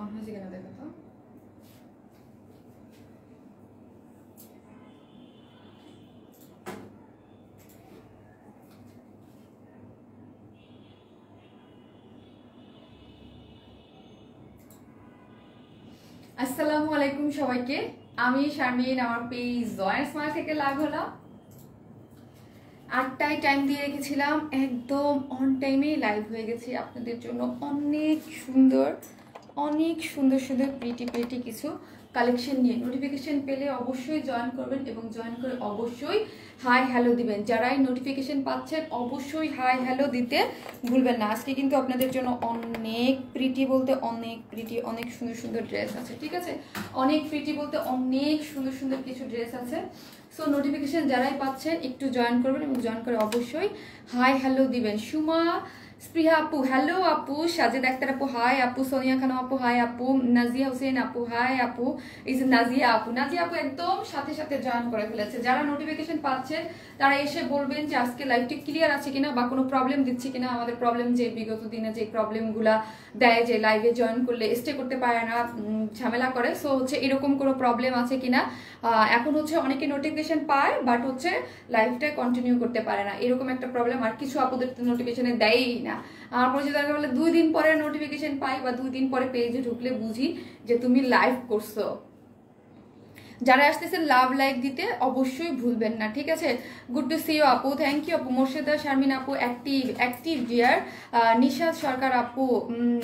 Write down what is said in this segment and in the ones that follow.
On হয়েছে কিনা দেখো তো। আসসালামু আলাইকুম সবাইকে, আমি শারমিন, আমার পেজ জয়েন্ট স্মাইল থেকে লাইভ হলাম। 8টায় টাইম দিয়ে রেখেছিলাম, একদম অন টাইমে লাইভ হয়ে গেছি আপনাদের জন্য। অনেক সুন্দর সুন্দর প্রিটি কিছু কালেকশন নিয়ে। নোটিফিকেশন পেলে অবশ্যই জয়েন করবেন এবং জয়েন করে অবশ্যই হাই হ্যালো দিবেন। যারাই নোটিফিকেশন পাচ্ছেন অবশ্যই হাই হ্যালো দিতে ভুলবেন না। আজকে কিন্তু আপনাদের জন্য অনেক প্রিটি বলতে অনেক প্রিটি, অনেক সুন্দর সুন্দর ড্রেস আছে, ঠিক আছে? অনেক প্রিটি বলতে অনেক সুন্দর সুন্দর কিছু ড্রেস আছে। সো নোটিফিকেশন যারাই পাচ্ছেন একটু জয়েন করবেন এবং জয়েন করে অবশ্যই হাই হ্যালো দিবেন। সুমা স্পৃহা আপু হ্যালো আপু, সাজেদ আক্তার আপু হাই আপু, সোনিয়া খানম আপু হাই আপু, নাজিয়া হোসেন আপু হাই আপু, এই যে নাজিয়া আপু একদম সাথে সাথে জয়েন করে ফেলেছে। যারা নোটিফিকেশন পাচ্ছেন তারা এসে বলবেন যে আজকে লাইভটি ক্লিয়ার আছে কিনা বা কোনো প্রবলেম দিচ্ছে কিনা। আমাদের প্রবলেম যে বিগত দিনে যে প্রবলেমগুলা দেয় যে লাইভে জয়েন করলে স্টে করতে পারে না, ঝামেলা করে, সো হচ্ছে এরকম কোনো প্রবলেম আছে কিনা। এখন হচ্ছে অনেকে নোটিফিকেশন পায় বাট হচ্ছে লাইভটা কন্টিনিউ করতে পারে না, এরকম একটা প্রবলেম। আর কিছু আপুদের নোটিফিকেশনে দেয়ই না। আমার পরিচিত বলে 2 দিন পরে নোটিফিকেশন পাই বা 2 দিন পরে পেজে ঢুকলে বুঝি যে তুমি লাইভ করছো। যারা আসতেছেন লাভ লাইক দিতে অবশ্যই ভুলবেন না, ঠিক আছে? গুড টু সি ইউ আপু, থ্যাংক ইউ আপু। মোর্শেদা শারমিন আপু অ্যাক্টিভ ডিয়ার। নিশাদ সরকার আপু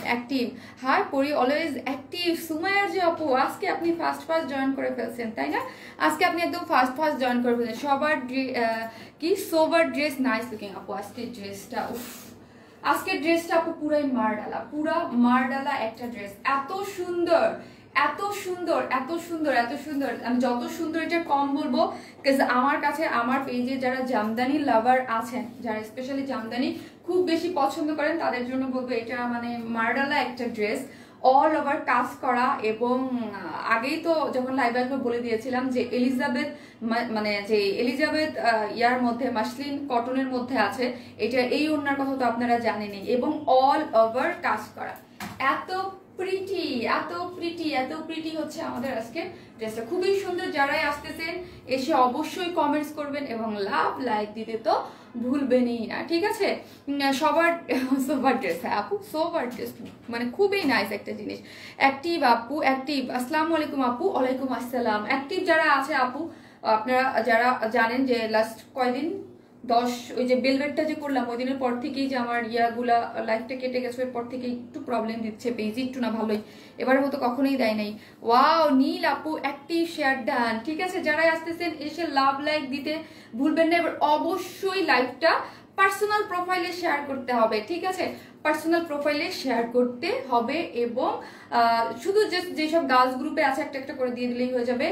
অ্যাক্টিভ, হাই পরি অলওয়েজ অ্যাক্টিভ। সুমায়ার যে আপু, আজকে আপনি ফার্স্ট জয়েন করে ফেলছেন তাই না? আজকে আপনি একদম ফার্স্ট জয়েন করে ফেলছেন। সবার কি সোভার ড্রেস নাইস লুকিং আপু। আজকের ড্রেসটা আজকের ড্রেসটা আপু পুরাই মারডালা একটা ড্রেস। এত সুন্দর আমি যত সুন্দর এটা কম বলবো, আমার কাছে আমার পেজে যারা জামদানি লাভার আছেন, যারা স্পেশালি জামদানি খুব বেশি পছন্দ করেন তাদের জন্য বলবো এটা মানে মারডালা একটা ড্রেস, অল ওভার কাজ করা। এবং আগেই তো যখন লাইভ বলে দিয়েছিলাম যে এলিজাবেথ ইয়ার মধ্যে মাসলিন কটনের মধ্যে আছে এটা, এই ওড়নার কথা তো আপনারা জানেনই। এবং অল ওভার কাজ করা, এত প্রিটি হচ্ছে আমাদের আজকে ড্রেসটা, খুবই সুন্দর। যারাই আসতেছেন এসে অবশ্যই কমেন্টস করবেন এবং লাভ লাইক দিতে তো ভুলবেনই না, ঠিক আছে? সবার সোভার ড্রেস, হ্যাঁ আপু সোভার ড্রেস মানে খুবই নাইস একটা জিনিস। অ্যাক্টিভ আপু অ্যাক্টিভ, আসসালামু আলাইকুম আপু। ওয়ালাইকুম আসসালাম। অ্যাক্টিভ যারা আছে আপু, আপনারা যারা জানেন যে লাস্ট কয়দিন 10 ওই যে বেলভেটটা যে করলাম ওই দিনের পর থেকেই যে আমার ইয়াগুলা লাইফটা কেটে গেছে, এর পর থেকে একটু প্রবলেম দিচ্ছে পেজ, একটু না ভালোই, এবারের মতো কখনোই দেয় নাই। ওয়াও নীল আপু অ্যাক্টিভ শেয়ার ডান, ঠিক আছে? যারাই আসতেছেন এসে লাভ লাইক দিতে ভুলবেন না। এবার অবশ্যই লাইভটা পার্সোনাল প্রোফাইলে শেয়ার করতে হবে, ঠিক আছে? পার্সোনাল প্রোফাইলে শেয়ার করতে হবে এবং শুধু জাস্ট যেসব গার্লস গ্রুপে আছে একটা একটা করে দিয়ে দিলেই হয়ে যাবে।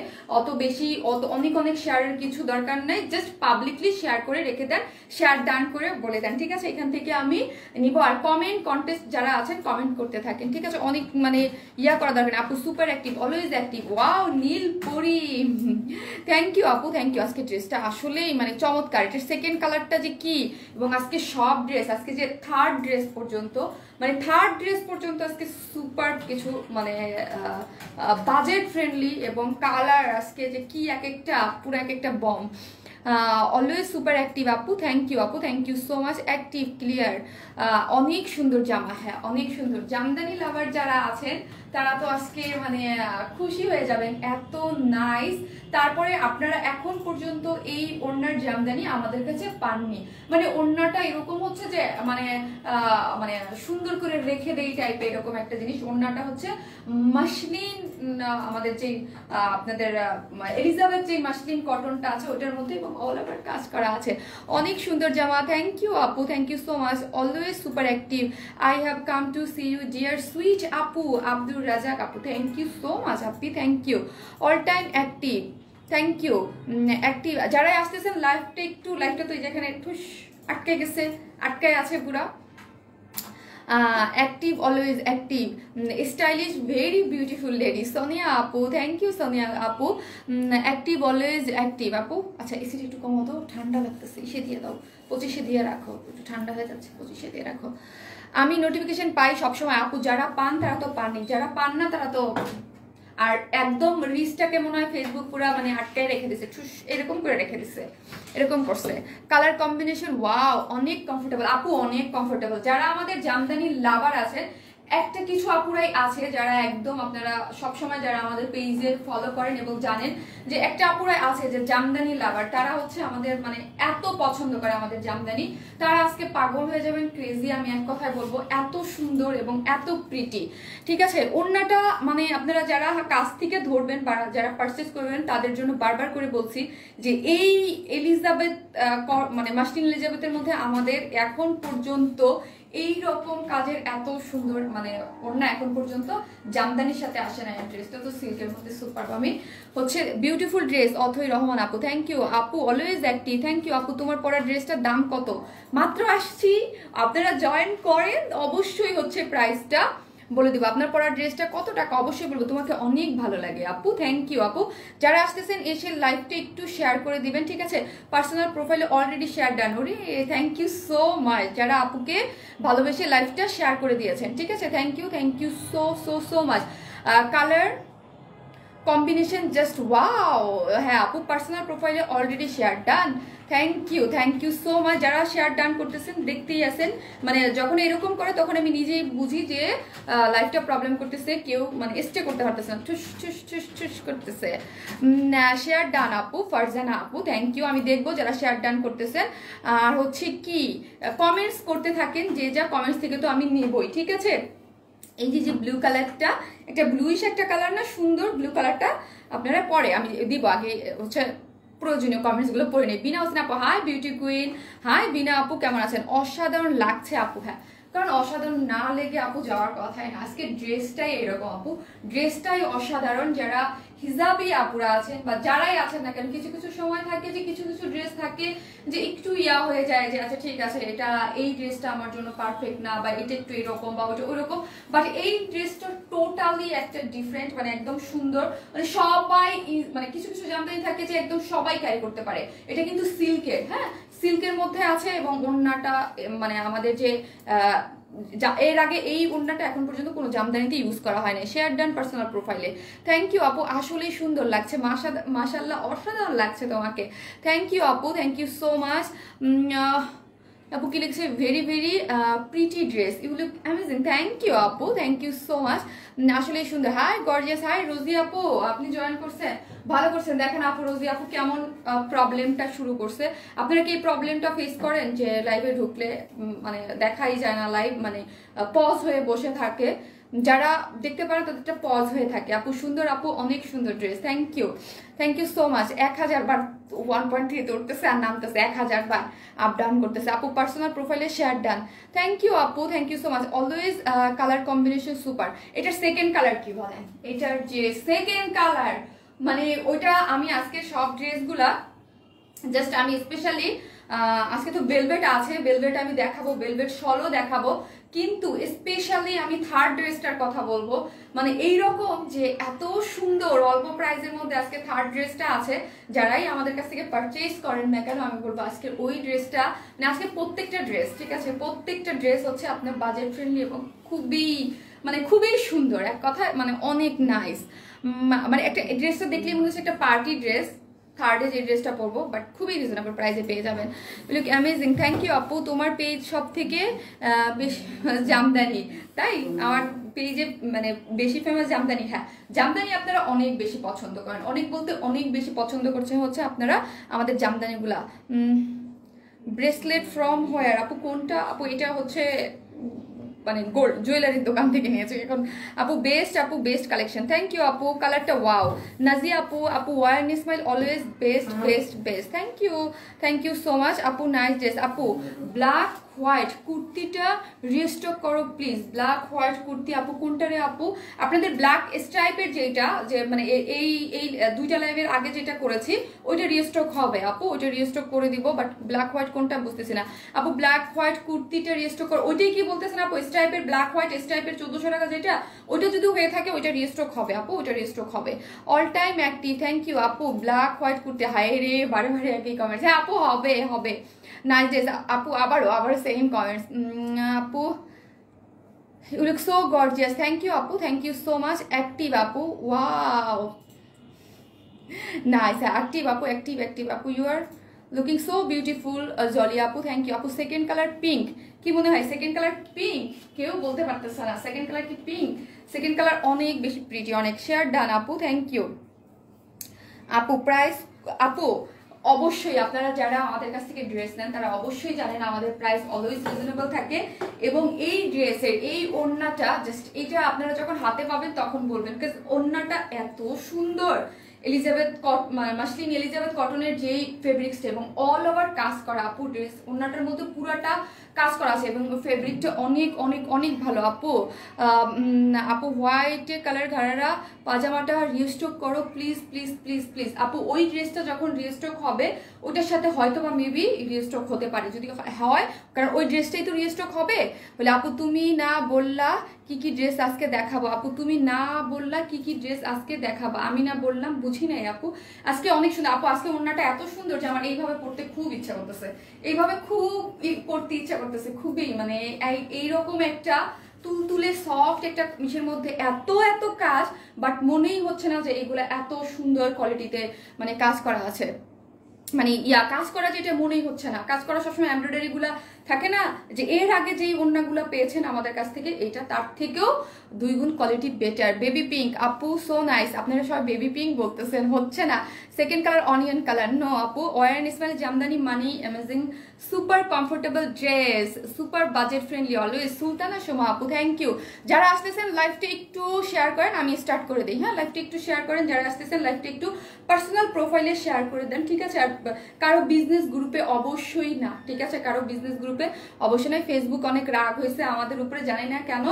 অনেক শেয়ারের কিছু দরকার নেই, জাস্ট পাবলিকলি শেয়ার করে রেখে দেন, শেয়ার ডান করে বলে দেন, ঠিক আছে? এখান থেকে আমি নিব। আর কমেন্ট কন্টেস্ট যারা আছেন কমেন্ট করতে থাকেন, ঠিক আছে? অনেক মানে ইয়া করা দরকার। আপু super active, always active. Wow Neel Pori, thank you আপু, থ্যাংক ইউ। আজকে ড্রেসটা আসলেই মানে চমৎকার। এটার সেকেন্ড কালারটা যে কি, এবং আজকে সব ড্রেস, আজকে যে থার্ড ড্রেস পর্যন্ত আজকে সুপার কিছু মানে বাজেট ফ্রেন্ডলি এবং কালার আজকে যে কি এক একটা বম। অলওয়েজ সুপার অ্যাক্টিভ আপু, থ্যাংক ইউ আপু, thank you so much. Active clear, অনেক সুন্দর জামা, হ্যাঁ অনেক সুন্দর। জামদানি লাভার যারা আছেন তারা তো আজকে মানে খুশি হয়ে যাবেন, এত নাইস। তারপরে আপনারা এখন পর্যন্ত এই ওড়নার জামদানি আমাদের কাছে পাননি, মানে ওড়নাটা এরকম হচ্ছে যে মানে মানে সুন্দর করে রেখে দেই টাইপের এরকম একটা জিনিস। ওড়নাটা হচ্ছে মাসলিন, আমাদের যে আপনাদের এলিজাবেথ যে মাসলিন কটনটা আছে ওটার মধ্যে এবং অল ওভার কাজ করা আছে। অনেক সুন্দর জামা, থ্যাংক ইউ আপু, thank you so much. Always super active, I have come to see you dear sweet আপু। আব্দুর রাজাক আপু, থ্যাংক ইউ সো মাচ আপি, thank you. All time active, thank you. Active যারাই আসতেছেন লাইভটা তো যেখানে ঠুস আটকায় আছে পুরা। Active, always active, stylish, very beautiful lady. Sonia আপু, থ্যাংক ইউ সোনিয়া আপু। অ্যাক্টিভ, অলওয়েজ অ্যাক্টিভ আপু। আচ্ছা এসিটা একটু কম হতো, ঠান্ডা লাগতেছে, ইসে দিয়ে দাও, 25-এ দিয়ে রাখো, একটু ঠান্ডা হয়ে যাচ্ছে, 25-এ দিয়ে রাখো। আমি নোটিফিকেশন পাই সবসময় আপু, যারা পান তারা তো পাননি, যারা পান না তারা তো। আর একদম রিচটাকে মনে হয় ফেসবুক পুরো মানে আটকায় রেখে দিছে, এরকম করে রেখে দিছে, এরকম করছে। কালার কম্বিনেশন ওয়াও, অনেক কমফোর্টেবল আপু, অনেক কমফোর্টেবল। যারা আমাদের জামদানি লাভার আছে, একটা কিছু আপুরাই আছে যারা একদম আপনারা সবসময় যারা আমাদের পেজে ফলো করেন এবং জানেন যে একটা আপুরাই আছে যে জামদানি লাভার, তারা হচ্ছে আমাদের মানে এত পছন্দ করে আমাদের জামদানি, তারা আজকে পাগল হয়ে যাবেন, ক্রেজি। আমি এক কথায় বলবো এত সুন্দর এবং এত প্রিটি, ঠিক আছে। ওড়নাটা মানে আপনারা যারা কাছ থেকে ধরবেন বা যারা পারচেস করবেন তাদের জন্য বারবার করে বলছি যে এই এলিজাবেথ মানে মাসলিন এলিজাবেথের মধ্যে আমাদের এখন পর্যন্ত এই রকম কাজের এত সুন্দর মানে ওড়না এখন পর্যন্ত জামদানির সাথে আসে না। ড্রেসটা তো সিল্কের মধ্যে সুপার। আমি হচ্ছে বিউটিফুল ড্রেস অথই রহমান আপু, থ্যাংক ইউ আপু, অলওয়েজ অ্যাক্টিভ, থ্যাংক ইউ আপু। তোমার পরা ড্রেসটার দাম কত? মাত্র আসছি, আপনারা জয়েন করেন অবশ্যই হচ্ছে প্রাইসটা বলে দিব। আপনার পরার ড্রেসটা কত টাকা অবশ্যই বলবো, তোমাকে অনেক ভালো লাগে আপু, থ্যাংক ইউ আপু। যারা আসতেছেন এসে লাইভটা একটু শেয়ার করে দিবেন, ঠিক আছে। পার্সোনাল প্রোফাইলে অলরেডি শেয়ার ডান, ওরে থ্যাংক ইউ সো মাচ যারা আপুকে ভালোবেসে লাইভটা শেয়ার করে দিয়েছেন, ঠিক আছে। Thank you so so so much. Colour combination just wow, হ্যাঁ আপু পার্সোনাল প্রোফাইলে already share done, thank you so much. যারা শেয়ার ডান করতেছেন দেখতেই আছেন, মানে যখন এরকম করে তখন আমি নিজেই বুঝি যে লাইফটা প্রবলেম করতেছে, কেউ মানে স্টে করতে পারতেছে না, ঠুস ঠুস ঠুস ঠুস করতেছে। শেয়ার ডান আপু, ফারজানা আপু, থ্যাংক ইউ। আমি দেখবো যারা শেয়ার ডান করতেছেন। আর হচ্ছে কি কমেন্টস করতে থাকেন, যে যা কমেন্টস থেকে তো আমি নেবই, ঠিক আছে। এই যে ব্লু কালারটা, একটা ব্লুইশ একটা কালার না, সুন্দর ব্লু কালারটা আপনারা পরে আমি দিব, আগে হচ্ছে প্রয়োজনীয় কমেন্টসগুলো পড়ে নেই। বিনা হোসেন আপু, হাই বিউটি কুইন, হাই বিনা আপু, কেমন আছেন? অসাধারণ লাগছে আপু, হ্যাঁ কারণ অসাধারণ না লেগে আপু যাওয়ার কথাই না। আজকে ড্রেসটাই এরকম আপু, ড্রেসটাই অসাধারণ। যারা হিজাবি আপুরা আছেন বা যারাই আছেন না কেন, কিছু কিছু সময় থাকে যে কিছু কিছু ড্রেস থাকে যে একটু ইয়া হয়ে যায় যে আচ্ছা ঠিক আছে এটা এই ড্রেসটা আমার জন্য পারফেক্ট না, বা এটা একটু এরকম বা ওটা ওইরকম, বাট এই ড্রেসটা টোটালি একটা ডিফারেন্ট, মানে একদম সুন্দর, মানে সবাই মানে কিছু কিছু জামদানি থাকে যে একদম সবাই ক্যারি করতে পারে। এটা কিন্তু সিল্কের, হ্যাঁ সিল্কের মধ্যে আছে এবং ওড়নাটা মানে আমাদের যে এর আগে এই ওড়নাটা এখন পর্যন্ত কোনো জামদানিতে ইউজ করা হয় না। শেয়ার ডান পার্সোনাল প্রোফাইলে, থ্যাংক ইউ আপু, আসলেই সুন্দর লাগছে, মাশাআল্লাহ অসাধারণ লাগছে তোমাকে, থ্যাংক ইউ আপু, থ্যাংক ইউ সো মাচ। আপু কি লিখছে, very very pretty dress, you look amazing, thank you আপু, থ্যাংক ইউ সো মাচ, আসলেই সুন্দর। হাই গর্জিয়াস, হাই রোজি আপু, আপনি জয়েন করছেন, ভালো করছেন। দেখেন আপু রোজি আপু কেমন প্রবলেমটা শুরু করছে। আপনারা কি এই প্রবলেমটা ফেস করেন যে লাইভে ঢুকলে মানে দেখাই যায় না, লাইভ মানে পজ হয়ে বসে থাকে, যারা দেখতে পারে তাদেরটা পজ হয়ে থাকে। আপু সুন্দর আপু, অনেক সুন্দর dress, thank you so much. 1000 বার 1.3 উঠতেছে আর নামতেছে, 1000 বার আপ ডাউন করতেছে। আপু পার্সোনাল প্রোফাইলে শেয়ার ডান, থ্যাংক ইউ আপু, thank you so much. Always colour combination super. এটার সেকেন্ড কালার কি বলেন, এটার যে সেকেন্ড কালার মানে ওইটা আমি আজকে সব ড্রেসগুলা জাস্ট আমি স্পেশালি আজকে তো বেলভেট আছে, বেলভেট আমি দেখাবো, বেলভেট শলও দেখাবো, কিন্তু স্পেশালি আমি থার্ড ড্রেসটার কথা বলবো। মানে এইরকম যে এত সুন্দর অল্প প্রাইসের মধ্যে আজকে থার্ড ড্রেসটা আছে, যারাই আমাদের কাছ থেকে পারচেজ করেন না কেন আমি বলবো আজকে ওই ড্রেসটা, মানে আজকে প্রত্যেকটা ড্রেস, ঠিক আছে প্রত্যেকটা ড্রেস হচ্ছে আপনার বাজেট ফ্রেন্ডলি এবং খুবই সুন্দর, এক কথা মানে অনেক নাইস। মানে একটা ড্রেসটা দেখলেই মনে হচ্ছে একটা পার্টি ড্রেস। থার্ডে যে ড্রেসটা পরবো, বাট খুবই রিজনেবল প্রাইসে পেয়ে যাবেন। লুক অ্যামেজিং, থ্যাংক ইউ আপু। তোমার পেজ সব থেকে বেশ জামদানি, তাই আমার পেজে মানে বেশি ফেমাস জামদানি। হ্যাঁ জামদানি আপনারা অনেক বেশি পছন্দ করেন, অনেক বলতে অনেক বেশি পছন্দ করছেন হচ্ছে আপনারা আমাদের জামদানিগুলা। ব্রেসলেট ফ্রম হোয়ার আপু, কোনটা আপু? এটা হচ্ছে মানে গোল্ড জুয়েলারির দোকান থেকে নিয়েছে এখন আপু, বেস্ট কালেকশন, থ্যাংক ইউ আপু। কালারটা ওয়াও। নাজিয়া আপু world smile always best, thank you so much আপু, নাইস ড্রেস আপু। ব্ল্যাক হোয়াইট কুর্তিটা রিস্টক করো প্লিজ, ব্ল্যাক হোয়াইট কুর্তি আপু কোনটা রে আপু? আপনাদের ব্ল্যাক স্ট্রাইপের যেটা যে মানে এই দুইটা লাইভের আগে যেটা করেছি ওইটা রিস্টক হবে আপু, ওইটা রিস্টক করে দিব, বাট ব্ল্যাক হোয়াইট কোনটা বুঝতেছি না আপু। ব্ল্যাক হোয়াইট কুর্তিটা রিস্টক করো, ওইটাই কি বলতেছেন আপু? স্ট্রাইপের ব্ল্যাক হোয়াইট স্ট্রাইপের 1400 টাকা যেটা, ওইটা যদি হয়ে থাকে ওইটা রিস্টক হবে আপু, ওইটা রিস্টক হবে। All time active, thank you আপু। ব্ল্যাক হোয়াইট কুর্তি, হায় রে বারে একই কমেন্টস। হ্যাঁ আপু হবে নাইস ড্রেস আপু, আবারও সেম কমেন্টস আপু। You look so gorgeous. Thank you, Apu. Thank you so much. Active, Apu. Wow. Nice. Active, Apu. Active, Apu. You are looking so beautiful. Jolly, Apu. Thank you, Apu. Second color pink. কি মনে হয় second colour pink? কেউ বলতে পারতেছে না second colour কি pink? Second colour অনেক বেশি প্রিটি, অনেক শেয়ার ডান আপু, থ্যাংক ইউ আপু। প্রাইস আপু অবশ্যই আপনারা যারা আমাদের কাছ থেকে ড্রেস নেন তারা অবশ্যই জানেন আমাদের প্রাইস অলওয়েজ রিজনেবল থাকে, এবং এই ড্রেসের এই ওড়নাটা জাস্ট এটা আপনারা যখন হাতে পাবেন তখন বলবেন, বিকজ ওড়নাটা এত সুন্দর। এলিজাবেথ মাসলিন এলিজাবেথ কটনের যেই ফেব্রিক্সটা এবং অল ওভার কাজ করা আপু, ড্রেস ওড়নাটার মধ্যে পুরোটা কাজ করা আছে এবং ফেব্রিকটা অনেক অনেক অনেক ভালো আপু। আপু হোয়াইট কালার ঘাড়ারা পাজামাটা রিস্টক করো প্লিজ প্লিজ প্লিজ প্লিজ আপু। ওই ড্রেসটা যখন রিস্টক হবে ওইটার সাথে হয়তো বা মেবি রিস্টক হতে পারে, যদি হয়, কারণ ওই ড্রেসটাই তো রিস্টক হবে। বলে আপু তুমি না বললা কি কি ড্রেস আজকে দেখাবো, আপু তুমি না বললা কি কি ড্রেস আজকে দেখাবো, আমি না বললাম বুঝি নাই আপু। আজকে অনেক সুন্দর আপু, আজকে ওড়নাটা এত সুন্দর যে আমার এইভাবে পড়তে খুব ইচ্ছা করতেছে, এইভাবে খুব পড়তে ইচ্ছা করতেছে খুবই, মানে এইরকম একটা তুলতুলে সফট একটা মিশের মধ্যে এত এত কাজ, বাট মনেই হচ্ছে না যে এগুলা এত সুন্দর কোয়ালিটিতে মানে কাজ করা আছে, মানে কাজ করা যেটা মনেই হচ্ছে না। কাজ করা সবসময় এমব্রয়ডারি গুলা থাকে না, যে এর আগে যেই ওড়নাগুলো পেয়েছেন আমাদের কাছ থেকে এটা তার থেকেও 2 গুণ কোয়ালিটি বেটার। বেবি পিঙ্ক আপু সো নাইস, আপনারা সবাই বেবি পিঙ্ক বলতেছেন, হচ্ছে না। Second colour onion colour, no আপু। ওয়ারেন ইসমাইল জামদানি মানি amazing super comfortable dress, super budget friendly always. Sultana Soma আপু থ্যাংক ইউ। যারা আসতেছেন লাইভটা একটু শেয়ার করেন, আমি স্টার্ট করে দিই, হ্যাঁ লাইভটা একটু শেয়ার করেন, যারা আসতেছেন লাইভটা একটু পার্সোনাল প্রোফাইলে শেয়ার করে দেন, ঠিক আছে। আর কারো বিজনেস গ্রুপে অবশ্যই না, ঠিক আছে, কারো বিজনেস গ্রুপে অবশ্যই নয়। ফেসবুক অনেক রাগ হয়েছে আমাদের উপরে, জানি না কেন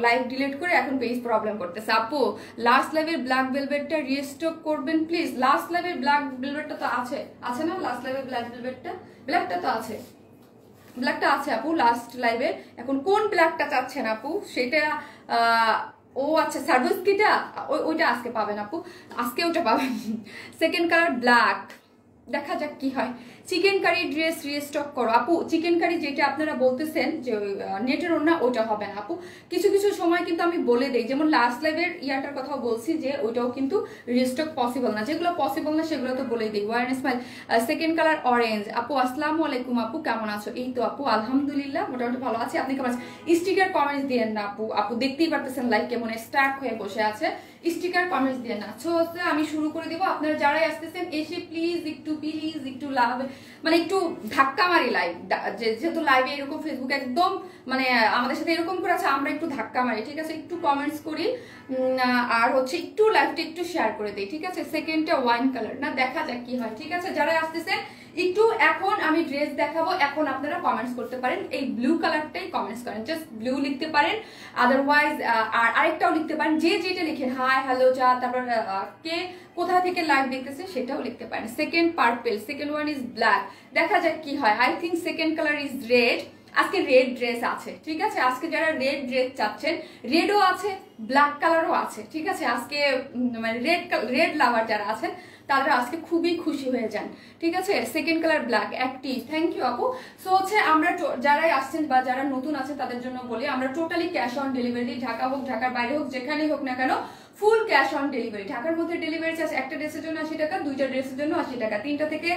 লাইভ ডিলিট করে এখন পেজ প্রবলেম করতেছে। আপু লাস্ট লাইভের ব্ল্যাক ভেলভেটটা রিস্টক করবেন প্লিজ। লাস্ট লাইভের ব্ল্যাক ভেলভেটটা তো আছে, আছে না? লাস্ট লাইভের ব্ল্যাক ভেলভেটটা, ব্ল্যাকটা তো আছে, ব্ল্যাকটা আছে আপু লাস্ট লাইভে। এখন কোন ব্ল্যাকটা চাচ্ছেন আপু সেটা ও আচ্ছা সার্ভিসকিটা ওইটা আজকে পাবেন আপু, আজকে ওটা পাবেন। সেকেন্ড কালার ব্ল্যাক, দেখা যাক কি হয়। চিকেন কারি ড্রেস রিস্টক করো আপু। চিকেন কারি যেটা আপনারা বলতেছেন যে নেটের ওড়না, ওটা হবে না আপু। কিছু কিছু সময় কিন্তু আমি বলে দেই, যেমন লাস্ট লাইভের ইয়াটার কথাও বলছি যে ওইটাও কিন্তু রিস্টক পসিবল না, যেগুলো পসিবল না সেগুলো তো বলেই দিই। Warren Ismail second colour orange আপু আসসালামু আলাইকুম আপু, কেমন আছো? এই তো আপু আলহামদুলিল্লাহ মোটামুটি ভালো আছে, আপনি কেমন আছেন? স্টিকার কমেন্টস দিয়েন না আপু, আপু দেখতেই পারতেছেন লাইক কেমন স্টার্ক হয়ে বসে আছে, স্টিকার কমেন্টস দিয়ে না। সো আমি শুরু করে দিব, আপনারা যারাই আসতেছেন এসে প্লিজ একটু লাভ মানে একটু ধাক্কা মারি লাইভ, যেহেতু লাইভে এরকম ফেসবুক একদম মানে আমাদের সাথে এরকম করে আছে, আমরা একটু ধাক্কা মারি, ঠিক আছে, একটু কমেন্টস করি আর হচ্ছে একটু লাইভটা একটু শেয়ার করে দিই, ঠিক আছে। সেকেন্ডটা ওয়াইন কালার, না দেখা যাক কি হয়, ঠিক আছে। যারা আসতেছেন একটু, এখন আমি ড্রেস দেখাবো, এখন আপনারা কমেন্টস করতে পারেন, এই ব্লু কালারটাই কমেন্টস করেন, জাস্ট ব্লু লিখতে পারেন, আদারওয়াইজ আর আরেকটাও লিখতে পারেন, যে যেটা লিখেন হাই হ্যালো যা, তারপর কে কোথা থেকে লাইভ দেখতেছে সেটাও লিখতে পারেন। Second purple, second one is black, দেখা যাক কি হয়। I think second colour is red, আজকে রেড ড্রেস আছে, ঠিক আছে। আজকে যারা রেড ড্রেস চাচ্ছেন, রেডও আছে ব্ল্যাক কালারও আছে, ঠিক আছে। আজকে মানে রেড লাভার যারা আছেন তারা আজকে খুবই খুশি হয়ে যান, ঠিক আছে। Second colour black active, thank you আপু। সো হচ্ছে আমরা যারাই আসছেন বা যারা নতুন আছে তাদের জন্য বলি, আমরা totally cash on delivery, Dhaka হোক ঢাকার বাইরে হোক যেখানেই হোক না কেন ফুল ক্যাশ অন ডেলিভারি। ঢাকার মধ্যে ডেলিভারি চার্জ একটা ড্রেসের জন্য 80 টাকা, 2টা ড্রেসের জন্য 80 টাকা, 3টা থেকে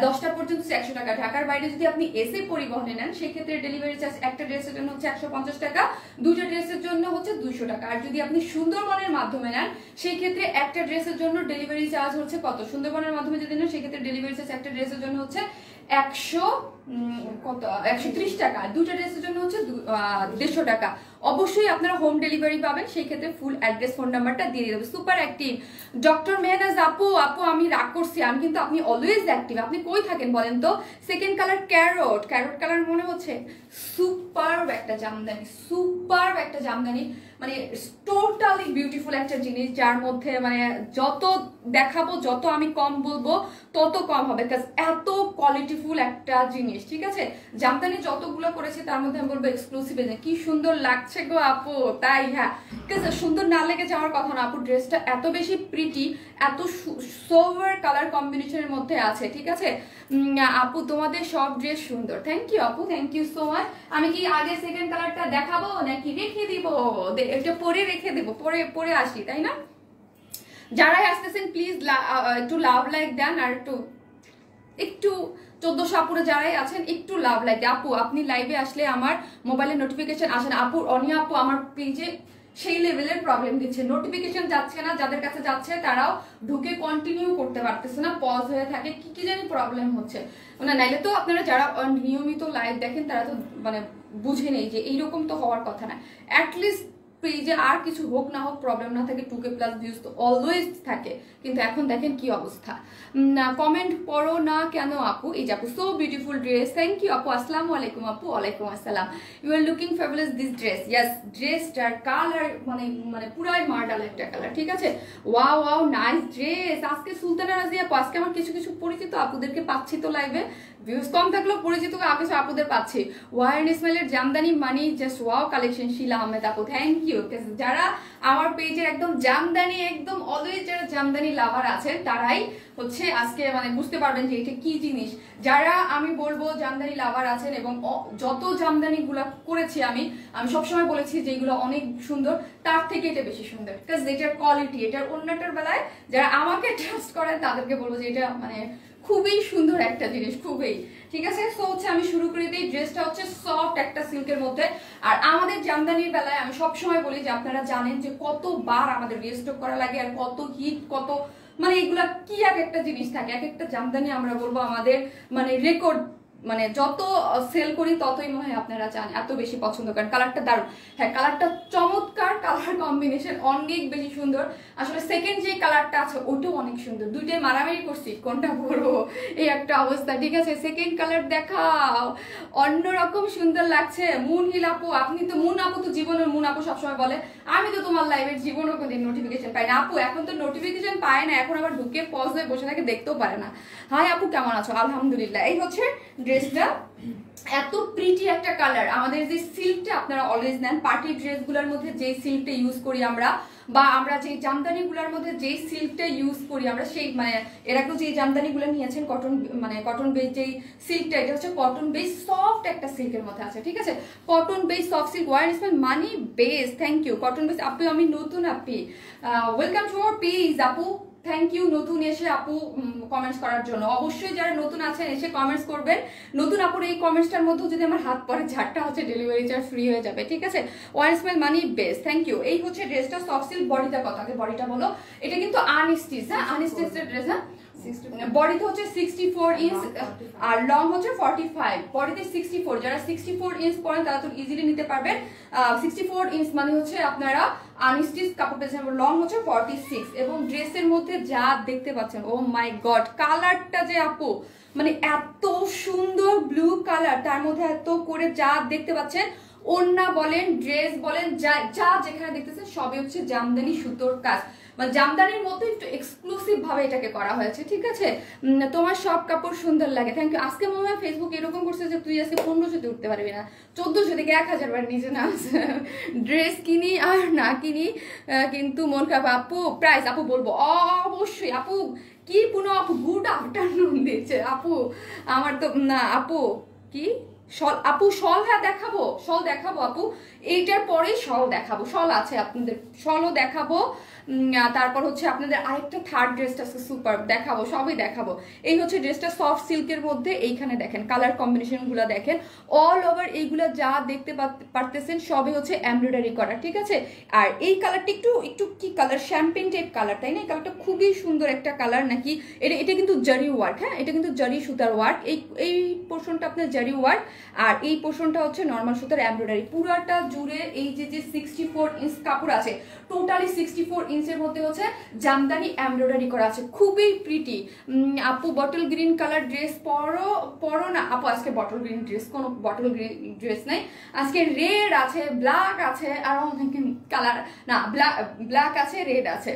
10টা পর্যন্ত 100 টাকা। ঢাকার বাইরে যদি আপনি এসে পরিবহনে নেন সেক্ষেত্রে ডেলিভারি চার্জ একটা ড্রেসের জন্য হচ্ছে 150 টাকা, 2টা ড্রেসের জন্য হচ্ছে 200 টাকা। আর যদি আপনি সুন্দরবনের মাধ্যমে নেন সেই ক্ষেত্রে একটা ড্রেসের জন্য ডেলিভারি চার্জ হচ্ছে কত, সুন্দরবনের মাধ্যমে যদি নেন সেক্ষেত্রে ডেলিভারি চার্জ একটা ড্রেসের জন্য হচ্ছে 130 টাকা, 2টা ড্রেসের জন্য হচ্ছে 150 টাকা। অবশ্যই আপনারা হোম ডেলিভারি পাবেন, সেই ক্ষেত্রে ফুল অ্যাড্রেস ফোন নাম্বারটা দিয়ে দেবো। সুপার অ্যাক্টিভ ডক্টর মেহনাজ আপু, আপু আমি রাগ করছি, আমি কিন্তু আপনি অলওয়েজ অ্যাক্টিভ, আপনি কই থাকেন বলেন তো? Second colour carrot, carrot colour মনে হচ্ছে সুপার একটা জামদানি, সুপার একটা জামদানি, মানে টোটালি বিউটিফুল একটা জিনিস, যার মধ্যে মানে যত দেখাবো যত আমি কম বলবো তত কম হবে, কাজ এত কোয়ালিটিফুল একটা জিনিস, ঠিক আছে। জামদানি যতগুলো করেছে তার মধ্যে আমি বলবো এক্সক্লুসিভ, কি সুন্দর লাগছে লাগছে গো আপু, তাই হ্যাঁ সুন্দর না লেগে যাওয়ার কথা না আপু, ড্রেসটা এত বেশি প্রিটি, এত সোভার কালার কম্বিনেশনের মধ্যে আছে, ঠিক আছে আপু তোমাদের সব ড্রেস সুন্দর। থ্যাংক ইউ আপু, থ্যাংক ইউ সো মাচ। আমি কি আগে সেকেন্ড কালারটা দেখাবো নাকি রেখে দিব? এটা পরে রেখে দেবো, পরে আসি, তাই না? যারাই আসতেছেন প্লিজ একটু লাভ লাইক দেন, আর একটু 1400 আপুরে যারাই আছেন একটু লাভ লাইক। আপু আপনি লাইভে আসলে আমার মোবাইলে নোটিফিকেশন আসে না আপু। অনিয়া আপু আমার পেজে সেই লেভেলের প্রবলেম দিচ্ছে, নোটিফিকেশন যাচ্ছে না, যাদের কাছে যাচ্ছে তারাও ঢুকে কন্টিনিউ করতে পারতেছে না, পজ হয়ে থাকে, কি জানি প্রবলেম হচ্ছে না। নাইলে তো আপনারা যারা নিয়মিত লাইভ দেখেন তারা তো মানে বুঝে নেই যে এইরকম তো হওয়ার কথা না। অ্যাটলিস্ট পেজে আর কিছু হোক না হোক, প্রবলেম না থাকে, 2K+ ভিউজ তো অলওয়েজ থাকে, কিন্তু এখন দেখেন কি অবস্থা। কমেন্ট পড়ো না কেন আপু? এই যে আপু so beautiful dress, thank you আপু, আসসালামু আলাইকুম আপু। ওয়ালাইকুম আসসালাম। You are looking fabulous this dress. Yes, ড্রেসটার কালার মানে পুরাই মার্ডাল একটা কালার, ঠিক আছে। Wow wow nice dress. আজকে সুলতানা রাজিয়া আপু, আজকে আমার কিছু কিছু পরিচিত আপুদেরকে পাচ্ছি তো লাইভে, ভিউজ কম থাকলেও পরিচিত কিছু আপুদের পাচ্ছি। ওয়ার ইসমাইলের জামদানি মানি জাস্ট ওয়াও কালেকশন। শিলা আহমেদ আপু থ্যাংক ইউ। যারা আমার পেজের একদম জামদানি, একদম অলওয়েজ যারা জামদানি লাভার আছেন তারাই হচ্ছে আজকে মানে বুঝতে পারবেন যে এটা কি জিনিস। যারা আমি বলবো জামদানি লাভার আছেন এবং যত জামদানি গুলা করেছি আমি সবসময় বলেছি যে এগুলো অনেক সুন্দর, তার থেকে এটা বেশি সুন্দর, বিকজ এটার কোয়ালিটি, এটার অন্যটার বেলায় যারা আমাকে ট্রাস্ট করেন তাদেরকে বলবো যে এটা মানে খুবই সুন্দর একটা জিনিস, খুবই ঠিক আছে। সো হচ্ছে আমি শুরু করে দিই। ড্রেসটা হচ্ছে সফট একটা সিল্কের মধ্যে, আর আমাদের জামদানির বেলায় আমি সবসময় বলি যে আপনারা জানেন যে কতবার আমাদের রিস্টক করা লাগে, আর কত হিট, কত মানে এগুলা কি এক একটা জিনিস থাকে। এক একটা জামদানি আমরা বলবো আমাদের মানে রেকর্ড, মানে যত সেল করি ততই মনে হয় আপনারা চান, এত বেশি পছন্দ করেন। কালারটা দারুণ, হ্যাঁ কালারটা চমৎকার, কালার কম্বিনেশন অনেক বেশি সুন্দর। আসলে সেকেন্ড যে কালারটা আছে ওটাও অনেক সুন্দর, দুইটাই মারামারি করছি কোনটা পরবো এই একটা অবস্থা, ঠিক আছে। সেকেন্ড কালার দেখাও, অন্যরকম সুন্দর লাগছে। মুন হিল আপু, আপনি তো মুন আপু তো জীবনের, মুন আপু সবসময় বলে আমি তো তোমার লাইভের জীবনও কোনদিন নোটিফিকেশন পাই না। আপু এখন তো নোটিফিকেশন পায় না, এখন আবার ঢুকে পজ হয়ে বসে থাকে, দেখতেও পারে না। হাই আপু কেমন আছো? আলহামদুলিল্লাহ। এই হচ্ছে ড্রেসটা, এত প্রিটি একটা কালার। আমাদের যে সিল্কটা আপনারা অলওয়েজ নেন পার্টি ড্রেসগুলোর মধ্যে, যে সিল্কটা ইউজ করি আমরা, বা আমরা যে জামদানিগুলোর মধ্যে যে সিল্কটা ইউজ করি আমরা, সেই মানে এর আগেও যে জামদানিগুলো নিয়েছেন কটন, মানে কটন বেস যেই সিল্কটা, এটা হচ্ছে কটন বেস সফট একটা সিল্কের মধ্যে আছে, ঠিক আছে। Cotton base soft silk, world is my money base. Thank you cotton base আপু। আমি নতুন আপি, ওয়েলকাম টু আওয়ার পেজ আপু। থ্যাংক ইউ নতুন এসে আপু কমেন্টস করার জন্য। অবশ্যই যারা নতুন আছেন এসে কমেন্টস করবেন। নতুন আপুর এই কমেন্টসটার মধ্যে যদি আমার হাত পরে, ঝাড়টা হচ্ছে ডেলিভারি চার্জ ফ্রি হয়ে যাবে, ঠিক আছে। One smell money base, thank you. এই হচ্ছে ড্রেসটা সফট সিল্ক। বডিটা কত, আগে বডিটা বলো। এটা কিন্তু আনস্টিচ, হ্যাঁ আনস্টিচের ড্রেস, হ্যাঁ। বডিতে হচ্ছে 64 ইঞ্চ আর লং হচ্ছে 45। বডিতে 64, যারা 64 ইঞ্চ পরেন তারা তো ইজিলি নিতে পারবেন। 64 ইঞ্চ মানে হচ্ছে আপনারা আনস্টিচ কাপড় পেয়েছেন, লং হচ্ছে 46। এবং ড্রেসের মধ্যে যা দেখতে পাচ্ছেন, ও মাই গড কালারটা যে আপু মানে এত সুন্দর ব্লু কালার, তার মধ্যে এত করে যা দেখতে পাচ্ছেন, ওড়না বলেন ড্রেস বলেন যা যেখানে দেখতেছেন সবই হচ্ছে জামদানি সুতোর কাজ, মানে জামদানির মধ্যে একটু এক্সক্লুসিভ ভাবে এটাকে করা হয়েছে, ঠিক আছে। তোমার সব কাপড় সুন্দর লাগে, থ্যাংক ইউ। আজকে মনে হয় ফেসবুক এরকম করছে যে তুই আজকে 1500-তে উঠতে পারবি না, 1400 থেকে 1000 বার নিচে না। ড্রেস কিনি আর না কিনি কিন্তু মন খারাপ। আপু প্রাইস আপু বলবো অবশ্যই আপু। কি পুনঃ আপু গুড আফটারনুন দিচ্ছে আপু, আমার তো না আপু কি শল আপু, শল হ্যাঁ দেখাবো, শল দেখাবো আপু। এইটার পরেই শল দেখাবো, শল আছে আপনাদের, শলও দেখাবো। তারপর হচ্ছে আপনাদের আরেকটা থার্ড ড্রেসটা আছে সুপার, দেখাবো, সবই দেখাবো। এই হচ্ছে ড্রেসটা সফট সিল্কের মধ্যে। এইখানে দেখেন কালার কম্বিনেশন গুলা দেখেন, অল ওভার এইগুলা যা দেখতে পারতেছেন সবই হচ্ছে এমব্রয়ডারি করা, ঠিক আছে। আর এই কালারটা একটু একটু কি কালার, শ্যাম্পেন টাইপ কালার, তাই না? এই কালারটা খুবই সুন্দর একটা কালার নাকি। এটা কিন্তু জারি ওয়ার্ক, হ্যাঁ এটা কিন্তু জারি সুতার ওয়ার্ক। এই পোর্শনটা আপনার জারি ওয়ার্ক, আর এই পোর্শনটা হচ্ছে নর্মাল সুতার এমব্রয়ডারি। পুরাটা জুড়ে এই যে 64 ইঞ্চ কাপড় আছে, টোটালি 64 ইঞ্চের মধ্যে হচ্ছে জামদানি এমব্রয়ডারি করা আছে, খুবই প্রিটি। আপু বটল গ্রিন কালার ড্রেস পরো না আপু। আজকে বটল গ্রিন ড্রেস, কোনো বটল গ্রিন ড্রেস নাই আজকে। রেড আছে, ব্ল্যাক আছে, আর অনেক কালার না, ব্ল্যাক আছে, রেড আছে।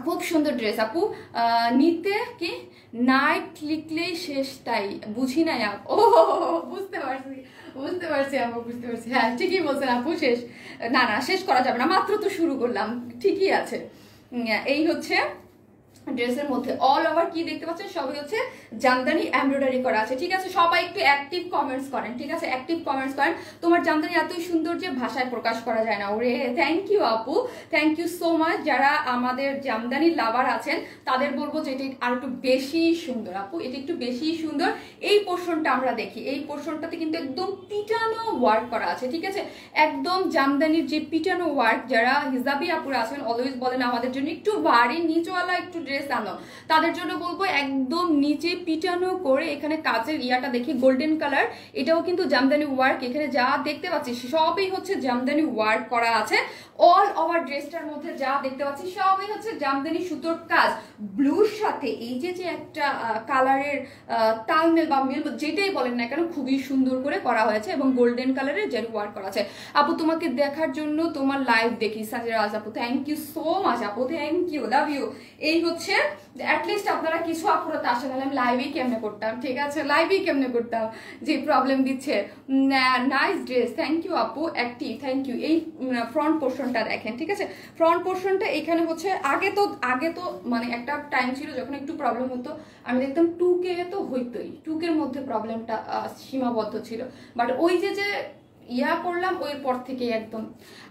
খুব সুন্দর ড্রেস আপু। নিতে কি নাইট লিখলেই শেষ, তাই বুঝি নাই আপু। ও বুঝতে পারছি আপু, বুঝতে পারছি। হ্যাঁ ঠিকই বলছেন আপু, শেষ না না শেষ করা যাবে না, মাত্র তো শুরু করলাম। ঠিকই আছে। এই হচ্ছে ড্রেসের মধ্যে অল ওভার কি দেখতে পাচ্ছেন, সবই হচ্ছে জামদানি এমব্রয়ডারি করা আছে। ঠিক আছে, সবাই একটু অ্যাক্টিভ কমেন্টস করেন। ঠিক আছে, অ্যাক্টিভ কমেন্টস করেন। তোমার জামদানি এতই সুন্দর যে ভাষায় প্রকাশ করা যায় না। ওরে থ্যাংক ইউ আপু, থ্যাংক ইউ সো মাচ। যারা আমাদের জামদানি লাভার আছেন তাদের বলবো যে এটা আর একটু বেশি সুন্দর আপু, এটা একটু বেশি সুন্দর। এই পোর্শনটা আমরা দেখি, এই পোর্শনটাতে কিন্তু একদম পিটানো ওয়ার্ক করা আছে। ঠিক আছে, একদম জামদানির যে পিটানো ওয়ার্ক, যারা হিজাবি আপুরা আছেন অলওয়েজ বলেন আমাদের জন্য একটু ভারী নিচওয়ালা একটু ড্রেস আনো, তাদের জন্য বলবো একদম নিচে পিটানো করে এখানে কাচের ইয়াটা দেখি গোল্ডেন কালার, এটাও কিন্তু জামদানি ওয়ার্ক। এখানে যা দেখতে পাচ্ছি সবই হচ্ছে জামদানি ওয়ার্ক করা আছে। অল ওভার ড্রেসটার মধ্যে যা দেখতে পাচ্ছি সবই হচ্ছে জামদানি সুতোর কাজ। ব্লুর সাথে এই যে একটা কালারের তালমেল বা মিল যেটাই বলেন না কেন, খুবই সুন্দর করে করা হয়েছে এবং গোল্ডেন কালারের জেল ওয়ার্ক করা আছে। আপু তোমাকে দেখার জন্য তোমার লাইভ দেখি সাজেরাজ আপু, থ্যাংক ইউ সো মাচ আপু, থ্যাংক ইউ, লাভ ইউ। এই হচ্ছে অ্যাটলিস্ট আপনারা কিছু আপুরাতে আসে, নাহলে আমি লাইভই কেমনে করতাম। ঠিক আছে, লাইভই কেমনে করতাম, যে প্রবলেম দিচ্ছে। নাইস ড্রেস, থ্যাংক ইউ আপু, অ্যাক্টিভ, থ্যাংক ইউ। এই ফ্রন্ট পোর্শনটা দেখেন। ঠিক আছে, ফ্রন্ট পোর্শনটা এখানে হচ্ছে আগে তো মানে একটা টাইম ছিল যখন একটু প্রবলেম হতো, আমি দেখতাম 2K তো হইতোই, 2K এর মধ্যে প্রবলেমটা সীমাবদ্ধ ছিল। বাট ওই যে ইয়া করলাম ওই পর থেকে একদম।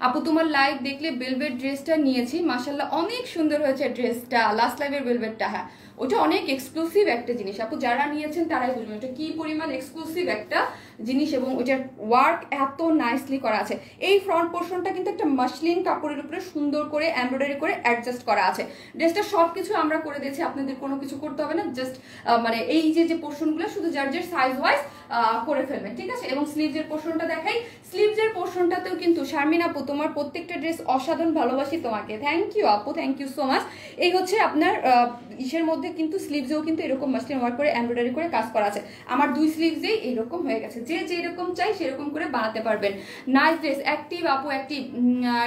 আপু তোমার লাইভ দেখলে বেলভেট ড্রেসটা নিয়েছি, মাশাল্লাহ অনেক সুন্দর হয়েছে ড্রেসটা, লাস্ট লাইভের বেলভেটটা। হ্যাঁ ওটা অনেক এক্সক্লুসিভ একটা জিনিস আপু, যারা নিয়েছেন তারাই বুঝবেন ওটা কি পরিমাণ এক্সক্লুসিভ একটা জিনিস এবং ওইটার ওয়ার্ক এত নাইসলি করা আছে। এই ফ্রন্ট পোর্শনটা কিন্তু একটা মাসলিন কাপড়ের উপরে সুন্দর করে এমব্রয়ডারি করে অ্যাডজাস্ট করা আছে। ড্রেসটা সবকিছু আমরা করে দিয়েছি, আপনাদের কোনো কিছু করতে হবে না, জাস্ট মানে এই যে পোর্শনগুলো শুধু যার সাইজ ওয়াইজ করে ফেলবেন। ঠিক আছে, এবং স্লিভসের পোর্শনটা দেখাই। স্লিভসের পোর্শনটাতেও কিন্তু শারমিন আপু তোমার প্রত্যেকটা ড্রেস অসাধারণ, ভালোবাসি তোমাকে, থ্যাংক ইউ আপু, থ্যাংক ইউ সো মাচ। এই হচ্ছে আপনার ইসের মধ্যে কিন্তু স্লিভসেও কিন্তু এরকম মাসলিন ওয়ার্ক করে এমব্রয়ডারি করে কাজ করা আছে। আমার 2 স্লিভসেই এরকম হয়ে গেছে, যে যেরকম চাই সেরকম করে বানাতে পারবেন। নাইস ড্রেস, অ্যাক্টিভ আপু, অ্যাক্টিভ।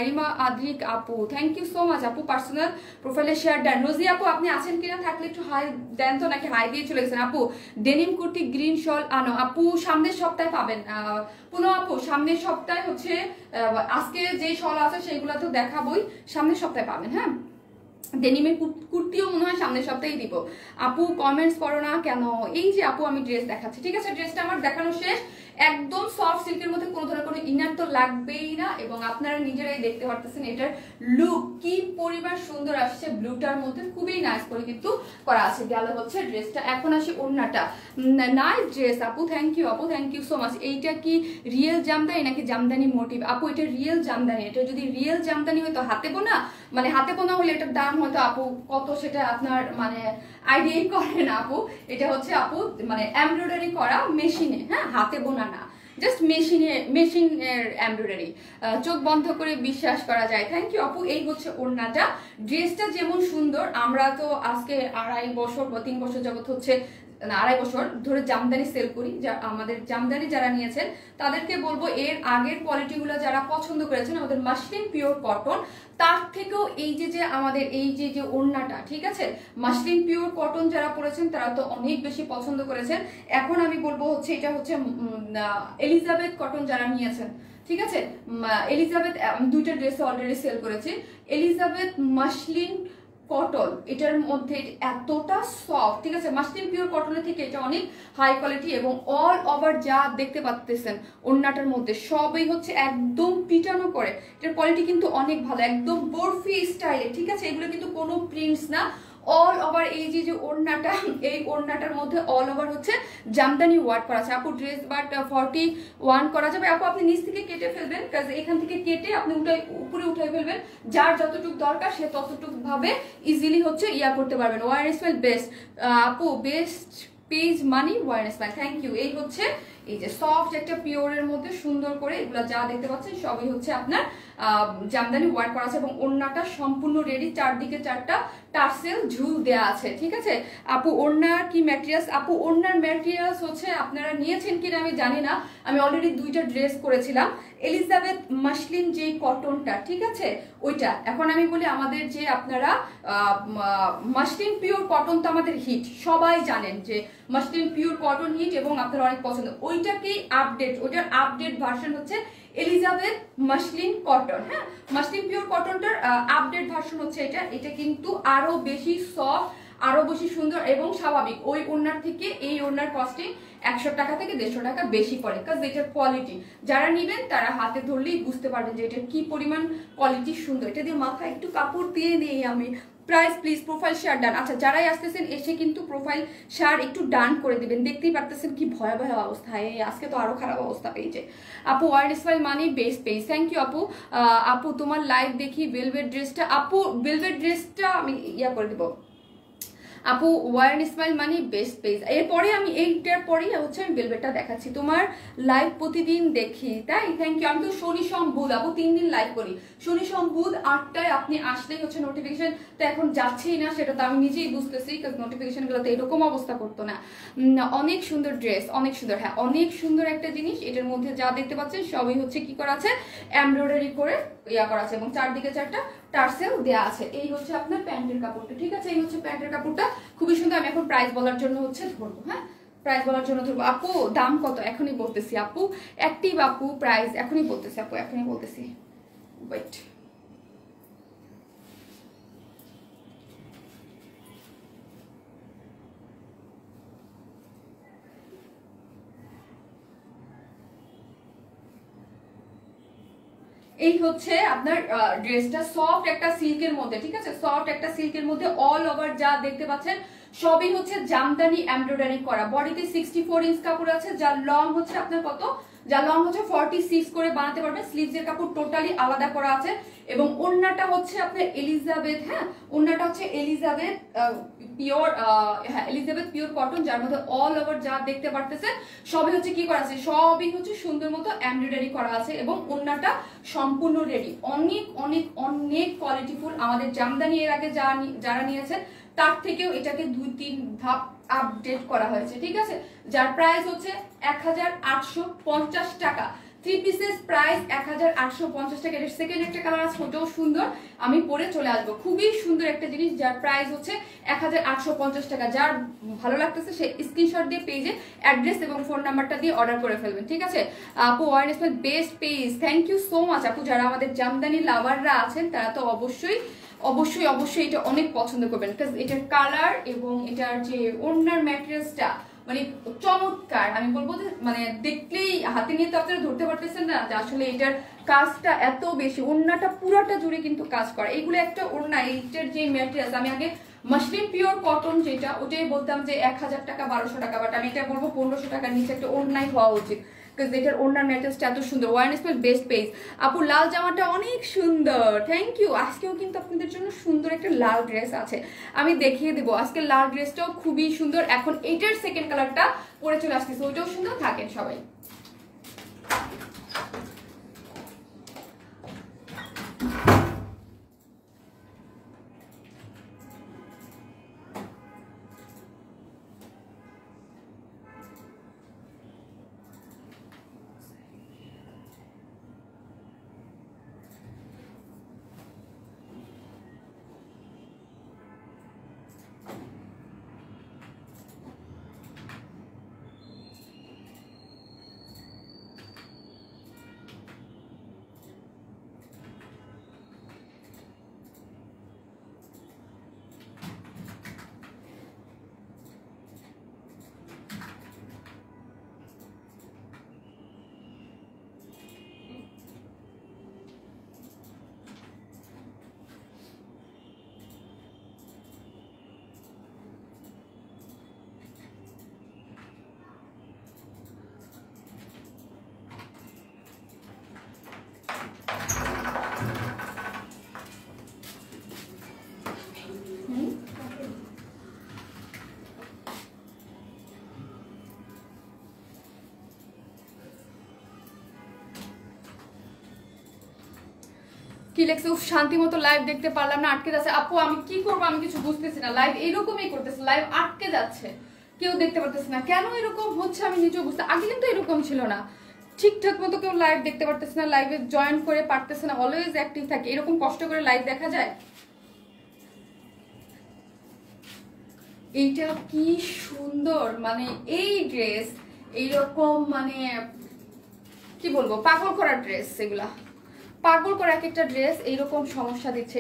রিমা আদ্রিক আপু, থ্যাংক ইউ সো মাচ আপু, পার্সোনাল প্রোফাইলে শেয়ার দেন। রোজি আপু আপনি আছেন কিনা, থাকলে একটু হাই দেন তো, নাকি হাই দিয়ে চলে গেছেন। আপু ডেনিম কুর্তি গ্রিন শল আনো আপু, সামনের সপ্তাহে পাবেন। পুনঃ আপু সামনের সপ্তাহে হচ্ছে আজকে যে শল আছে সেইগুলো তো দেখাবই, সামনের সপ্তাহে পাবেন। হ্যাঁ ডেনিমের কুর্তিও মনে হয় সামনের সপ্তাহেই দিব। আপু কমেন্টস করো না কেন, এই যে আপু আমি ড্রেস দেখাচ্ছি। ঠিক আছে, ড্রেসটা আমার দেখানো শেষ। একদম সফট সিল্কের মধ্যে কোনো ধরনের কোনো ইনার তো লাগবেই না, এবং আপনারা নিজেরাই দেখতে পারতেছেন এটার লুক কি পরিমাণ সুন্দর আসছে। ব্লুটার মধ্যে খুবই নাইস করে কিন্তু করা আছে। গেল হচ্ছে ড্রেসটা, এখন আসি ওড়নাটা। নাইস ড্রেস আপু, থ্যাংক ইউ আপু, থ্যাংক ইউ সো মাচ। এইটা কি রিয়েল জামদানি নাকি জামদানি মোটিভ? আপু এটা রিয়েল জামদানি। এটা যদি রিয়েল জামদানি হয়তো হাতে বোনা, মানে হাতে বোনা হলে এটার দাম হয়তো আপু কত সেটা আপনার মানে আইডিয়াই করেন আপু। এটা হচ্ছে আপু মানে এমব্রয়ডারি করা মেশিনে, হ্যাঁ হাতে বোনা না, জাস্ট মেশিনের এমব্রয়ডারি। চোখ বন্ধ করে বিশ্বাস করা যায়। থ্যাংক ইউ আপু। এই হচ্ছে ওড়নাটা। ড্রেসটা যেমন সুন্দর, আমরা তো আজকে 2.5 বছর বা 3 বছর যাবত হচ্ছে 2.5 বছর ধরে জামদানি সেল করি। যা আমাদের জামদানি যারা নিয়েছেন তাদেরকে বলবো এর আগের কোয়ালিটিগুলো যারা পছন্দ করেছেন, আমাদের মাসলিন পিওর কটন, তার থেকেও এই যে আমাদের এই যে ওড়নাটা, ঠিক আছে মাসলিন পিওর কটন যারা পরেছেন তারা তো অনেক বেশি পছন্দ করেছেন। এখন আমি বলবো হচ্ছে এটা হচ্ছে এলিজাবেথ কটন যারা নিয়েছেন, ঠিক আছে এলিজাবেথ 2টা ড্রেস অলরেডি সেল করেছি। এলিজাবেথ মাসলিন কটন, এটার মধ্যে এতটা সফট, ঠিক আছে মাসলিন পিওর কটনের থেকে এটা অনেক হাই কোয়ালিটি, এবং অল ওভার যা দেখতে পাচ্ছেন ওড়নাটার মধ্যে সবই হচ্ছে একদম পিটানো করে। এটার কোয়ালিটি কিন্তু অনেক ভালো, একদম বরফি স্টাইলে, ঠিক আছে এগুলো কিন্তু কোনো প্রিন্টস না। অল ওভার এই যে ওড়নাটা, এই ওড়নাটার মধ্যে অল ওভার হচ্ছে জামদানি ওয়ার্ক করা আছে। আপু ড্রেস বাট 41 করা যাবে আপু, আপনি নিচ থেকে কেটে ফেলবেন, কাজ এখান থেকে কেটে আপনি উপরে উঠাই ফেলবেন, যার যতটুকু দরকার সে ততটুকু ভাবে ইজিলি হচ্ছে ইয়া করতে পারবেন। ওয়ার স্মাইল বেস্ট আপু, best page money world smile, thank you. এই হচ্ছে এই যে সফট একটা পিওরের মধ্যে সুন্দর করে এগুলা যা দেখতে পাচ্ছেন সবই হচ্ছে আপনার জামদানি ওয়ার্ক করা আছে এবং ওড়নাটা সম্পূর্ণ রেডি, চারদিকে চারটা টার্সেল ঝুল দেয়া আছে। ঠিক আছে আপু, ওড়নার কি ম্যাটেরিয়ালস? আপু ওড়নার ম্যাটেরিয়ালস হচ্ছে আপনারা নিয়েছেন কিনা আমি জানি না, আমি অলরেডি দুইটা ড্রেস করেছিলাম এলিজাবেথ মাসলিন যে কটনটা, ঠিক আছে ওইটা। এখন আমি বলি আমাদের যে আপনারা মাসলিন পিওর কটন তো আমাদের হিট, সবাই জানেন যে মাসলিন পিওর কটন হিট এবং আপনারা অনেক পছন্দ, ওইটাকেই আপডেট, ওইটার আপডেট ভার্সন হচ্ছে এলিজাবেথ মাসলিন কটন। হ্যাঁ, মাসলিন পিওর কটনটার আপডেট ভার্সন হচ্ছে এটা। এটা কিন্তু আরো বেশি সফট, আরো বেশি সুন্দর এবং স্বাভাবিক। ওই ওড়নার থেকে এই ওড়নার কস্টিং 100 টাকা থেকে 150 টাকা বেশি পড়ে, কারণ এটার কোয়ালিটি যারা নেবেন তারা হাতে ধরলেই বুঝতে পারবেন যে এটার কি পরিমাণ কোয়ালিটি সুন্দর। এটা দিয়ে মাথায় একটু কাপড় দিয়ে নিই আমি। প্রাইস প্লিজ প্রোফাইল শেয়ার ডান। আচ্ছা যারাই আসতেছেন এসে কিন্তু প্রোফাইল শেয়ার একটু ডান করে দিবেন, দেখতেই পারতেছেন কি ভয়াবহ অবস্থা। আজকে তো আরো খারাপ অবস্থা পেয়েছে। আপু world smile money best page, thank you আপু। আপু তোমার লাইভ দেখি ভেলভেট ড্রেসটা, আপু ভেলভেট ড্রেসটা আমি ইয়া করে দেবো আপু। ওয়ার্ন স্মাইল মানে বেস্ট পেজ। এরপরে আমি এইটার পরেই হচ্ছে আমি ভেলভেটটা দেখাচ্ছি। তোমার লাইভ প্রতিদিন দেখি, তাই থ্যাংক ইউ। আমি তো শনি সোম বুধ আপু 3 দিন লাইভ করি, শনি সোম বুধ 8টায় আপনি আসলেই হচ্ছে নোটিফিকেশন। তো এখন যাচ্ছেই না, সেটা তো আমি নিজেই বুঝতেছি, কারণ নোটিফিকেশন গুলোতে এরকম অবস্থা করতো না। অনেক সুন্দর ড্রেস, অনেক সুন্দর। হ্যাঁ অনেক সুন্দর একটা জিনিস, এটার মধ্যে যা দেখতে পাচ্ছেন সবই হচ্ছে কি করা আছে, এমব্রয়ডারি করে ইয়া করা আছে এবং চারদিকে চারটা টার্সেল দেয়া আছে। এই হচ্ছে আপনার প্যান্টের কাপড়টা, ঠিক আছে এই হচ্ছে প্যান্টের কাপড়টা, খুবই সুন্দর। আমি এখন প্রাইস বলার জন্য হচ্ছে ধরবো, হ্যাঁ প্রাইস বলার জন্য ধরবো। আপু দাম কত? এখনই বলতেছি আপু, অ্যাক্টিভ আপু প্রাইস এখনই বলতেছি আপু, এখনই বলতেছি, ওয়েট। এই হচ্ছে আপনার ড্রেসটা সফট একটা সিল্কের মধ্যে, ঠিক আছে সফট একটা সিল্কের মধ্যে অল ওভার যা দেখতে পাচ্ছেন সবই হচ্ছে জামদানি এমব্রয়ডারি করা। বডিতে 64 ইঞ্চ কাপড় আছে, যার লং হচ্ছে আপনার কত, যার লং হচ্ছে 46 করে বানাতে পারবেন। স্লিভসের কাপড় টোটালি আলাদা করা আছে এবং ওড়নাটা হচ্ছে আপনার এলিজাবেথ, হ্যাঁ ওড়নাটা হচ্ছে এলিজাবেথ পিওর, হ্যাঁ এলিজাবেথ পিওর কটন, যার মধ্যে অল ওভার যা দেখতে পারতেছেন সবই হচ্ছে কি করা আছে, সবই হচ্ছে সুন্দর মতো এমব্রয়ডারি করা আছে এবং ওড়নাটা সম্পূর্ণ রেডি। অনেক অনেক অনেক কোয়ালিটিফুল। আমাদের জামদানি এর আগে যারা নিয়েছেন তার থেকেও এটাকে 2-3 ধাপ আপডেট করা হয়েছে, ঠিক আছে যার প্রাইস হচ্ছে 1850 টাকা। 3 পিসেস প্রাইস 1850 টাকা। এর সেকেন্ড একটা কালার আছে, ওটাও সুন্দর, আমি পরে চলে আসবো। খুবই সুন্দর একটা জিনিস যার প্রাইস হচ্ছে 1850 টাকা। যার ভালো লাগতেছে সে স্ক্রিনশট দিয়ে পেজে অ্যাড্রেস এবং ফোন নাম্বারটা দিয়ে অর্ডার করে ফেলবেন, ঠিক আছে আপু। World smile best page, thank you so much আপু। যারা আমাদের জামদানি লাভাররা আছেন তারা তো অবশ্যই অবশ্যই অবশ্যই এটা অনেক পছন্দ করবেন, বিকজ এটার কালার এবং এটার যে ওড়নার ম্যাটেরিয়ালসটা মানে চমৎকার। আমি বলবো যে মানে দেখলেই হাতে নিয়ে তো আপনারা ধরতে পারতেছেন না যে আসলে এটার কাজটা এত বেশি। ওড়নাটা পুরাটা জুড়ে কিন্তু কাজ করা। এইগুলো একটা ওড়না, এইটার যে ম্যাটেরিয়ালস, আমি আগে মাসলিন পিওর কটন যেটা ওটাই বলতাম যে 1000 টাকা 1200 টাকা, বাট আমি এটা বলবো 1500 টাকার নিচে একটা ওড়নাই হওয়া উচিত, বিকজ এটার ওড়নার ম্যাটেরিয়ালসটা এত সুন্দর। ওয়ার্ন স্মাইল বেস্ট পেজ আপু। লাল জামাটা অনেক সুন্দর, থ্যাংক ইউ। আজকেও কিন্তু আপনাদের জন্য সুন্দর একটা লাল ড্রেস আছে, আমি দেখিয়ে দেবো। আজকে লাল ড্রেসটাও খুবই সুন্দর। এখন এটার সেকেন্ড কালারটা পরে চলে আসতেছে, ওইটাও সুন্দর। থাকেন সবাই। কি লেখছে, শান্তি মতো লাইভ দেখতে পারলাম না, আটকে যাচ্ছে। আপু আমি কি করবো, আমি কিছু বুঝতেছি না, লাইভ এরকমই করতেছে, লাইভ আটকে যাচ্ছে, কেউ দেখতে পারতেছে না, কেন এরকম হচ্ছে আমি নিজেও বুঝতে। আগে কিন্তু এরকম ছিল না, ঠিকঠাক মতো কেউ লাইভ দেখতে পারতেছে না, লাইভে জয়েন করে পারতেছে না, অলওয়েজ অ্যাক্টিভ থাকে। এরকম কষ্ট করে লাইভ দেখা যায়? এইটা কি সুন্দর, মানে এই ড্রেস এইরকম, মানে কি বলবো, পাগল করা ড্রেস, এগুলা পাগল করা এক একটা ড্রেস এইরকম সমস্যা দিচ্ছে।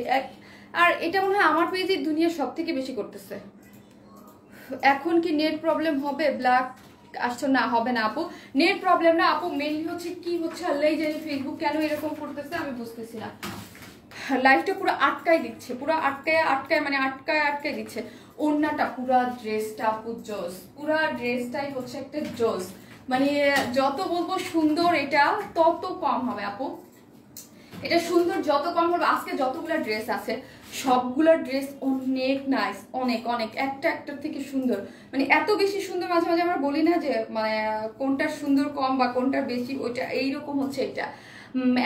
আর এটা মনে হয় আমার পেজে দুনিয়া সব থেকে বেশি করতেছে। এখন কি নেট প্রবলেম হবে? ব্ল্যাক আসছো না, হবে না আপু, নেট প্রবলেম না আপু, মেনলি হচ্ছে কি হচ্ছে আল্লাহ জানি, ফেসবুক কেন এরকম করতেছে আমি বুঝতেছি না। লাইফটা পুরো আটকায় দিচ্ছে, পুরো আটকায় মানে আটকায় দিচ্ছে। ওড়নাটা পুরা ড্রেসটা আপু জোস, পুরা ড্রেসটাই হচ্ছে একটা জোস, মানে যত বলবো সুন্দর এটা তত কম হবে আপু, এটা সুন্দর যত কম হবে। আজকে যতগুলো ড্রেস আছে সবগুলো ড্রেস অনেক নাইস, অনেক অনেক একটা একটার থেকে সুন্দর, মানে এত বেশি সুন্দর। মাঝে মাঝে আমরা বলি না যে মানে কোনটা সুন্দর কম বা কোনটা বেশি, ওইটা এইরকম হচ্ছে। এটা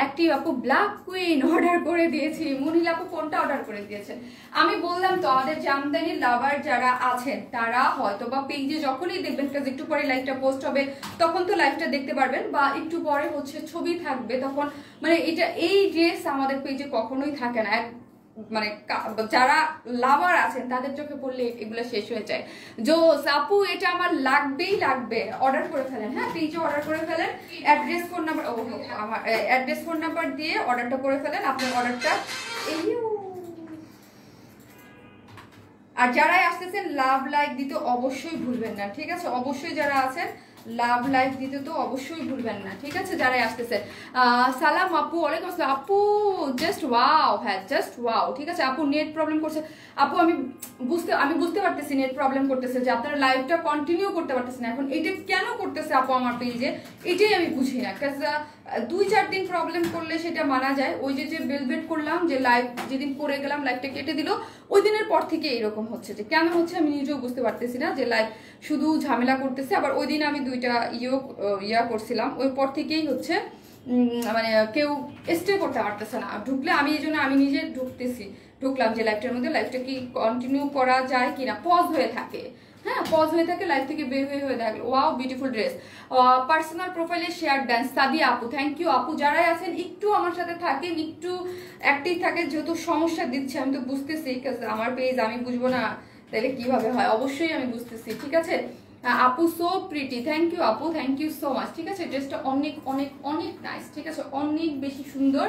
একটি আপু ব্ল্যাক কুইন অর্ডার করে দিয়েছি, মনিল আপু কোনটা অর্ডার করে দিয়েছেন? আমি বললাম তো আমাদের জামদানি লাভার যারা আছেন তারা হয়তো বা পেজে যখনই দেখবেন, কাজ একটু পরে লাইভটা পোস্ট হবে তখন তো লাইভটা দেখতে পারবেন, বা একটু পরে হচ্ছে ছবি থাকবে তখন, মানে এটা এই ড্রেস আমাদের পেজে কখনোই থাকে না, মানে যারা লাভার আছেন তাদের চোখে পড়লে এগুলো শেষ হয়ে যায়। জোস আপু এটা আমার লাগবেই লাগবে, অর্ডার করে ফেলেন, হ্যাঁ পেজে অর্ডার করে ফেলেন, অ্যাড্রেস ফোন নাম্বার, আমার অ্যাড্রেস ফোন নাম্বার দিয়ে অর্ডারটা করে ফেলেন, আপনার অর্ডারটা। আর যারাই আসতেছেন লাভ লাইক দিতে অবশ্যই ভুলবেন না, ঠিক আছে? অবশ্যই যারা আছেন লাভ লাইক দিতে তো অবশ্যই ভুলবেন না, ঠিক আছে? যারাই আসতেছে সালাম আপু, ওয়ালাইকুম আসসালাম আপু, জাস্ট ওয়াও, হ্যাঁ জাস্ট ওয়াও, ঠিক আছে আপু। নেট প্রবলেম করছে আপু, আমি বুঝতে পারতেছি নেট প্রবলেম করতেছে, যে আপনারা লাইভটা কন্টিনিউ করতে পারতেছেন। এখন এটা কেন করতেছে আপু আমার পেজে, এটাই আমি বুঝি না। কাজ 2-4 দিন প্রবলেম করলে সেটা মানা যায়, ওই যে বেলবেট করলাম যে লাইভ যেদিন করে গেলাম লাইভটা কেটে দিল, ওই দিনের পর থেকে এরকম হচ্ছে, যে কেন হচ্ছে আমি নিজেও বুঝতে পারতেছি না, যে লাইভ শুধু ঝামেলা করতেছে। আবার ওই দিন আমি 2টা ইয়া করছিলাম, ওই পর থেকেই হচ্ছে মানে কেউ স্টে করতে পারতেছে না ঢুকলে। আমি এই জন্য আমি নিজে ঢুকলাম যে লাইভটার মধ্যে, লাইভটা কি কন্টিনিউ করা যায় কিনা, পজ হয়ে থাকে, হ্যাঁ পজ হয়ে থাকে, লাইভ থেকে বের হয়ে দেখলো। ওয়াও বিউটিফুল ড্রেস, পার্সোনাল প্রোফাইলে শেয়ার ডান্স, সাদিয়া আপু থ্যাংক ইউ আপু। যারাই আছেন একটু আমার সাথে থাকেন, একটু অ্যাক্টিভ থাকে, যেহেতু সমস্যা দিচ্ছে আমি তো বুঝতেছি, আমার পেজ আমি বুঝবো না তাহলে কিভাবে হয়, অবশ্যই আমি বুঝতেছি, ঠিক আছে আপু। সো প্রিটি, থ্যাংক ইউ আপু, থ্যাংক ইউ সো মাচ, ঠিক আছে? ড্রেসটা অনেক অনেক অনেক নাইস, ঠিক আছে, অনেক বেশি সুন্দর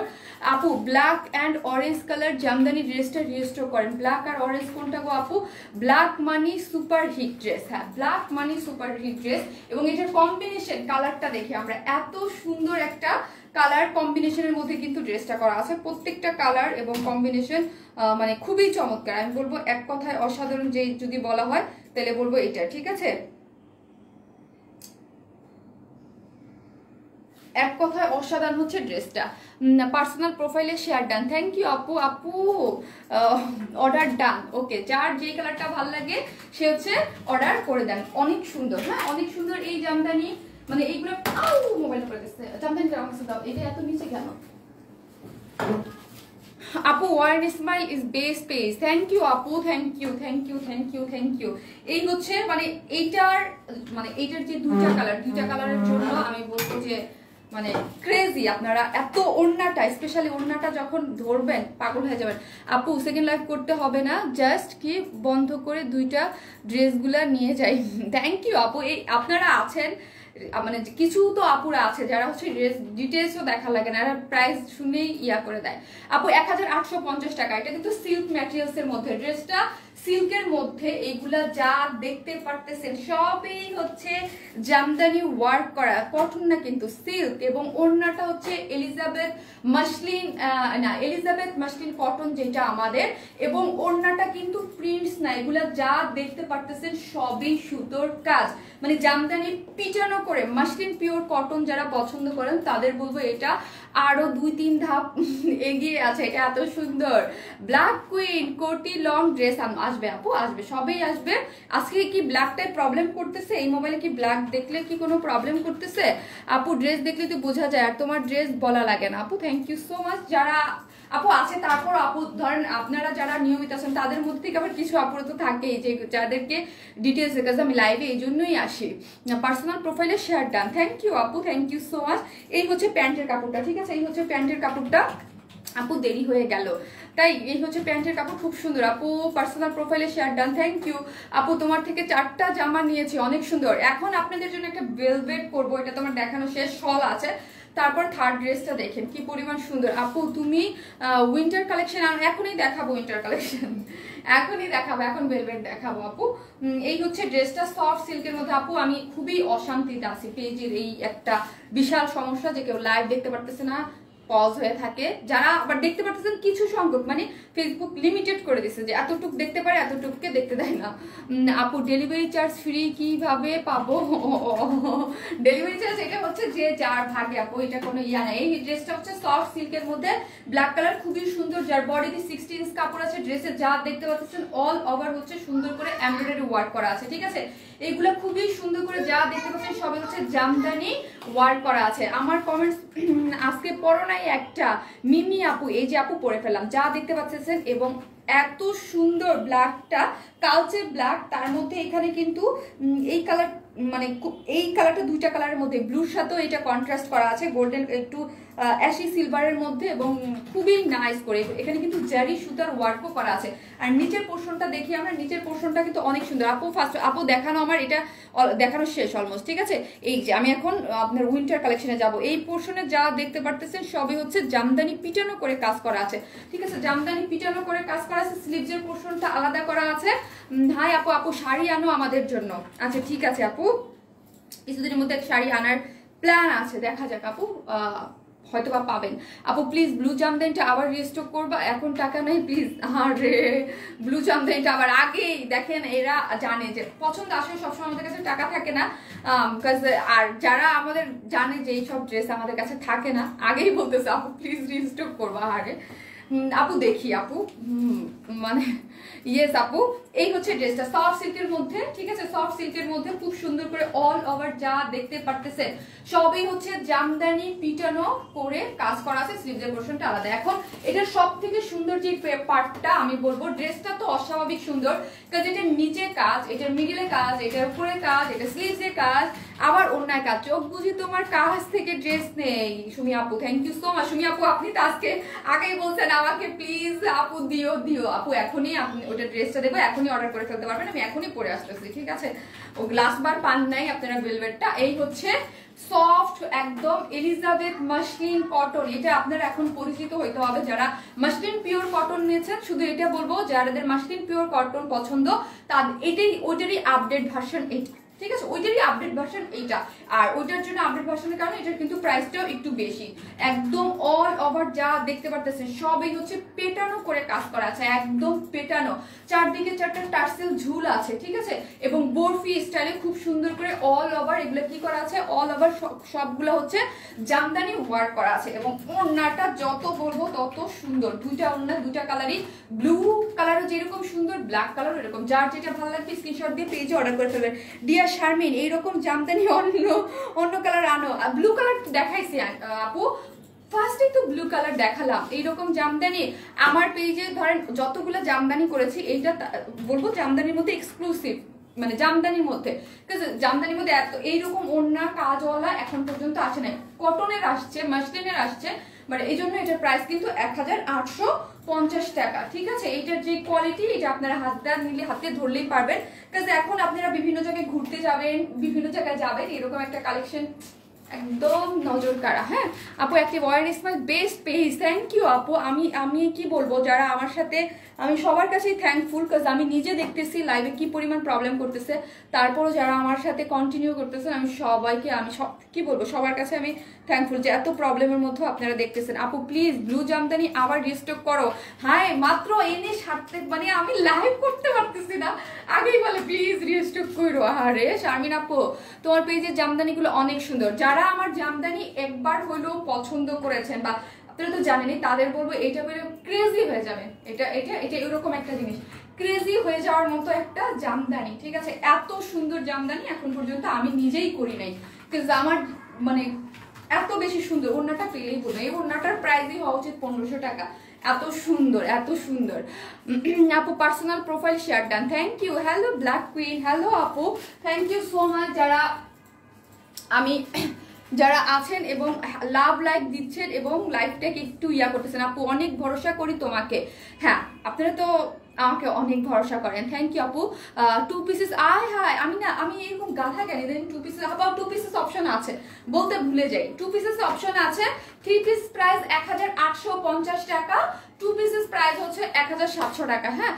আপু। Black and orange colour jamdani ড্রেসটা রিস্টোর করেন, ব্ল্যাক আর অরেঞ্জ কোনটা গো আপু? ব্ল্যাক মানি সুপার হিট ড্রেস, হ্যাঁ ব্ল্যাক মানি সুপার হিট ড্রেস। এবং এটার কম্বিনেশন কালারটা দেখি আমরা, এত সুন্দর একটা কালার কম্বিনেশনের মধ্যে কিন্তু ড্রেসটা করা আছে, প্রত্যেকটা কালার এবং কম্বিনেশন মানে খুবই চমৎকার। আমি বলবো এক কথায় অসাধারণ, যে যদি বলা হয় তাহলে বলবো এটা, ঠিক আছে? এক কথায় অসাধারণ হচ্ছে ড্রেসটা। পার্সোনাল প্রোফাইলে শেয়ার ডান, থ্যাংক ইউ আপু। আপু অর্ডার ডান, ওকে, যার যেই কালারটা ভালো লাগে সে হচ্ছে অর্ডার করে দেন। অনেক সুন্দর, হ্যাঁ অনেক সুন্দর এই জামদানি, মানে এইগুলো মোবাইলটা করে দিচ্ছে, জামদানিটা আমার কাছে দাও, এটা এত নিচে কেন আপু? Warm smile is best page, thank you আপু, thank you thank you thank you thank you. এই হচ্ছে মানে এইটার যে দুইটা কালারের জন্য আমি বলবো যে মানে ক্রেজি। আপনারা এত ওড়নাটা, স্পেশালি ওড়নাটা যখন ধরবেন পাগল হয়ে যাবেন। আপু সেকেন্ড লাইফ করতে হবে না, জাস্ট কি বন্ধ করে দুইটা ড্রেসগুলা নিয়ে যাই। থ্যাংক ইউ আপু। এই আপনারা আছেন মানে কিছু তো আপুরা আছে যারা হচ্ছে ডিটেলসও দেখা লাগে না, এরা প্রাইস শুনেই ইয়া করে দেয়। আপু 1850 টাকা, এটা কিন্তু সিল্ক ম্যাটেরিয়ালস এর মধ্যে, ড্রেসটা সিল্কের মধ্যে, এইগুলা যা দেখতে পারতেছেন সবই হচ্ছে জামদানি ওয়ার্ক করা, কটন না কিন্তু সিল্ক। এবং ওড়নাটা হচ্ছে এলিজাবেথ মাসলিন কটন যেটা আমাদের, এবং ওড়নাটা কিন্তু প্রিন্টস না, এগুলা যা দেখতে পারতেছেন সবই সুতোর কাজ, মানে জামদানি পিটানো করে মাসলিন পিওর কটন যারা পছন্দ করেন তাদের বলবো এটা আরো 2-3 ধাপ এগিয়ে আছে, এটা এত সুন্দর। ব্ল্যাক কুইন কোটি লং ড্রেস আসবে আপু, আসবে, সবই আসবে। আজকে কি ব্ল্যাকটাই প্রবলেম করতেছে? এই মোবাইলে কি ব্ল্যাক দেখলে কি কোনো প্রবলেম করতেছে? আপু ড্রেস দেখলে তো বোঝা যায়, আর তোমার ড্রেস বলা লাগে না আপু, থ্যাংক ইউ সো মাচ। যারা আপু আছে। তারপর আপু ধরেন আপনারা যারা নিয়মিত আছেন তাদের মধ্যে থেকে আবার কিছু আপুরা তো থাকেই যে যাদেরকে ডিটেলস কাজ আমি লাইভে এই জন্যই আসি। পার্সোনাল প্রোফাইলে শেয়ার ডান, থ্যাংক ইউ আপু, থ্যাংক ইউ সো মাচ। এই হচ্ছে প্যান্টের কাপড়টা, ঠিক আছে, এই হচ্ছে প্যান্টের কাপড়টা। আপু দেরি হয়ে গেল, তাই এই হচ্ছে প্যান্টের কাপড়, খুব সুন্দর। আপু পার্সোনাল প্রোফাইলে শেয়ার ডান, থ্যাংক ইউ আপু। তোমার থেকে 4টা জামা নিয়েছি, অনেক সুন্দর। এখন আপনাদের জন্য একটা ভেলভেট করবো, এটা তোমার দেখানো শেষ, শল আছে। তারপর থার্ড ড্রেসটা দেখেন কি পরিমাণ সুন্দর। আপু তুমি উইন্টার কালেকশন, এখনই দেখাবো উইন্টার কালেকশন, এখনই দেখাবো, এখন ভেলভেট দেখাবো আপু। এই হচ্ছে ড্রেসটা সফট সিল্কের মধ্যে। আপু আমি খুবই অশান্তিতে আছি, পেজের এই একটা বিশাল সমস্যা যে কেউ লাইভ দেখতে পারতেছে না, পজ হয়ে থাকে। যারা আবার দেখতে পারতেছেন কিছু সংখ্যক, মানে ফেসবুক লিমিটেড করে দিচ্ছে যে এতটুক দেখতে পারে, এতটুকুকে দেখতে দেয় না। আপু ডেলিভারি চার্জ ফ্রি কিভাবে পাবো? ডেলিভারি চার্জ এটা হচ্ছে যে যার ভাগে আপু, এটা কোনো ইয়া নাই। এই ড্রেসটা হচ্ছে সফট সিল্কের মধ্যে, ব্ল্যাক কালার, খুবই সুন্দর। যার বডিতে 60 ইঞ্চ কাপড় আছে। ড্রেসে যা দেখতে পাচ্ছেন অল ওভার হচ্ছে সুন্দর করে এমব্রয়ডারি ওয়ার্ক করা আছে, ঠিক আছে। এইগুলো খুবই সুন্দর করে যা দেখতে পাচ্ছেন সবই হচ্ছে জামদানি ওয়ার্ক করা আছে। আমার কমেন্টস আজকে পড়ো নাই একটা, মিমি আপু, এই যে আপু পরে ফেললাম, যা দেখতে পাচ্ছেন। এবং এত সুন্দর ব্ল্যাকটা, কালচে ব্ল্যাক, তার মধ্যে এখানে কিন্তু এই কালার, মানে এই কালারটা 2টা কালারের মধ্যে, ব্লুর সাথেও এটা কন্ট্রাস্ট করা আছে, গোল্ডেন একটু অ্যাশি সিলভারের মধ্যে, এবং খুবই নাইস করে এখানে কিন্তু জারি সুতার ওয়ার্কও করা আছে। আর নিচের পোর্শনটা দেখি আমরা, নিচের পোর্শনটা কিন্তু অনেক সুন্দর। আপু ফার্স্ট আপু দেখানো, আমার এটা দেখানো শেষ অলমোস্ট, ঠিক আছে। এই যে আমি এখন আপনার উইন্টার কালেকশনে যাব। এই পোর্শনে যা দেখতে পারতেছেন সবই হচ্ছে জামদানি পিটানো করে কাজ করা আছে, ঠিক আছে, জামদানি পিটানো করে কাজ করা আছে। স্লিভসের পোর্শনটা আলাদা করা আছে। হাই আপু, আপু শাড়ি আনো আমাদের জন্য। আচ্ছা ঠিক আছে আপু, কিছুদিনের মধ্যে শাড়ি আনার প্ল্যান আছে, দেখা যাক আপু, হয়তো বা পাবেন। আপু প্লিজ ব্লু জামদানিটা আবার রিস্টক করবা, এখন টাকা নেই প্লিজ। আরে ব্লু জামদানিটা আবার, আগেই দেখেন এরা জানে যে পছন্দ আসলে সবসময় আমাদের কাছে টাকা থাকে না। আর যারা আমাদের জানে যে এইসব ড্রেস আমাদের কাছে থাকে না, আগেই বলতেছে আপু প্লিজ রিস্টক করবা। আরে আপু দেখি আপু, মানে ইয়েস আপু, এই হচ্ছে ড্রেসটা সফট সিল্কের মধ্যে, ঠিক আছে, সফট সিল্কের মধ্যে খুব সুন্দর করে অল ওভার যা দেখতে পারতেছেন সবই হচ্ছে জামদানি পিটানো করে কাজ করা আছে। স্লিভসের পোরশনটা আলাদা। এখন এটার সব থেকে সুন্দর যে পার্টটা আমি বলবো, ড্রেসটা তো অস্বাভাবিক সুন্দর, কারণ এটার নিচে কাজ, এটার মিডিলে কাজ, এটার উপরে কাজ, এটা স্লিভসের কাজ, আবার অন্যায় কাজ। চোখ বুঝি তোমার কাজ থেকে ড্রেস নেই। সুমি আপু thank you so much. Sumi আপু আপনি তো আজকে আগেই বলছেন আমাকে প্লিজ আপু দিও দিও। আপু এখনই আপনি ওটা ড্রেসটা দেবো, এখনই অর্ডার করে ফেলতে পারবেন, আমি এখনই পরে আসতেছি, ঠিক আছে। ও গ্লাস বার পান নাই আপনারা ভেলভেটটা। এই হচ্ছে সফট একদম এলিজাবেথ মাসলিন কটন, এটা আপনারা এখন পরিচিত হইতে হবে যারা মাসলিন পিওর কটন নিয়েছেন। শুধু এটা বলবো যাদের মাসলিন পিওর কটন পছন্দ তাদের এটাই, ওইটারই আপডেট ভার্সন এটা, ঠিক আছে, ওইটারই আপডেট ভার্সন এইটা। আর ওইটার জন্য আপডেট ভার্সনের কারণে এটার কিন্তু প্রাইসটাও একটু বেশি। একদম অল ওভার যা দেখতে পারতেছেন সবই হচ্ছে পেটানো করে কাজ করা আছে, একদম পেটানো, চারদিকে 4টা টার্সেল ঝুল আছে, ঠিক আছে, এবং বরফি স্টাইলে খুব সুন্দর করে অল ওভার এগুলো কি করা আছে, অল ওভার সবগুলো হচ্ছে জামদানি ওয়ার্ক করা আছে। এবং ওড়নাটা যত বলবো তত সুন্দর, 2টা ওড়না 2টা কালারই, ব্লু কালারও যেরকম সুন্দর, ব্ল্যাক কালারও এরকম। যার যেটা ভালো লাগবে স্ক্রিনশট দিয়ে পেজে অর্ডার করে ফেলবেন। ডিয়ার শারমিন এইরকম জামদানি অন্য কালার আনো। ব্লু কালার দেখাইছি আপু, ফার্স্টে তো ব্লু কালার দেখালাম। এইরকম জামদানি আমার পেজে ধরেন যতগুলো জামদানি করেছি, এইটা বলবো জামদানির মধ্যে এক্সক্লুসিভ, মানে জামদানির মধ্যে, জামদানির মধ্যে এত এইরকম ওড়না কাজওয়ালা এখন পর্যন্ত আসে নাই। কটনের আসছে, মাসলিনের আসছে, বাট এই জন্য এটার প্রাইস কিন্তু 1850 টাকা, ঠিক আছে। এইটার যে কোয়ালিটি, এটা আপনারা হাতে নিলে হাতে ধরলেই পারবেন, কারণ এখন আপনারা বিভিন্ন জায়গায় ঘুরতে যাবেন, বিভিন্ন জায়গায় যাবেন, এরকম একটা কালেকশন একদম নজর কাড়া। হ্যাঁ আপু active world is my best page, thank you আপু। আমি কি বলবো, যারা আমার সাথে, আমি সবার কাছেই থ্যাঙ্কফুল, কাজ আমি নিজে দেখতেছি লাইভে কি পরিমাণ প্রবলেম করতেছে, তারপরও যারা আমার সাথে কন্টিনিউ করতেছেন, আমি সবাইকে, আমি কি বলবো, সবার কাছে আমি থ্যাঙ্কফুল যে এত প্রবলেমের মধ্যেও আপনারা দেখতেছেন। আপু প্লিজ ব্লু জামদানি আবার রিস্টক করো। হ্যাঁ মাত্র এনে সারতে, মানে আমি লাইভ করতে পারতেছি না, আগেই বলে প্লিজ রিস্টক করো। আরে শারমিন আপু তোমার পেজের জামদানিগুলো অনেক সুন্দর। যারা আমার জামদানি একবার হলেও পছন্দ করেছেন বা আপনারা তো জানেনই, তাদের বলবো এটা বেরো ক্রেজি হয়ে যাবে। এটা এটা এটা এরকম একটা জিনিস, ক্রেজি হয়ে যাওয়ার মতো একটা জামদানি, ঠিক আছে। এত সুন্দর জামদানি এখন পর্যন্ত আমি নিজেই করি নাই, কিন্তু আমার মানে এত বেশি সুন্দর। ওড়নাটা পেলেই বলবো, এই ওড়নাটার প্রাইসই হওয়া উচিত 1500 টাকা। এত সুন্দর এত সুন্দর। আপু personal profile share done, thank you. Hello black queen, hello আপু, থ্যাংক ইউ সো মাচ যারা আছেন এবং লাভ লাইক দিচ্ছেন এবং লাইফটাকে একটু করতেছেন। আপু অনেক ভরসা করি তোমাকে। হ্যাঁ, আপনারা তো আমাকে অনেক ভরসা করেন, থ্যাংক ইউ আপু। 2 পিসেস আমি এরকম গাধা কেন, 2 পিসেস আবার 2 পিসেস অপশন আছে, বলতে ভুলে যাই। 2 পিসেস অপশন আছে। 3 পিস প্রাইস 1850 টাকা, 2 পিসেস প্রাইস হচ্ছে 1700 টাকা। হ্যাঁ,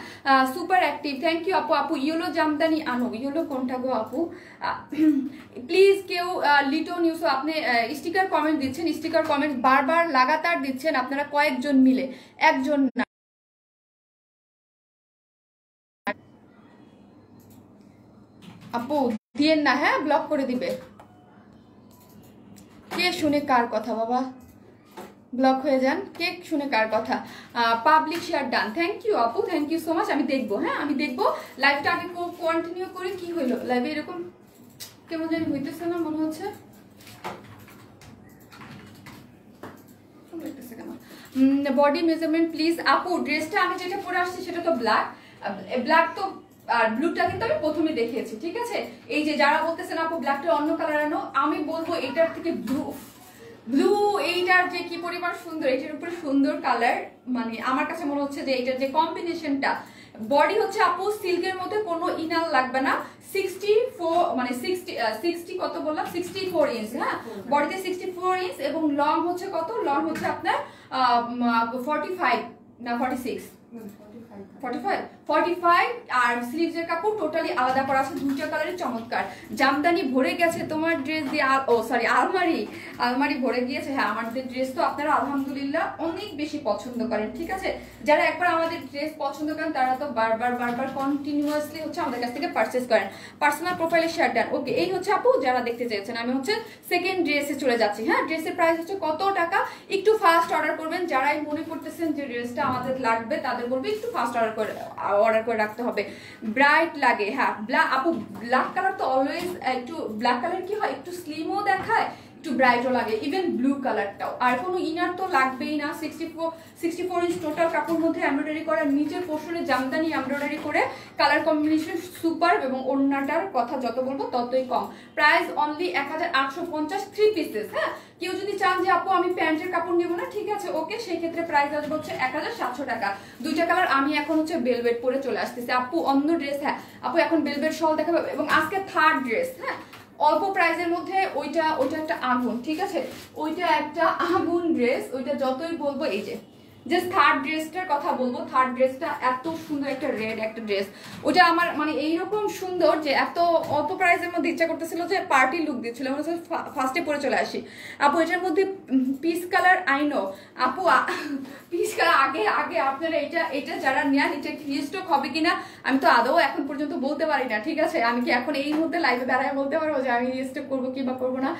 সুপার অ্যাক্টিভ, থ্যাংক ইউ আপু। আপু ইয়েলো জামদানি আনো, ইয়েলো কোনটা গো আপু? প্লিজ কেউ লিটো নিউজ, আপনি স্টিকার কমেন্ট দিচ্ছেন, স্টিকার কমেন্ট বারবার লাগাতার দিচ্ছেন আপনারা কয়েকজন মিলে, একজন না। আপু দিয়েন না, হ্যাঁ ব্লক করে দিবে। কে শুনে কার কথা বাবা, ব্লক হয়ে যান। কে শুনে কার কথা? Public share done, thank you আপু, থ্যাংক ইউ সো মাচ। আমি দেখবো, হ্যাঁ আমি দেখবো। লাইভটা আগে কন্টিনিউ করি। কি হইলো লাইভে এরকম কেমন জানি হইতেছে না, মনে হচ্ছে বডি মেজারমেন্ট প্লিজ। আপু ড্রেসটা আমি যেটা পরে আসছি সেটা তো ব্ল্যাক তো, আর ব্লুটা কিন্তু আমি প্রথমে দেখিয়েছি, ঠিক আছে? এই যে যারা বলতেছেন আপু ব্ল্যাকটা অন্য কালার আনো, আমি বলবো এটার থেকে ব্লু এইটার যে কি পরিমাণ সুন্দর, এটার উপরে সুন্দর কালার, মানে আমার কাছে মনে হচ্ছে যে এটার যে কম্বিনেশনটা, বডি হচ্ছে আপু সিল্কের মধ্যে কোনো ইনার লাগবে না। 64 মানে 60 কত বললাম, 64 ইঞ্চ। হ্যাঁ, বডিতে 64 ইঞ্চ এবং লং হচ্ছে কত, লং হচ্ছে আপনার 45 না 46, 45 আর স্লিভসের কাপড় টোটালি আলাদা করা আছে, দুইটা কালারের চমৎকার। জামদানি ভরে গেছে তোমার ড্রেস দিয়ে, ও সরি আলমারি ভরে গিয়েছে। হ্যাঁ, আমাদের ড্রেস তো আপনারা আলহামদুলিল্লাহ অনেক বেশি পছন্দ করেন, ঠিক আছে? যারা একবার আমাদের ড্রেস পছন্দ করেন তারা তো বারবার কন্টিনিউয়াসলি হচ্ছে আমাদের কাছ থেকে পারচেস করেন। পার্সোনাল প্রোফাইলে শেয়ার ডান, ওকে। এই হচ্ছে আপু যারা দেখতে চেয়েছেন। আমি হচ্ছে সেকেন্ড ড্রেসে চলে যাচ্ছি। হ্যাঁ, ড্রেসের প্রাইস হচ্ছে কত টাকা, একটু ফাস্ট অর্ডার করবেন। যারাই মনে করতেছেন যে ড্রেসটা আমাদের লাগবে তাদের বলবো একটু ফাস্ট অর্ডার করে রাখতে হবে। ব্রাইট লাগে, হ্যাঁ আপু ব্ল্যাক কালার তো অলওয়েজ একটু, ব্ল্যাক কালার কি হয় একটু স্লিমও দেখায়, একটু ব্রাইটও লাগে, ইভেন ব্লু কালারটাও। আর কোনো ইনার তো লাগবেই না। 64 ইঞ্চ টোটাল কাপড় মধ্যে এমব্রয়ডারি করা, নিচের পোর্শনে জামদানি এমব্রয়ডারি করে, কালার কম্বিনেশন সুপার এবং ওড়নাটার কথা যত বলবো ততই কম। Price only 1850, 3 pieces. হ্যাঁ, কেউ যদি চান যে আপু আমি প্যান্টের কাপড় নেবো না, ঠিক আছে ওকে, সেই ক্ষেত্রে প্রাইস আসবে হচ্ছে 1700 টাকা। দুইটা কালার। আমি এখন হচ্ছে বেলভেট পরে চলে আসতেছি আপু, অন্য ড্রেস। হ্যাঁ আপু এখন বেলভেট শল দেখাবো এবং আজকে থার্ড ড্রেস। হ্যাঁ, অল্প প্রাইসের মধ্যে ওইটা একটা আগুন, ঠিক আছে? ওইটা একটা আগুন ড্রেস, ওইটা যতই বলবো, এই যে জাস্ট থার্ড ড্রেসটার কথা বলবো। থার্ড ড্রেসটা এত সুন্দর, একটা রেড একটা ড্রেস, ওটা আমার মানে এইরকম সুন্দর যে এত অল্প প্রাইসের মধ্যে ইচ্ছা করতেছিল যে পার্টি লুক দিচ্ছিল, মানে ফার্স্টে পরে চলে আসি। আপু এটার মধ্যে পিস কালার, আইনো আপু পিস কালার আগে আপনারা এটা যারা নেন, এটা রিস্টক হবে কিনা আমি তো আদৌ এখন পর্যন্ত বলতে পারি না, ঠিক আছে? আমি কি এখন এই মুহূর্তে লাইভে বেড়ায় বলতে পারবো যে আমি রিস্টক করবো কি বা করবো না?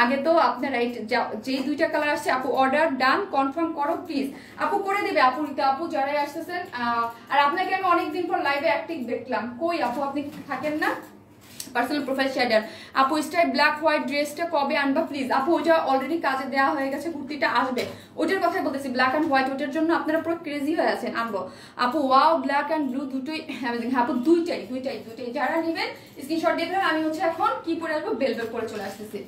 আগে তো আপনারা যে দুইটা কালার আসছে আপু অর্ডার ডান, কনফার্ম করো প্লিজ। আপু করে দেবে আপু, আপু যারাই আসতেছেন। আর আপনাকে আমি অনেকদিন পর লাইভে অ্যাক্টিভ দেখলাম, কই আপু আপনি থাকেন না? পার্সোনাল প্রোফাইল শেয়ার আপু, স্টাইল ব্ল্যাক হোয়াইট ড্রেসটা কবে আনবা প্লিজ? আপু ওইটা অলরেডি কাজে দেওয়া হয়ে গেছে, কুর্তিটা আসবে, ওইটার কথাই বলতেছি। ব্ল্যাক অ্যান্ড হোয়াইট, ওইটার জন্য আপনারা পুরো ক্রেজি হয়ে আছেন, আনবো। আপু ওয়াও, ব্ল্যাক অ্যান্ড ব্লু দুটোই অ্যামেজিং। আপু দুইটাই যারা নেবেন স্ক্রিনশট দিয়ে দেবেন। আমি হচ্ছে এখন কি পরে আসবো, বেলবেল পরে চলে আসতেছি।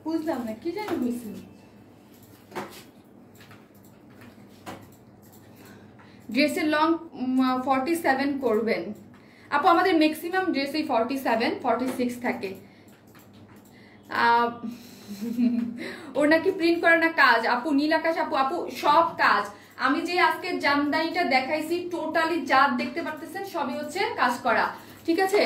বুঝলাম না কি জানি হয়েছে। ড্রেসের লং 47 করবেন আপু, আমাদের ম্যাক্সিমাম ড্রেসই 47 46 থাকে। ওর নাকি প্রিন্ট করা না কাজ আপু, নীল আকাশ আপু, আপু সব কাজ। আমি যে আজকে জামদানিটা দেখাইছি টোটালি যা দেখতে পারতেছেন সবই হচ্ছে কাজ করা, ঠিক আছে।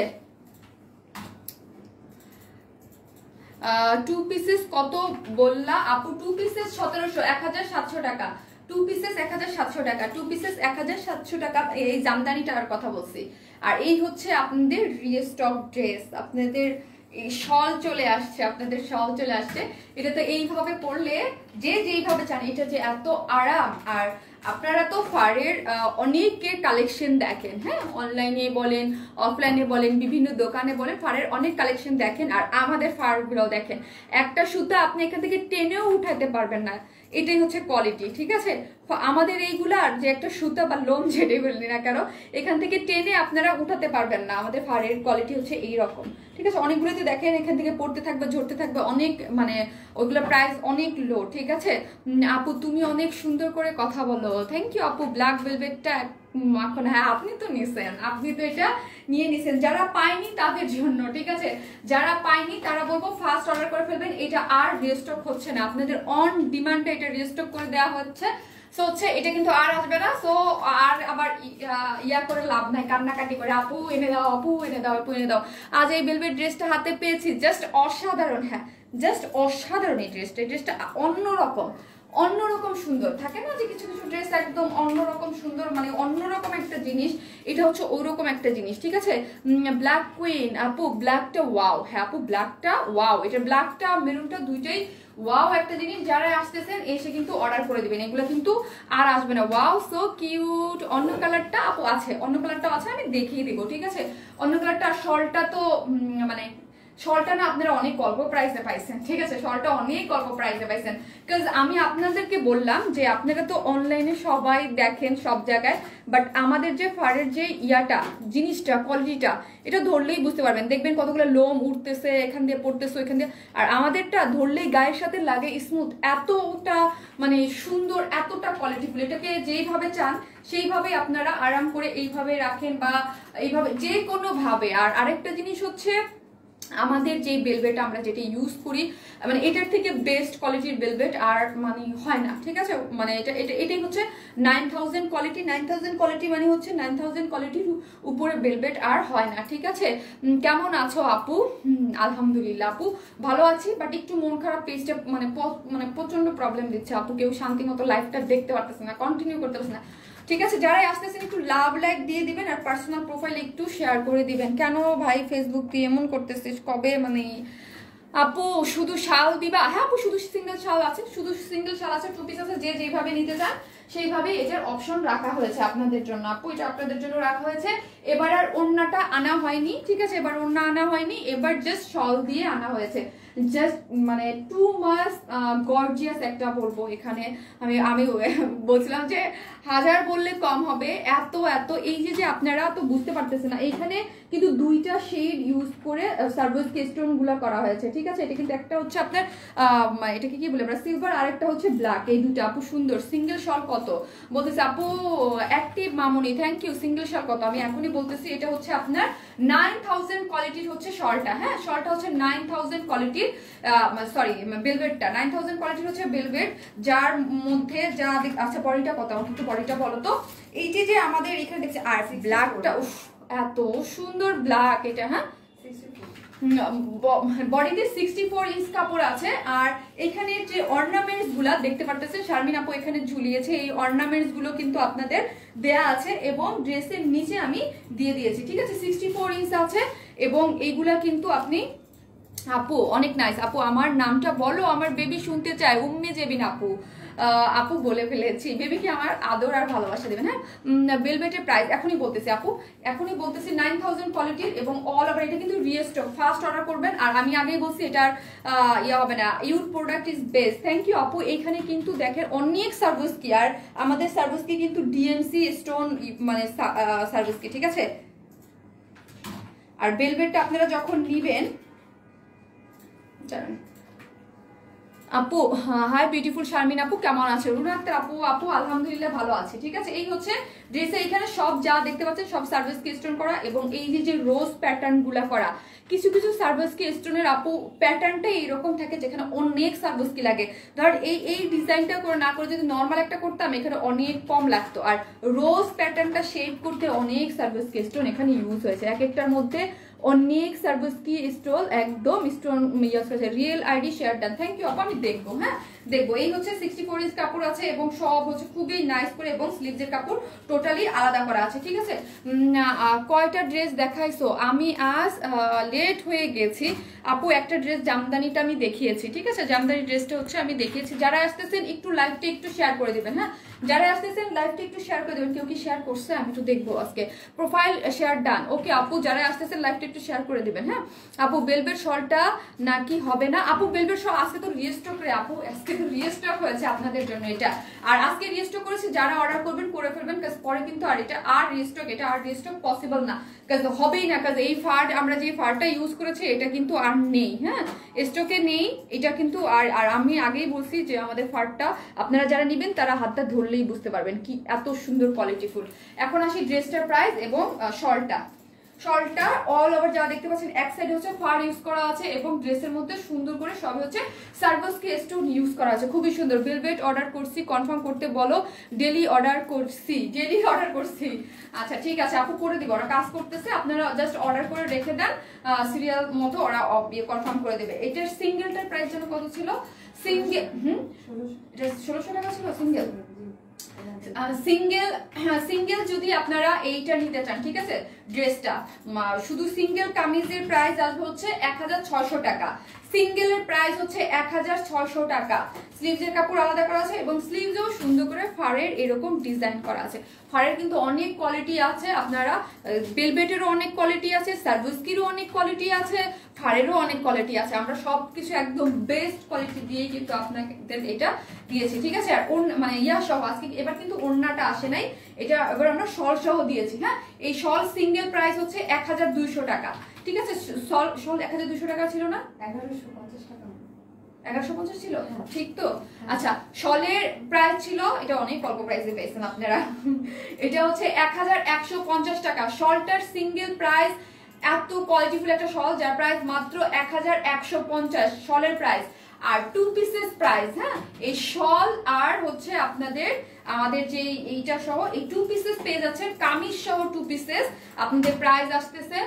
2 পিসেস কত বললা আপু? 2 পিসেস 1700, 1700 টাকা। 2 পিসেস 1700 টাকা, 2 পিসেস 1700 টাকা, এই জামদানিটার কথা বলছি। আর এই হচ্ছে আপনাদের রিস্টক ড্রেস, আপনাদের এই শল চলে আসছে, আপনাদের শল চলে আসছে। এটা তো এইভাবে পরলে যে যেইভাবে চান, এটা যে এত আরাম। আর আপনারা তো ফারের অনেকের কালেকশন দেখেন, হ্যাঁ, অনলাইনে বলেন, অফলাইনে বলেন, বিভিন্ন দোকানে বলেন, ফারের অনেক কালেকশন দেখেন। আর আমাদের ফারগুলো দেখেন, একটা সুতা আপনি এখান থেকে টেনেও উঠাতে পারবেন না, এটাই হচ্ছে কোয়ালিটি, ঠিক আছে। আমাদের এইগুলার যে একটা সুতা বা লোম যেটাই বললি না কেন, এখান থেকে টেনে আপনারা উঠাতে পারবেন না। আমাদের ফারের কোয়ালিটি হচ্ছে এইরকম, ঠিক আছে। অনেকগুলোতে দেখেন এখান থেকে পড়তে থাকবে, ঝরতে থাকবে, অনেক মানে ওইগুলো প্রাইস অনেক লো, ঠিক আছে। আপু তুমি অনেক সুন্দর করে কথা বলো, থ্যাংক ইউ আপু। ব্ল্যাক ভেলভেটটা এখন, হ্যাঁ আপনি তো নিছেন, আপনি তো এটা নিয়ে নিছেন। যারা পায়নি তাদের জন্য, ঠিক আছে, যারা পায়নি তারা বলবো ফার্স্ট অর্ডার করে ফেলবেন, এটা আর রিস্টক হচ্ছে না, আপনাদের অন ডিমান্ডে এটা রিস্টক করে দেওয়া হচ্ছে। সো হচ্ছে এটা কিন্তু আর আসবে না। সো আর আবার ইয়া করে লাভ নাই, কান্নাকাটি করে আপু এনে দাও, আপু এনে দাও, আপু এনে দাও। আজ এই ভেলভেট ড্রেসটা হাতে পেয়েছি, জাস্ট অসাধারণ, হ্যাঁ জাস্ট অসাধারণ। এই ড্রেসটা অন্যরকম, অন্যরকম সুন্দর থাকে না যে কিছু কিছু ড্রেস একদম অন্যরকম সুন্দর, মানে অন্যরকম একটা জিনিস, এটা হচ্ছে ওইরকম একটা জিনিস, ঠিক আছে। ব্ল্যাক কুইন আপু, ব্ল্যাকটা ওয়াও, হ্যাঁ আপু ব্ল্যাকটা ওয়াও, এটা ব্ল্যাকটা মেরুনটা দুইটাই ওয়াও একটা জিনিস। যারা আসতেছেন এসে কিন্তু অর্ডার করে দিবেন, এগুলো কিন্তু আর আসবে না। Wow so cute. অন্য কালারটা আপু আছে, অন্য কালারটাও আছে, আমি দেখিয়ে দিব, ঠিক আছে। অন্য কালারটা, শলটা তো মানে শলটা না আপনারা অনেক অল্প প্রাইসে পাইছেন, ঠিক আছে, শলটা অনেক অল্প প্রাইসে পাইছেন। বিকজ আমি আপনাদেরকে বললাম যে আপনারা তো অনলাইনে সবাই দেখেন সব জায়গায়, বাট আমাদের যে ফারের যে ইয়াটা, জিনিসটা, কোয়ালিটিটা, এটা ধরলেই বুঝতে পারবেন। দেখবেন কতগুলো লোম উঠতেছে, এখান দিয়ে পড়তেছে, এখান দিয়ে। আর আমাদেরটা ধরলেই গায়ের সাথে লাগে স্মুথ, এতটা মানে সুন্দর, এতটা কোয়ালিটিফুল। এটাকে যেইভাবে চান সেইভাবে আপনারা আরাম করে এইভাবে রাখেন বা এইভাবে যে কোনো ভাবে। আর আরেকটা জিনিস হচ্ছে, আমাদের যে বেলভেট আমরা যেটা ইউজ করি, মানে এটার থেকে বেস্ট কোয়ালিটির বেলভেট আর মানে হয় না, ঠিক আছে। মানে এটাই হচ্ছে 9000 কোয়ালিটি। 9000 কোয়ালিটি মানে হচ্ছে 9000 কোয়ালিটির উপরে বেলভেট আর হয় না, ঠিক আছে। কেমন আছো আপু? আলহামদুলিল্লাহ আপু ভালো আছি, বাট একটু মন খারাপ, পেজটা মানে প্রচন্ড প্রবলেম দিচ্ছে আপু, কেউ শান্তি মতো লাইফটা দেখতে পারতেছে না, কন্টিনিউ করতে পারছে না, ঠিক আছে। যারাই আসতেছেন একটু লাভ লাইক দিয়ে দিবেন আর পার্সোনাল প্রোফাইল একটু শেয়ার করে দিবেন। কেন ভাই ফেসবুক তুই এমন করতেছিস কবে? মানে আপু শুধু শাল দিবা? হ্যাঁ আপু শুধু সিঙ্গেল শাল আছে, শুধু সিঙ্গেল শাল আছে, 2 পিস আছে, যে যেভাবে নিতে চান সেইভাবে এটার অপশন রাখা হয়েছে আপনাদের জন্য আপু, এটা আপনাদের জন্য রাখা হয়েছে। এবার আর ওড়নাটা আনা হয়নি, ঠিক আছে, এবার ওড়না আনা হয়নি, এবার জাস্ট শল দিয়ে আনা হয়েছে। জাস্ট মানে টু মাস গর্জিয়াস একটা বলবো এখানে। আমি বলছিলাম যে 1000 বললে কম হবে, এত এত এই যে আপনারা তো বুঝতে পারতেছেন না, এইখানে কিন্তু দুইটা শেড ইউজ করে সার্ভিস স্টোন গুলা করা হয়েছে, ঠিক আছে। এটা কিন্তু একটা হচ্ছে আপনার এটাকে কি বলে আমরা সিলভার, আর একটা হচ্ছে ব্ল্যাক, এই দুটো আপু সুন্দর। সিঙ্গেল শল কত বলতেছে আপু? Active Mamuni thank you. Single শল কত আমি এখনই বলতেছি, এটা হচ্ছে আপনার 9000 কোয়ালিটির হচ্ছে শলটা, হ্যাঁ শলটা হচ্ছে 9000 কোয়ালিটির, সরি বেলভেটটা 9000 কোয়ালিটির হচ্ছে বেলভেট, যার মধ্যে যা আচ্ছা বডিটা কত আমাকে একটু বডিটা বলো তো। এই যে আমাদের এখানে দেখছি আর ব্ল্যাকটা, উফ এত সুন্দর ব্ল্যাক এটা, হ্যাঁ বডিতে 64 ইঞ্চ কাপড় আছে। আর এখানে যে অর্নামেন্টস গুলা দেখতে পারতেছেন শারমিন আপু এখানে ঝুলিয়েছে, এই অর্নামেন্টস গুলো কিন্তু আপনাদের দেয়া আছে এবং ড্রেসের নিচে আমি দিয়ে দিয়েছি, ঠিক আছে। 64 ইঞ্চ আছে এবং এইগুলা কিন্তু আপনি আপু অনেক নাইস। আপু আমার নামটা বলো, আমার বেবি শুনতে চায়। উম্মে জেবিন আপু, আপু বলে ফেলেছি, বেবিকে আমার আদর আর ভালোবাসা দেবেন। হ্যাঁ ভেলভেটের প্রাইস এখনই বলতেছি আপু, এখনই বলতেছি 9000 কোয়ালিটির এবং অল ওভার। এটা কিন্তু রিস্টক, ফার্স্ট অর্ডার করবেন। আর আমি আগেই বলছি এটার ইয়া হবে না, youth product is best. Thank you আপু। এইখানে কিন্তু দেখেন অনেক সার্ভিস কি, আর আমাদের সার্ভিস কি কিন্তু ডিএমসি স্টোন মানে সার্ভিস কি, ঠিক আছে। আর ভেলভেটটা আপনারা যখন নিবেন আপু হাই বিউটিফুল শারমিন আপু কেমন আছে? রুনা আক্তার আপু আপু আলহামদুলিল্লাহ ভালো আছে। ঠিক আছে, এই হচ্ছে ড্রেসে এখানে সব যা দেখতে পাচ্ছেন সব সার্ভিস কি স্টোন করা, এবং এই যে রোজ প্যাটার্ন গুলা করা, কিছু কিছু সার্ভিস কি স্টোনের আপু প্যাটার্নটা এইরকম থাকে যেখানে অনেক সার্ভিস কি লাগে। ধর এই ডিজাইনটা করে না করে যদি নর্মাল একটা করতাম এখানে অনেক কম লাগতো। আর রোজ প্যাটার্নটা শেপ করতে অনেক সার্ভিস কি স্টোন এখানে ইউজ হয়েছে, এক একটার মধ্যে অনেক সার্ভিস কি স্টোল একদম স্টোন ইউজ করেছে। Real ID share done, thank you আপু, আমি দেখবো। হ্যাঁ দেখবো। এই হচ্ছে 64 ইঞ্চ কাপড় আছে এবং সব হচ্ছে খুবই নাইস করে, এবং স্লিভসের কাপড় টোটালি আলাদা করা আছে। ঠিক আছে, কয়টা ড্রেস দেখাইছো? আমি আজ লেট হয়ে গেছি আপু, একটা ড্রেস জামদানিটা আমি দেখিয়েছি। ঠিক আছে, জামদানি ড্রেসটা হচ্ছে আমি দেখিয়েছি। যারা আসতেছেন একটু লাইভটা একটু শেয়ার করে দেবেন। হ্যাঁ যারা আসতেছেন লাইভটা একটু শেয়ার করে দেবেন। কেউ কি শেয়ার করছে? আমি একটু দেখবো আজকে। প্রোফাইল শেয়ার ডান, ওকে আপু যারা আসতেছেন লাইভটা একটু শেয়ার করে দিবেন। হ্যাঁ আপু বেলভেট শলটা নাকি হবে না? আপু বেলভেট শল আজকে তো রিস্টক রে আপু, আজকে তো রিস্টক হয়েছে আপনাদের জন্য এটা। আর আজকে রিস্টক করেছে, যারা অর্ডার করবেন করে ফেলবেন, কাজ পরে কিন্তু আর এটা আর রিস্টক, এটা আর রিস্টক পসিবল না, কাজ হবেই না। কাজ এই ফার্ড আমরা যে ফার্ডটা ইউজ করেছি এটা কিন্তু আর নেই। হ্যাঁ স্টকে নেই এটা কিন্তু। আর আমি আগেই বলছি যে আমাদের ফার্ডটা আপনারা যারা নেবেন তারা হাতটা ধরলেই বুঝতে পারবেন কি এত সুন্দর কোয়ালিটিফুল। এখন আসি ড্রেসটার প্রাইস এবং শলটা। শলটা অল ওভার যা দেখতে পাচ্ছেন এক সাইড হচ্ছে ফার ইউজ করা আছে, এবং ড্রেসের মধ্যে সুন্দর করে সব হচ্ছে সার্ভাসকে স্টোন ইউজ করা আছে, খুবই সুন্দর। ভেলভেট অর্ডার করছি, কনফার্ম করতে বলো। ডেলি অর্ডার করছি, ডেলি অর্ডার করছি। আচ্ছা ঠিক আছে আপু করে দিব, ওরা কাজ করতেছে, আপনারা জাস্ট অর্ডার করে রেখে দেন, সিরিয়াল মতো ওরা কনফার্ম করে দেবে। এটার সিঙ্গেলটার প্রাইস যেন কত ছিল? সিঙ্গেল এটা 1600 টাকা ছিল সিঙ্গেল। সিঙ্গেল যদি আপনারা এইটা নিতে চান, ঠিক আছে, ড্রেসটা শুধু সিঙ্গেল কামিজের প্রাইস আসবে হচ্ছে 1600 টাকা, সিঙ্গেলের প্রাইস হচ্ছে 1600 টাকা। স্লিভসের কাপড় আলাদা করা আছে এবং স্লিভসেও সুন্দর করে ফারের এরকম ডিজাইন করা আছে। ফারের কিন্তু অনেক কোয়ালিটি আছে, আপনারা বেলভেটেরও অনেক কোয়ালিটি আছে, সার্ভিসকিরও অনেক কোয়ালিটি আছে, ফারেরও অনেক কোয়ালিটি আছে। আমরা সবকিছু একদম বেস্ট কোয়ালিটি দিয়েই কিন্তু আপনাদের এটা দিয়েছি। ঠিক আছে, আর মানে ইয়া সহ আজকে এবার কিন্তু ওড়নাটা আসে নাই, এটা এবার আমরা শল সহ দিয়েছি। হ্যাঁ এই শল সিঙ্গেল প্রাইস হচ্ছে 1200 টাকা। ঠিক আছে, শল 1200 টাকা ছিল না, 1150 টাকা, 1150 ছিল, ঠিক তো? আচ্ছা শলের প্রাইস ছিল, এটা অনেক অল্প প্রাইসে পেয়েছেন আপনারা, এটা হচ্ছে 1150 টাকা। শলটার সিঙ্গেল প্রাইস, এত কোয়ালিটিফুল একটা শল যার প্রাইস মাত্র 1150 শলের প্রাইস। আর টু পিসেস প্রাইস, হ্যাঁ এই শল আর হচ্ছে আপনাদের আমাদের যে এইটা সহ এই টু পিসেস পেয়ে যাচ্ছেন, কামিজ সহ টু পিসেস আপনাদের প্রাইস আসতেছে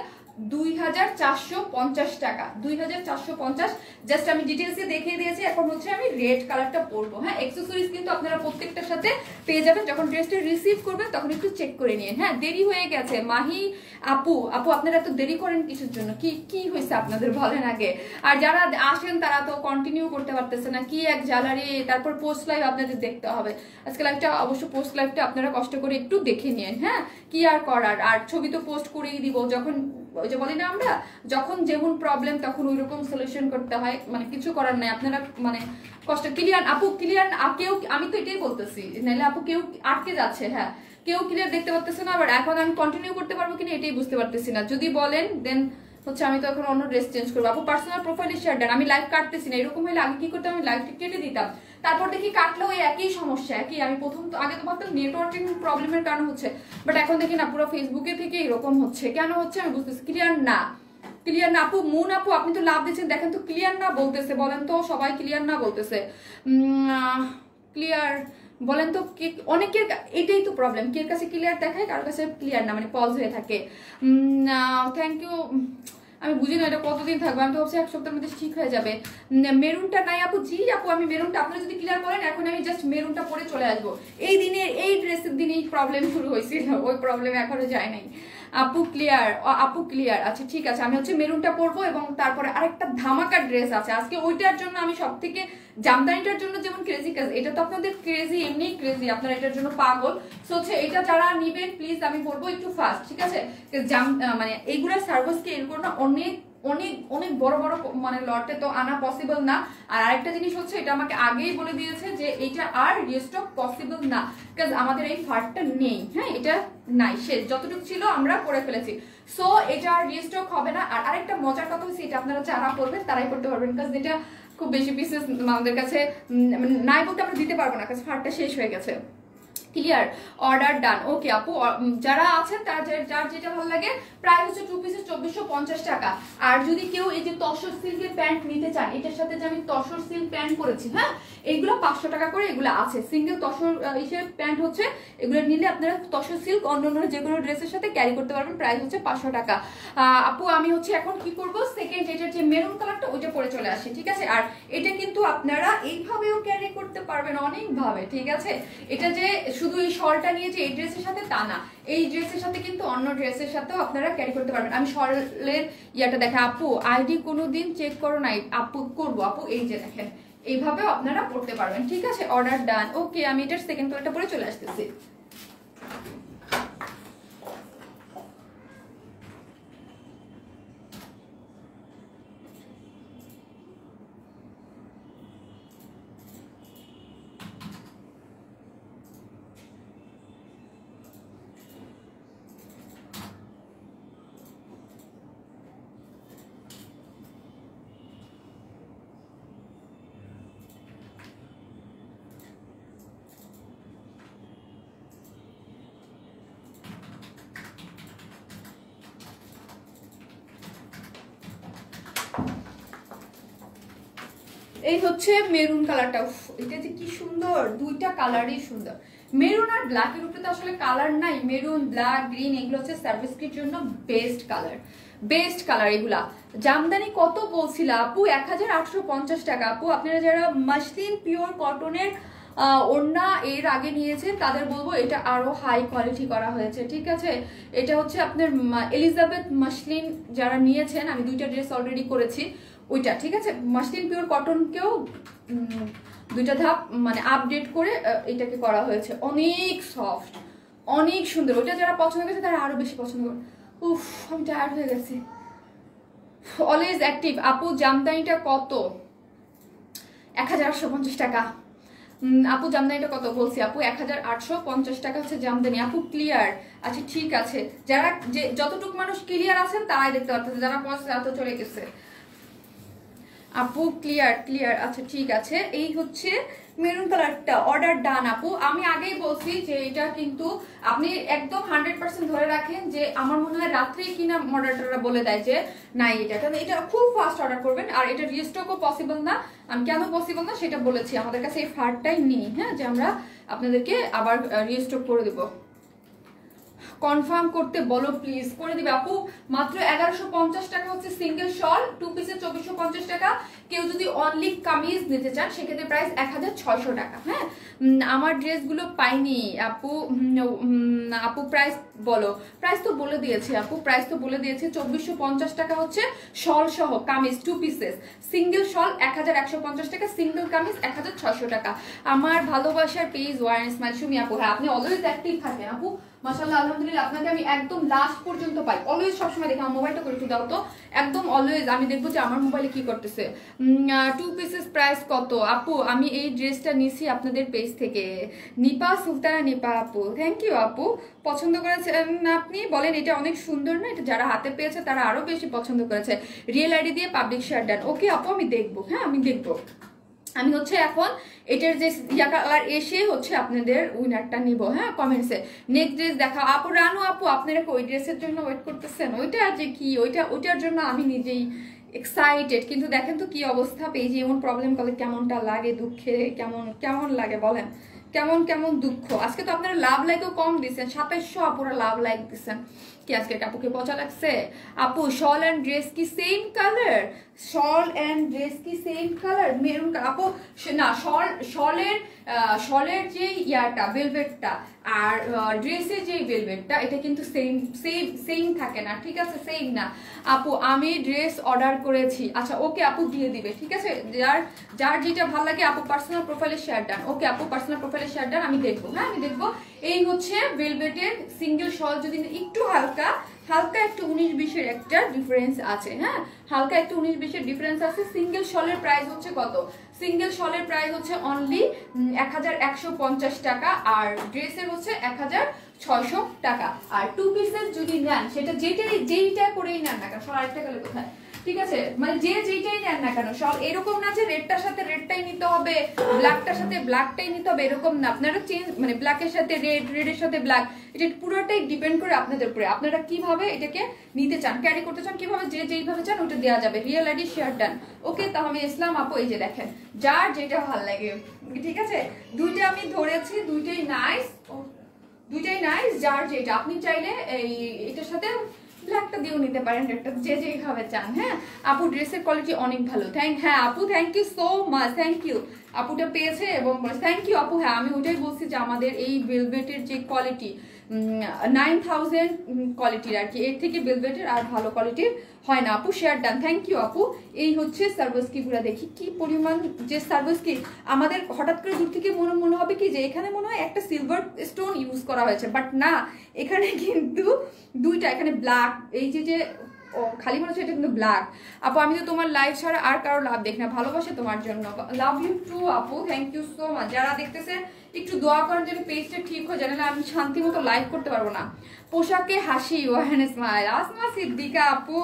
2450 টাকা, 2450। জাস্ট আমি ডিটেলসে দেখিয়ে দিয়েছি, এখন হচ্ছে আমি রেড কালারটা পরবো। হ্যাঁ অ্যাকসেসরিজ কিন্তু আপনারা প্রত্যেকটার সাথে পেয়ে যাবেন, যখন ড্রেসটা রিসিভ করবেন তখন একটু চেক করে নিন। হ্যাঁ দেরি হয়ে গেছে মাহি আপু, আপু আপনারা এত দেরি করেন কিসের জন্য? কি হয়েছে আপনাদের বলেন আগে। আর যারা আসেন তারা তো কন্টিনিউ করতে পারতেছে না, কি এক জ্বালারে। তারপর পোস্ট লাইভ আপনাদের দেখতে হবে, আজকে লাইভটা অবশ্য পোস্ট লাইভটা আপনারা কষ্ট করে একটু দেখে নিন। হ্যাঁ কি আর করার, আর ছবি তো পোস্ট করেই দিব, যখন ওই যে বলি না আমরা যখন যেমন প্রবলেম তখন ওই রকম সলিউশন করতে হয়, মানে কিছু করার নাই। আপনারা মানে কষ্ট ক্লিয়ার আপু, ক্লিয়ার কেউ, আমি তো এটাই বলতেছি, নাহলে আপু কেউ আটকে যাচ্ছে। হ্যাঁ কেউ ক্লিয়ার দেখতে পারতেছে না, আবার এখন আমি কন্টিনিউ করতে পারবো কিনা এটাই বুঝতে পারতেছি না। যদি বলেন দেন হচ্ছে আমি তো এখন অন্য ড্রেস চেঞ্জ করবো। আপু পার্সোনাল প্রোফাইলে শেয়ার দেন, আমি লাইভ কাটতেছি না। এরকম হলে আগে কি করতাম, আমি লাইভটা কেটে দিতাম, তারপর দেখি কাটলেও একই সমস্যা একই। আমি প্রথম তো আগে তো ভাবতাম নেটওয়ার্কিং প্রবলেমের কারণে হচ্ছে, বাট এখন দেখি না পুরো ফেসবুকে থেকে এরকম হচ্ছে। কেন হচ্ছে আমি বুঝতেছি, ক্লিয়ার না, ক্লিয়ার না। আপু মুন আপু আপনি তো লাভ দিচ্ছেন, দেখেন তো ক্লিয়ার না বলতেছে, বলেন তো সবাই ক্লিয়ার না বলতেছে। ক্লিয়ার বলেন তো, অনেকের এটাই তো প্রবলেম, কে কাছে ক্লিয়ার দেখায় কারোর কাছে ক্লিয়ার না, মানে পজ হয়ে থাকে। Thank you. আমি বুঝি না এটা কতদিন থাকবে, আমি তো ভাবছি এক সপ্তাহের মধ্যে ঠিক হয়ে যাবে। মেরুনটা নাই আপু, জি আপু আমি মেরুনটা, আপনারা যদি ক্লিয়ার করেন এখন আমি জাস্ট মেরুনটা পরে চলে আসবো। এই দিনে এই ড্রেসের দিনেই প্রবলেম শুরু হয়েছিল, ওই প্রবলেম এখনো যায় নাই। আপু ক্লিয়ার, আপু ক্লিয়ার, আচ্ছা ঠিক আছে। আমি হচ্ছে মেরুনটা পরবো, এবং তারপরে আরেকটা ধামাকা ড্রেস আছে আজকে, ওইটার জন্য আমি সব থেকে, জামদানিটার জন্য যেমন ক্রেজি কাজ, এটা তো আপনাদের ক্রেজি, এমনি ক্রেজি, আপনারা এটার জন্য পাগল। সো হচ্ছে এটা যারা নিবেন প্লিজ আমি বলবো একটু ফাস্ট, ঠিক আছে? মানে এইগুলা সার্ভিসকে এরকম না, অনেক অনেক অনেক বড় বড় মানে লটে তো আনা পসিবল না। আর আরেকটা জিনিস হচ্ছে, এটা আমাকে আগেই বলে দিয়েছে যে এটা আর রিস্টক পসিবল না, বিকজ আমাদের এই ফার্টটা নেই। হ্যাঁ এটা নাই, শেষ, যতটুকু ছিল আমরা করে ফেলেছি। সো এটা আর রিস্টক হবে না। আর আরেকটা মজার কথা হচ্ছে, এটা আপনারা যারা করবেন তারাই করতে পারবেন, বিকজ এটা খুব বেশি পিসেস আমাদের কাছে নাই বলতে আমরা দিতে পারবো না, কাছে ফারটা শেষ হয়ে গেছে। ক্লিয়ার, অর্ডার ডান। ওকে আপু, যারা আছেন তার যার যেটা ভালো লাগে, প্রাইস হচ্ছে 2 পিসের 2450 টাকা। আর যদি কেউ এই যে তসর সিল্কের প্যান্ট নিতে চান, এটার সাথে যে আমি তসর সিল্ক প্যান্ট করেছি, হ্যাঁ এইগুলো 500 টাকা করে এগুলো আছে। সিঙ্গেল তসর ইসের প্যান্ট হচ্ছে, এগুলো নিলে আপনারা তসর সিল্ক অন্য অন্য যে কোনো ড্রেসের সাথে ক্যারি করতে পারবেন। প্রাইস হচ্ছে 500 টাকা। আপু আমি হচ্ছে এখন কি করব, সেকেন্ড এটার যে মেরুন কালারটা ওইটা পরে চলে আসি, ঠিক আছে। আর এটা কিন্তু আপনারা এইভাবেও ক্যারি করতে পারবেন অনেকভাবে, ঠিক আছে। এটা যে শুধু এই শলটা নিয়ে যে এই ড্রেসের সাথে তা না, এই ড্রেসের সাথে কিন্তু অন্য ড্রেসের সাথেও আপনারা ক্যারি করতে পারবেন। আমি শলের ইয়াটা দেখে, আপু আইডি কোনোদিন চেক করো নাই? আপু করবো আপু, এই যে দেখেন এইভাবেও আপনারা পড়তে পারবেন, ঠিক আছে। অর্ডার ডান। ওকে আমি এটার সেকেন্ড কালারটা পরে চলে আসতেছি। এই হচ্ছে মেরুন কালারটা, এটা যে কি সুন্দর, দুইটা কালারই সুন্দর। মেরুন আর ব্ল্যাকের উপরে তো আসলে কালার নাই। মেরুন, ব্ল্যাক, গ্রিন এগুলো হচ্ছে সার্ভিস কির জন্য বেস্ট কালার, বেস্ট কালার এগুলা। জামদানি কত বলছিল আপু? 1850 টাকা। আপু আপনারা যারা মাসলিন পিওর কটনের ওড়না এর আগে নিয়েছেন তাদের বলবো এটা আরো হাই কোয়ালিটি করা হয়েছে, ঠিক আছে। এটা হচ্ছে আপনার এলিজাবেথ মাসলিন যারা নিয়েছেন, আমি দুইটা ড্রেস অলরেডি করেছি ওইটা, ঠিক আছে। মাসলিন পিওর কটনকেও দুইটা ধাপ মানে আপডেট করে এটাকে করা হয়েছে, অনেক সফট, অনেক সুন্দর। ওইটা যারা পছন্দ করেছে তারা আরো বেশি পছন্দ করে। উফ আমি টায়ার্ড হয়ে গেছি। Always active. আপু জামদানিটা কত? 1850 টাকা। আপু জামদানিটা কত বলছি? আপু 1850 টাকা হচ্ছে জামদানি। আপু ক্লিয়ার? আচ্ছা ঠিক আছে, যারা যে যতটুকু মানুষ ক্লিয়ার আছেন তারাই দেখতে পাচ্ছেন, যারা পয়সা এত চলে গেছে। আপু ক্লিয়ার ক্লিয়ার, আচ্ছা ঠিক আছে। এই হচ্ছে মেরুন কালারটা, অর্ডার ডান। আপু আমি আগেই বলছি যে এটা কিন্তু আপনি একদম 100% ধরে রাখেন যে আমার মনে হয় রাত্রেই কিনা মডারেটররা বলে দেয় যে নাই এটা, কারণ এটা খুব ফাস্ট অর্ডার করবেন। আর এটা রিস্টকও পসিবল না। আমি কেন পসিবল না সেটা বলেছি, আমাদের কাছে এই ফারটাই নেই, হ্যাঁ, যে আমরা আপনাদেরকে আবার রিস্টক করে দেবো। কনফার্ম করতে বলো প্লিজ, করে দিবে আপু। মাত্র 1150 টাকা হচ্ছে সিঙ্গেল শল, 2 পিসে 2450 টাকা। কেউ যদি অনলি কামিজ নিতে চান সেক্ষেত্রে প্রাইস 1600 টাকা। হ্যাঁ আমার ড্রেসগুলো পাইনি আপু। আপু প্রাইস বলো। প্রাইস তো বলে দিয়েছি আপু, প্রাইস তো বলে দিয়েছি। 2450 টাকা হচ্ছে শল সহ কামিজ 2 পিসেস। সিঙ্গেল শল 1150 টাকা, সিঙ্গেল কামিজ 1600 টাকা। আমার ভালোবাসার পেজ ওয়ারেন স্মাইল সুমি আপু। হ্যাঁ আপনি অলওয়েজ অ্যাক্টিভ থাকেন আপু, মাশাআল্লাহ আলহামদুলিল্লাহ। আপনাকে আমি একদম লাস্ট পর্যন্ত পাই, অলওয়েজ সবসময় দেখি। আমার মোবাইলটা করে একটু দাও তো, একদম অলওয়েজ আমি দেখবো যে আমার মোবাইলে কি করতেছে। 2 পিসেস প্রাইস কত? আপু আমি এই ড্রেসটা নিছি আপনাদের পেজ থেকে, নিপা সুলতানা নিপা আপু। থ্যাংক ইউ আপু, পছন্দ করেছেন আপনি? বলেন এটা অনেক সুন্দর না? এটা যারা হাতে পেয়েছে তারা আরো বেশি পছন্দ করেছে। রিয়েল আইডি দিয়ে পাবলিক শেয়ার ডান। ওকে আপু আমি দেখবো, হ্যাঁ আমি দেখবো। আমি হচ্ছে এখন এটার যে ইয়া কালার এসে হচ্ছে আপনাদের উইনারটা নিব, হ্যাঁ কমেন্টসে। নেক্সট ড্রেস দেখা। আপু রানু আপু আপনারা ওই ড্রেসের জন্য ওয়েট করতেছেন? ওইটা যে কি, ওইটার জন্য আমি নিজেই এক্সাইটেড, কিন্তু দেখেন তো কি অবস্থা। পেজে এমন প্রবলেম করলে কেমনটা লাগে, দুঃখে কেমন লাগে বলেন, কেমন দুঃখ। আজকে তো আপনারা লাভ লাইকও কম দিচ্ছেন, 2700 আপুরা লাভ লাইক দিচ্ছেন। কি আজকে আপুকে পচা লাগছে? আপু শল অ্যান্ড ড্রেস কি same colour? Shawl and dress কি সেম কালার? মেরুন আপু না, শলের যে ইয়াটা ভেলভেটটা আর ড্রেসের যে ভেলভেটটা এটা কিন্তু সেম থাকে না, ঠিক আছে, সেম না। আপু আমি ড্রেস অর্ডার করেছি। আচ্ছা ওকে আপু দিয়ে দিবে, ঠিক আছে। যার যেটা ভালো লাগে আপু পার্সোনাল প্রোফাইলে শেয়ার ডান। ওকে আপু পার্সোনাল প্রোফাইলে শেয়ার ডান, আমি দেখবো, হ্যাঁ আমি দেখবো। এই হচ্ছে ভেলভেটের সিঙ্গেল শল, যদি একটু হালকা একটু 19-20 একটা ডিফারেন্স আছে, হ্যাঁ হালকা একটু 19-20 ডিফারেন্স আছে। সিঙ্গেল শলের প্রাইস হচ্ছে কত? সিঙ্গেল শলের প্রাইস হচ্ছে অনলি 1150 টাকা, আর ড্রেসের হচ্ছে 1600 টাকা। আর 2 পিসের যদি নেন সেটা যেইটা করেই নেন না কেন, আরেকটা গেলে কোথায়, ঠিক আছে, মানে যে যেটাই নেন না কেন সব এরকম না যে রেডটার সাথে রেডটাই নিতে হবে, ব্ল্যাকটার সাথে ব্ল্যাকটাই নিতে হবে, এরকম না। আপনারা চেঞ্জ মানে ব্ল্যাকের সাথে রেড, রেডের সাথে ব্ল্যাক, এটা পুরোটাই ডিপেন্ড করে আপনাদের উপরে, আপনারা কিভাবে এটাকে নিতে চান, ক্যারি করতে চান, কিভাবে যে যেইভাবে চান ওটা দেওয়া যাবে। Real ID share done. Okay, তাহলে ইসলাম আপু এই যে দেখেন যার যেটা ভালো লাগে, ঠিক আছে। দুইটা আমি ধরেছি, দুইটাই নাইস, দুইটাই নাইস। যার যেটা আপনি চাইলে এই এটার সাথে ব্ল্যাকটা দিয়েও নিতে পারেন, একটা যে যেভাবে চান। হ্যাঁ আপু ড্রেসের কোয়ালিটি অনেক ভালো, হ্যাঁ আপু thank you so much, thank you. আপুটা পেয়েছে এবং থ্যাংক ইউ আপু। হ্যাঁ আমি ওটাই বলছি যে আমাদের এই ভেলভেটের যে কোয়ালিটি 9000 কোয়ালিটির আর কি, এর থেকে ভেলভেটের আর ভালো কোয়ালিটির হয় না আপু। শেয়ার ডান, থ্যাংক ইউ আপু। এই হচ্ছে সার্ভিসকি গুলা, দেখি কি পরিমাণ যে সার্ভিসকি, আমাদের হঠাৎ করে দূর থেকে মনে হবে কি যে এখানে মনে হয় একটা সিলভার স্টোন ইউজ করা হয়েছে, বাট না, এখানে কিন্তু দুইটা, এখানে ব্ল্যাক, এই যে ও খালি মনে হচ্ছে এটা কিন্তু ব্ল্যাক। আপু আমি তো তোমার লাইভ ছাড়া আর কারো লাভ দেখি না, ভালোবাসে তোমার জন্য, লাভ ইউ টু আপু, থ্যাংক ইউ সো মাচ। যারা দেখতেছে একটু দোয়া করেন যেন পেজটা ঠিক হয়ে যায়, না আমি শান্তি মতো লাইভ করতে পারবো না। পোশাকে হাসি, ওয়াহেন স্মাইল, আসমা সিদ্দিকা আপু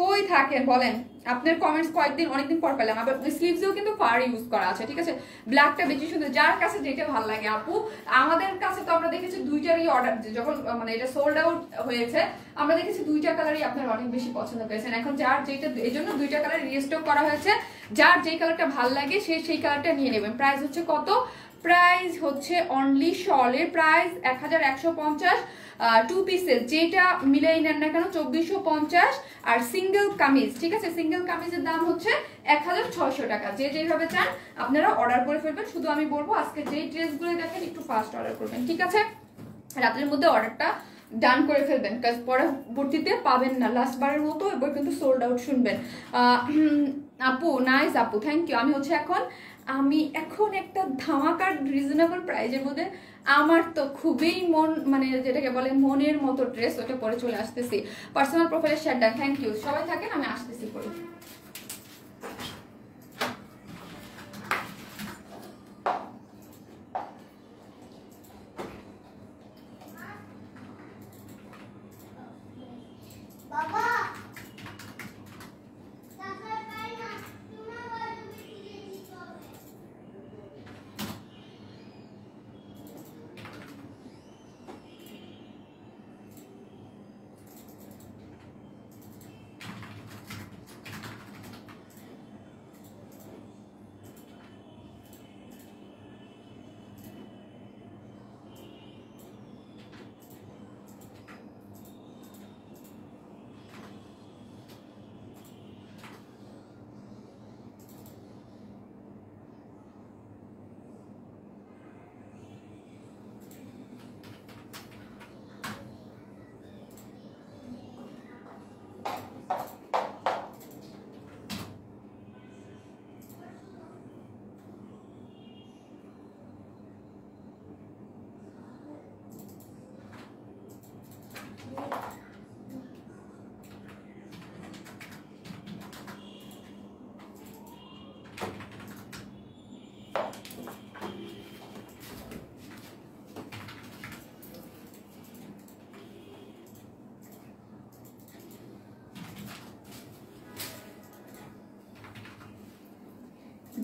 কই থাকেন বলেন? আপনার কমেন্টস কয়েকদিন অনেকদিন পর পেলাম। আবার স্লিভসেও কিন্তু ফার ইউজ করা আছে, ঠিক আছে। ব্ল্যাকটা বেশি সুন্দর, যার কাছে যেটা ভালো লাগে আপু। আমাদের কাছে তো আমরা দেখেছি দুইটারই অর্ডার, যখন মানে এটা সোল্ড আউট হয়েছে আমরা দেখেছি দুইটা কালারই আপনারা অনেক বেশি পছন্দ করেছেন। এখন যার যেটা, এই জন্য দুইটা কালার রিস্টক করা হয়েছে, যার যেই কালারটা ভালো লাগে সে সেই কালারটা নিয়ে নেবেন। প্রাইস হচ্ছে কত? প্রাইস হচ্ছে অনলি শলের প্রাইস 1150, 2 পিসের যেটা মিলাই নেন না কেন 2450, আর সিঙ্গেল কামিজ, ঠিক আছে, সিঙ্গেল কামিজের দাম হচ্ছে 1600 টাকা। যে যেভাবে চান আপনারা অর্ডার করে ফেলবেন। শুধু আমি বলবো আজকে যেই ড্রেসগুলো দেখেন একটু ফাস্ট অর্ডার করবেন, ঠিক আছে, রাতের মধ্যে অর্ডারটা ডান করে ফেলবেন, কাজ পরবর্তীতে পাবেন না, লাস্ট বারের মতো এবার কিন্তু সোল্ড আউট শুনবেন। আপু নাইস আপু, থ্যাংক ইউ। আমি এখন একটা ধামাকার রিজনেবল প্রাইজের মধ্যে, আমার তো খুবই মন মানে যেটাকে বলে মনের মতো ড্রেস, ওটা পরে চলে আসতেছি। পার্সোনাল প্রোফাইলের শেয়ার ডান, থ্যাংক ইউ। সবাই থাকেন, আমি আসতেছি পরে।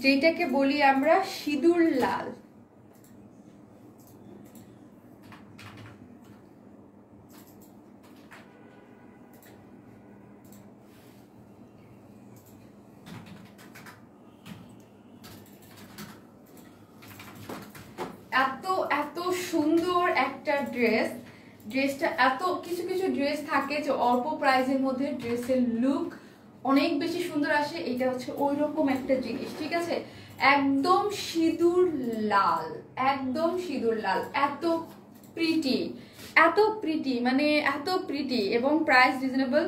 যেটাকে বলি আমরা সিঁদুর লাল, এত এত সুন্দর একটা ড্রেসটা এত কিছু ড্রেস থাকে যে অল্প প্রাইসের মধ্যে ড্রেসের লুক অনেক বেশি সুন্দর আসে। এটা হচ্ছে ওই রকম একটা জিনিস, ঠিক আছে, একদম সিঁদুর লাল, একদম সিঁদুর লাল, এত প্রিটি মানে এত প্রিটি, এবং প্রাইস রিজনেবল,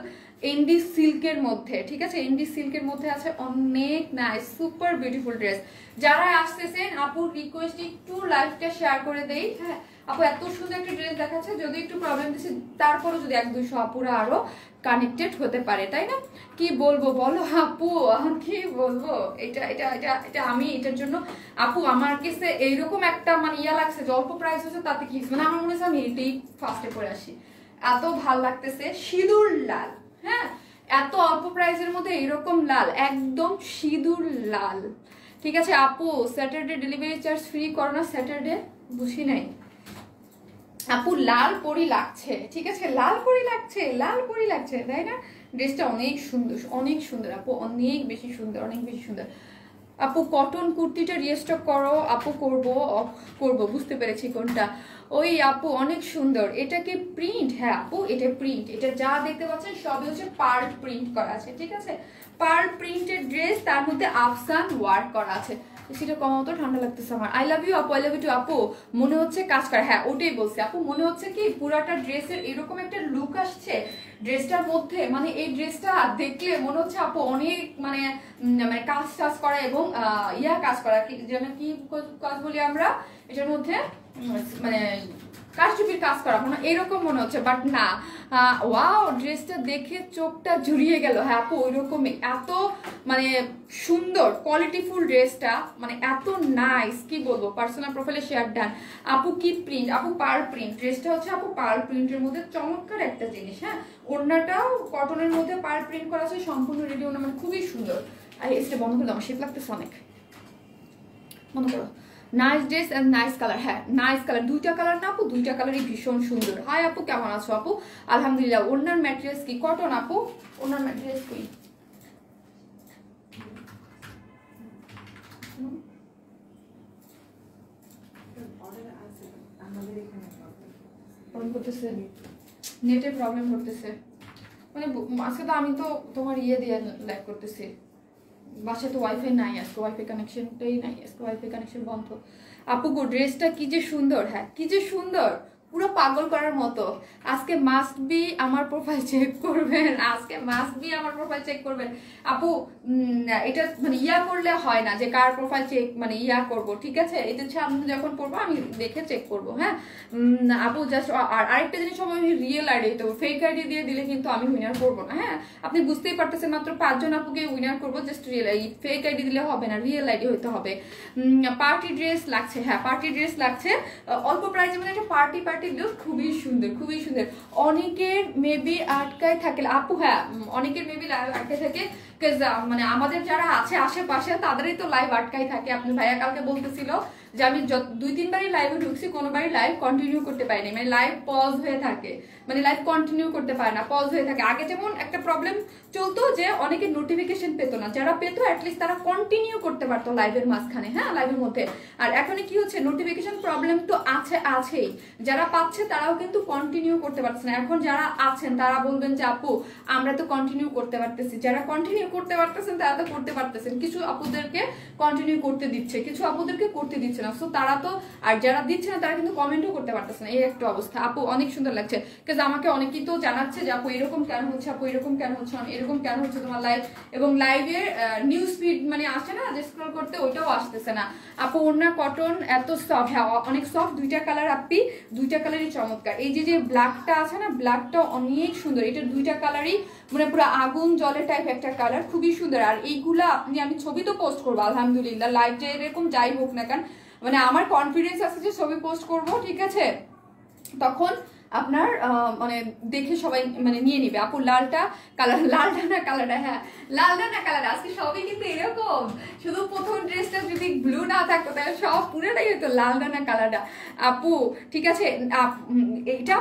এনডি সিল্কের মধ্যে, ঠিক আছে, এনডি সিল্কের মধ্যে আছে, অনেক নাইস সুপার বিউটিফুল ড্রেস। যারা আসতেছেন আপুর রিকোয়েস্ট একটু লাইভটা শেয়ার করে দেই। হ্যাঁ আপু এত সুন্দর একটা ড্রেস দেখাচ্ছে, যদি একটু প্রবলেম দিচ্ছে তারপরে যদি 1-200 আপুরা আরো কানেক্টেড হতে পারে, তাই না? কি বলবো বলো আপু, কি বলবো, এটা এটা এটা এটা আমি এটার জন্য আপু আমার কাছে এইরকম একটা মানে ইয়া লাগছে যে অল্প প্রাইস হচ্ছে তাতে কি মানে আমার মনে হচ্ছে আমি এটাই ফার্স্টে পরে আসি, এত ভাল লাগতেছে। সিঁদুর লাল, হ্যাঁ এত অল্প প্রাইসের মধ্যে এরকম লাল, একদম সিঁদুর লাল, ঠিক আছে আপু। স্যাটারডে ডেলিভারি চার্জ ফ্রি করো না স্যাটারডে? বুঝি নাই আপু। লাল পরি লাগছে, ঠিক আছে, লাল পরি লাগছে, লাল পরি লাগছে, তাই না? ড্রেসটা অনেক সুন্দর, অনেক সুন্দর আপু, অনেক বেশি সুন্দর, অনেক বেশি সুন্দর আপু। কটন কুর্তিটা রিস্টক করো আপু। করব বুঝতে পেরেছি কোনটা। ওই আপু অনেক সুন্দর। এটা কি প্রিন্ট? হ্যাঁ আপু এটা প্রিন্ট। এটা যা দেখতে পাচ্ছেন সবই হচ্ছে পার্ল প্রিন্ট করা আছে, ঠিক আছে, পার্ল প্রিন্টের ড্রেস, তার মধ্যে আফসান ওয়ার্ক করা আছে। সেটা কমাও তো, ঠান্ডা লাগতেছে আমার। আই লাভ ইউ আপু, আই লাভ ইউ টু আপু। মনে হচ্ছে কাজ করা, হ্যাঁ ওটাই বলছি আপু। মনে হচ্ছে কি পুরাটা ড্রেসের এরকম একটা লুক আসছে ড্রেসটার মধ্যে, মানে এই ড্রেসটা দেখলে মনে হচ্ছে আপু অনেক মানে মানে কাজ টাজ করা এবং কাজ করা, যেন কি কাজ বলি আমরা এটার মধ্যে, মানে কারচুপির কাজ করা মনে এরকম মনে হচ্ছে, বাট না। ওয়াও, ড্রেসটা দেখে চোখটা জুড়িয়ে গেল। হ্যাঁ আপু ওইরকমই, এত মানে সুন্দর কোয়ালিটিফুল ড্রেসটা, মানে এত নাইস, কি বলবো, পার্সোনাল প্রোফাইলে শেয়ার ডান আপু। কি প্রিন্ট আপু? Pearl print. ড্রেসটা হচ্ছে আপু পার্ল প্রিন্টের মধ্যে চমৎকার একটা জিনিস। হ্যাঁ, ওড়নাটাও কটনের মধ্যে পার্ল প্রিন্ট করা আছে, সম্পূর্ণ রেডি ওড়না, মানে খুবই সুন্দর। আর এসে বন্ধ করলাম, শীত লাগতেছে অনেক, বন্ধ করো। Nice dress and nice colour. হ্যাঁ নাইস কালার, দুইটা কালার না আপু, দুইটা কালারই ভীষণ সুন্দর। হাই আপু কেমন আছো আপু? আলহামদুলিল্লাহ। ওনার ম্যাটেরিয়ালস কি কটন আপু? ওনার ম্যাটেরিয়ালস কি? নেটের প্রবলেম করতেছে, মানে আজকে তো আমি তো তোমার ইয়ে দিয়ে লাইভ করতেছি, বাসায় তো ওয়াইফাই নাই আজকে, ওয়াইফাই কানেকশনটাই নাই আজকে, ওয়াইফাই কানেকশন বন্ধ। আপু গো ড্রেসটা কি যে সুন্দর, হ্যাঁ কি যে সুন্দর, পুরো পাগল করার মতো। আজকে মাস্ট বি আমার প্রোফাইল চেক করবেন, আজকে মাস্ট বি আমার প্রোফাইল চেক করবেন আপু। এটা মানে করলে হয় না যে কার প্রোফাইল চেক মানে করব, ঠিক আছে, এটা সামনে যখন করবো আমি দেখে চেক করব। হ্যাঁ আপু জাস্ট আরেকটা জিনিস, সবাই রিয়েল আইডি দিতে হবে, ফেক আইডি দিয়ে দিলে কিন্তু আমি উইনার করবো না। হ্যাঁ আপনি বুঝতেই পারতেছেন, মাত্র 5 জন আপুকে উইনার করবো, just real ID, fake ID দিলে হবে না, রিয়েল আইডি হইতে হবে। পার্টি ড্রেস লাগছে, হ্যাঁ পার্টি ড্রেস লাগছে, অল্প প্রাইসে, মানে একটা পার্টি লুক, খুবই সুন্দর, খুবই সুন্দর। অনেকের মেবি আটকায় থাকে আপু, হ্যাঁ অনেকের মেবি আটকায় থাকে, মানে আমাদের যারা আছে আশেপাশে তাদেরই তো লাইভ আটকাই থাকে। আপনি ভাইয়া কালকে বলতেছিল যে আমি 2-3 বারই লাইভে ঢুকছি, কোনোবারই লাইভ কন্টিনিউ করতে পারিনি, মানে লাইভ পজ হয়ে থাকে, মানে লাইভ কন্টিনিউ করতে পারে না, পজ হয়ে থাকে। আগে যেমন একটা প্রবলেম চলতো যে অনেকে নোটিফিকেশন পেত না, যারা পেতো অ্যাটলিস্ট তারা কন্টিনিউ করতে পারতো লাইভের মাঝখানে, হ্যাঁ লাইভের মধ্যে। আর এখন কি হচ্ছে, নোটিফিকেশন প্রবলেম তো আছেই, যারা পাচ্ছে তারাও কিন্তু কন্টিনিউ করতে পারছে না। এখন যারা আছেন তারা বলবেন যে আপু আমরা তো কন্টিনিউ করতে পারতেছি, যারা কন্টিনিউ করতে পারতেছেন তারা তো করতে পারতেছেন, কিছু আপুদেরকে কন্টিনিউ করতে দিচ্ছে, কিছু আপুদেরকে করতে দিচ্ছে না, সো তারা তো, আর যারা দিচ্ছে না তারা কিন্তু কমেন্টও করতে পারতেছে না, এই একটা অবস্থা। আপু অনেক সুন্দর লাগছে, কারণ আমাকে অনেকেই তো জানাচ্ছে যে আপু এরকম কেন হচ্ছে, আপু এরকম কেন হচ্ছে, এরকম কেন হচ্ছে তোমার লাইভ, এবং লাইভের নিউজ ফিড মানে আসে না যে স্ক্রল করতে, ওইটাও আসতেছে না। আপু ওড়না কটন এত সফট, হ্যাঁ অনেক সফট, দুইটা কালার আপি, দুইটা কালারই চমৎকার। এই যে ব্ল্যাকটা আছে না, ব্ল্যাকটা অনেক সুন্দর, এটা দুইটা কালারই মানে পুরো আগুন জলের টাইপ একটা কালার, খুবই সুন্দর। আর এইগুলা আমি ছবি তো পোস্ট করবো আলহামদুলিল্লাহ, লাইভ যে এরকম যাই হোক না কেন, মানে আমার কনফিডেন্স আছে যে ছবি পোস্ট করব, ঠিক আছে, তখন আপনার মানে দেখে সবাই মানে নিয়ে নিবে। আপু লালটা কালার, লালটা না কালারটা, হ্যাঁ লালটা না কালার, আজকে সবই কিন্তু এরকম, শুধু প্রথম ড্রেসটা যদি ব্লু না থাকতো তাহলে সব পুরোটাই হতো লালটা না কালারটা। আপু ঠিক আছে, এটা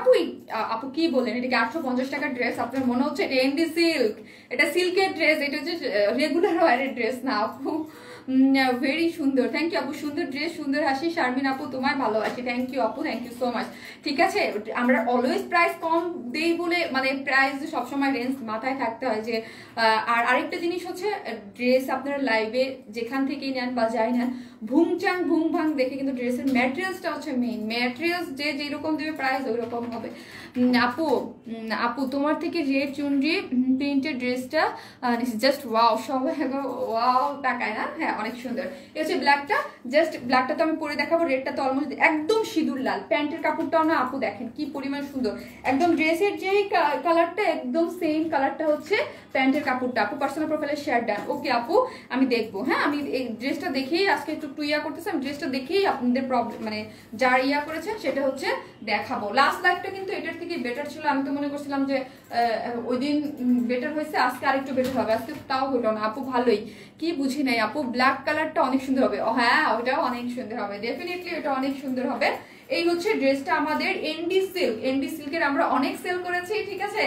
আপু কি বলেন, এটা কি 850 টাকার ড্রেস? আপনার মনে হচ্ছে এটা এনডি সিল্ক, এটা সিল্কের ড্রেস, এটা হচ্ছে রেগুলার ওয়ারের ড্রেস না আপু। ভেরি সুন্দর, থ্যাংক ইউ আপু, সুন্দর ড্রেস, সুন্দর হাসি, শারমিন আপু তোমায় ভালোবাসি, থ্যাংক ইউ আপু, থ্যাংক ইউ সো মাচ। ঠিক আছে, আমরা অলওয়েজ প্রাইস কম দেই বলে মানে প্রাইস সবসময় রেঞ্জ মাথায় থাকতে হয় যে। আর আরেকটা জিনিস হচ্ছে, ড্রেস আপনারা লাইভে যেখান থেকেই নেন বা যাই নেন, ভুংচাং ভুং ভাং দেখে কিন্তু ড্রেসের ম্যাটেরিয়ালসটা হচ্ছে মেইন, ম্যাটেরিয়ালস যে যেরকম দেবে প্রাইস ওই রকম হবে। আপু তোমার থেকে রেড চুনরি প্রিন্টেড ড্রেসটা জাস্ট ওয়াও, সবাই ওয়াও তাকায় না, হ্যাঁ হ্যাঁ অনেক সুন্দর। এই হচ্ছে ব্ল্যাকটা, জাস্ট ব্ল্যাকটা তো আমি পরে দেখাবো, রেডটা তো অলমোস্ট একদম সিঁদুর লাল। প্যান্টের কাপড়টাও না আপু দেখেন কি পরিমাণ সুন্দর, একদম ড্রেসের যেই কালারটা একদম সেম কালারটা হচ্ছে প্যান্টের কাপড়টা। আপু পার্সোনাল প্রোফাইলে শেয়ার ডান। ওকে আপু আমি দেখবো, হ্যাঁ আমি এই ড্রেসটা দেখেই আজকে একটু ইয়া করতেছি, আমি ড্রেসটা দেখেই আপনাদের প্রবলেম মানে যার ইয়া করেছেন সেটা হচ্ছে দেখাবো। লাস্ট লাইফটা কিন্তু এটার থেকে বেটার ছিল, আমি তো মনে করছিলাম যে ওই দিন বেটার হয়েছে, আজকে আরেকটু বেটার হবে, আজকে তাও হলো না আপু, ভালোই কি বুঝি নাই আপু। ব্ল্যাক কালারটা অনেক সুন্দর হবে, হ্যাঁ ওটাও অনেক সুন্দর হবে, ডেফিনেটলি ওটা অনেক সুন্দর হবে। এই হচ্ছে ড্রেসটা আমাদের এনডি সিল্ক, এনডি সিল্কের আমরা অনেক সেল করেছি, ঠিক আছে।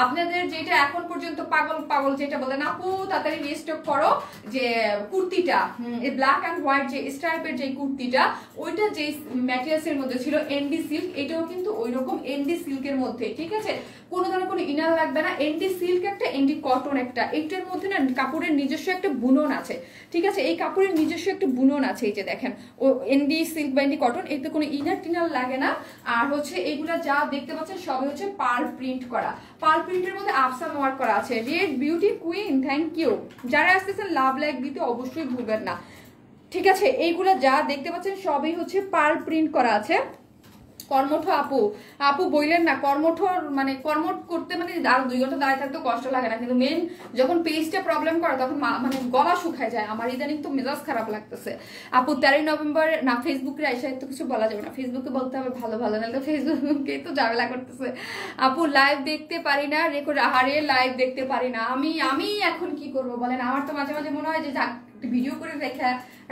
আপনাদের যেটা এখন পর্যন্ত পাগল পাগল যেটা বলেন আপু তাড়াতাড়ি রিস্টক করো, যে কুর্তিটা এই ব্ল্যাক অ্যান্ড হোয়াইট যে স্ট্রাইপের যে কুর্তিটা, ওইটা যে ম্যাটেরিয়ালস এর মধ্যে ছিল এনডি সিল্ক, এটাও কিন্তু ওই রকম এনডি সিল্কের মধ্যে, ঠিক আছে। কোনো ধরনের কোনো ইনার লাগবে না, এনডি সিল্ক একটা, এনডি কটন একটা, এইটার মধ্যে না কাপড়ের নিজস্ব একটা বুনন আছে, ঠিক আছে। এই কাপড়ের নিজস্ব একটা বুনন আছে, এই যে দেখেন ও এনডি সিল্ক বা এনডি কটন, এতে কোনো ইনার টিনার লাগে না। আর হচ্ছে এইগুলা যা দেখতে পাচ্ছেন সবই হচ্ছে পার্ল প্রিন্ট করা, পার্ল প্রিন্টের মধ্যে আফসান ওয়ার্ক করা আছে। Red beauty queen thank you, যারা আসতেছেন লাভ লাইক দিতে অবশ্যই ভুলবেন না, ঠিক আছে। এইগুলা যা দেখতে পাচ্ছেন সবই হচ্ছে পার্ল প্রিন্ট করা আছে। কর্মঠ আপু, আপু বললেন না কর্মঠ মানে কর্মঠ করতে মানে আরো 2 ঘন্টা দাঁড়িয়ে থাকতে কষ্ট লাগে না, কিন্তু মেন যখন পেজটা প্রবলেম করে তখন মানে গলা শুকায় যায়। আমার ইদানিং তো মেজাজ খারাপ লাগতেছে আপু। 13 নভেম্বর না ফেসবুকে আইসা তো কিছু বলা যাবে না, ফেসবুকে বলতে হবে ভালো ভালো, না তো ফেসবুকে তো ঝামেলা করতেছে। আপু লাইভ দেখতে পারি না রেকর্ড, আহারে লাইভ দেখতে পারি না আমি এখন কি করব বলেন। আমার তো মাঝে মাঝে মনে হয় যে ভিডিও করে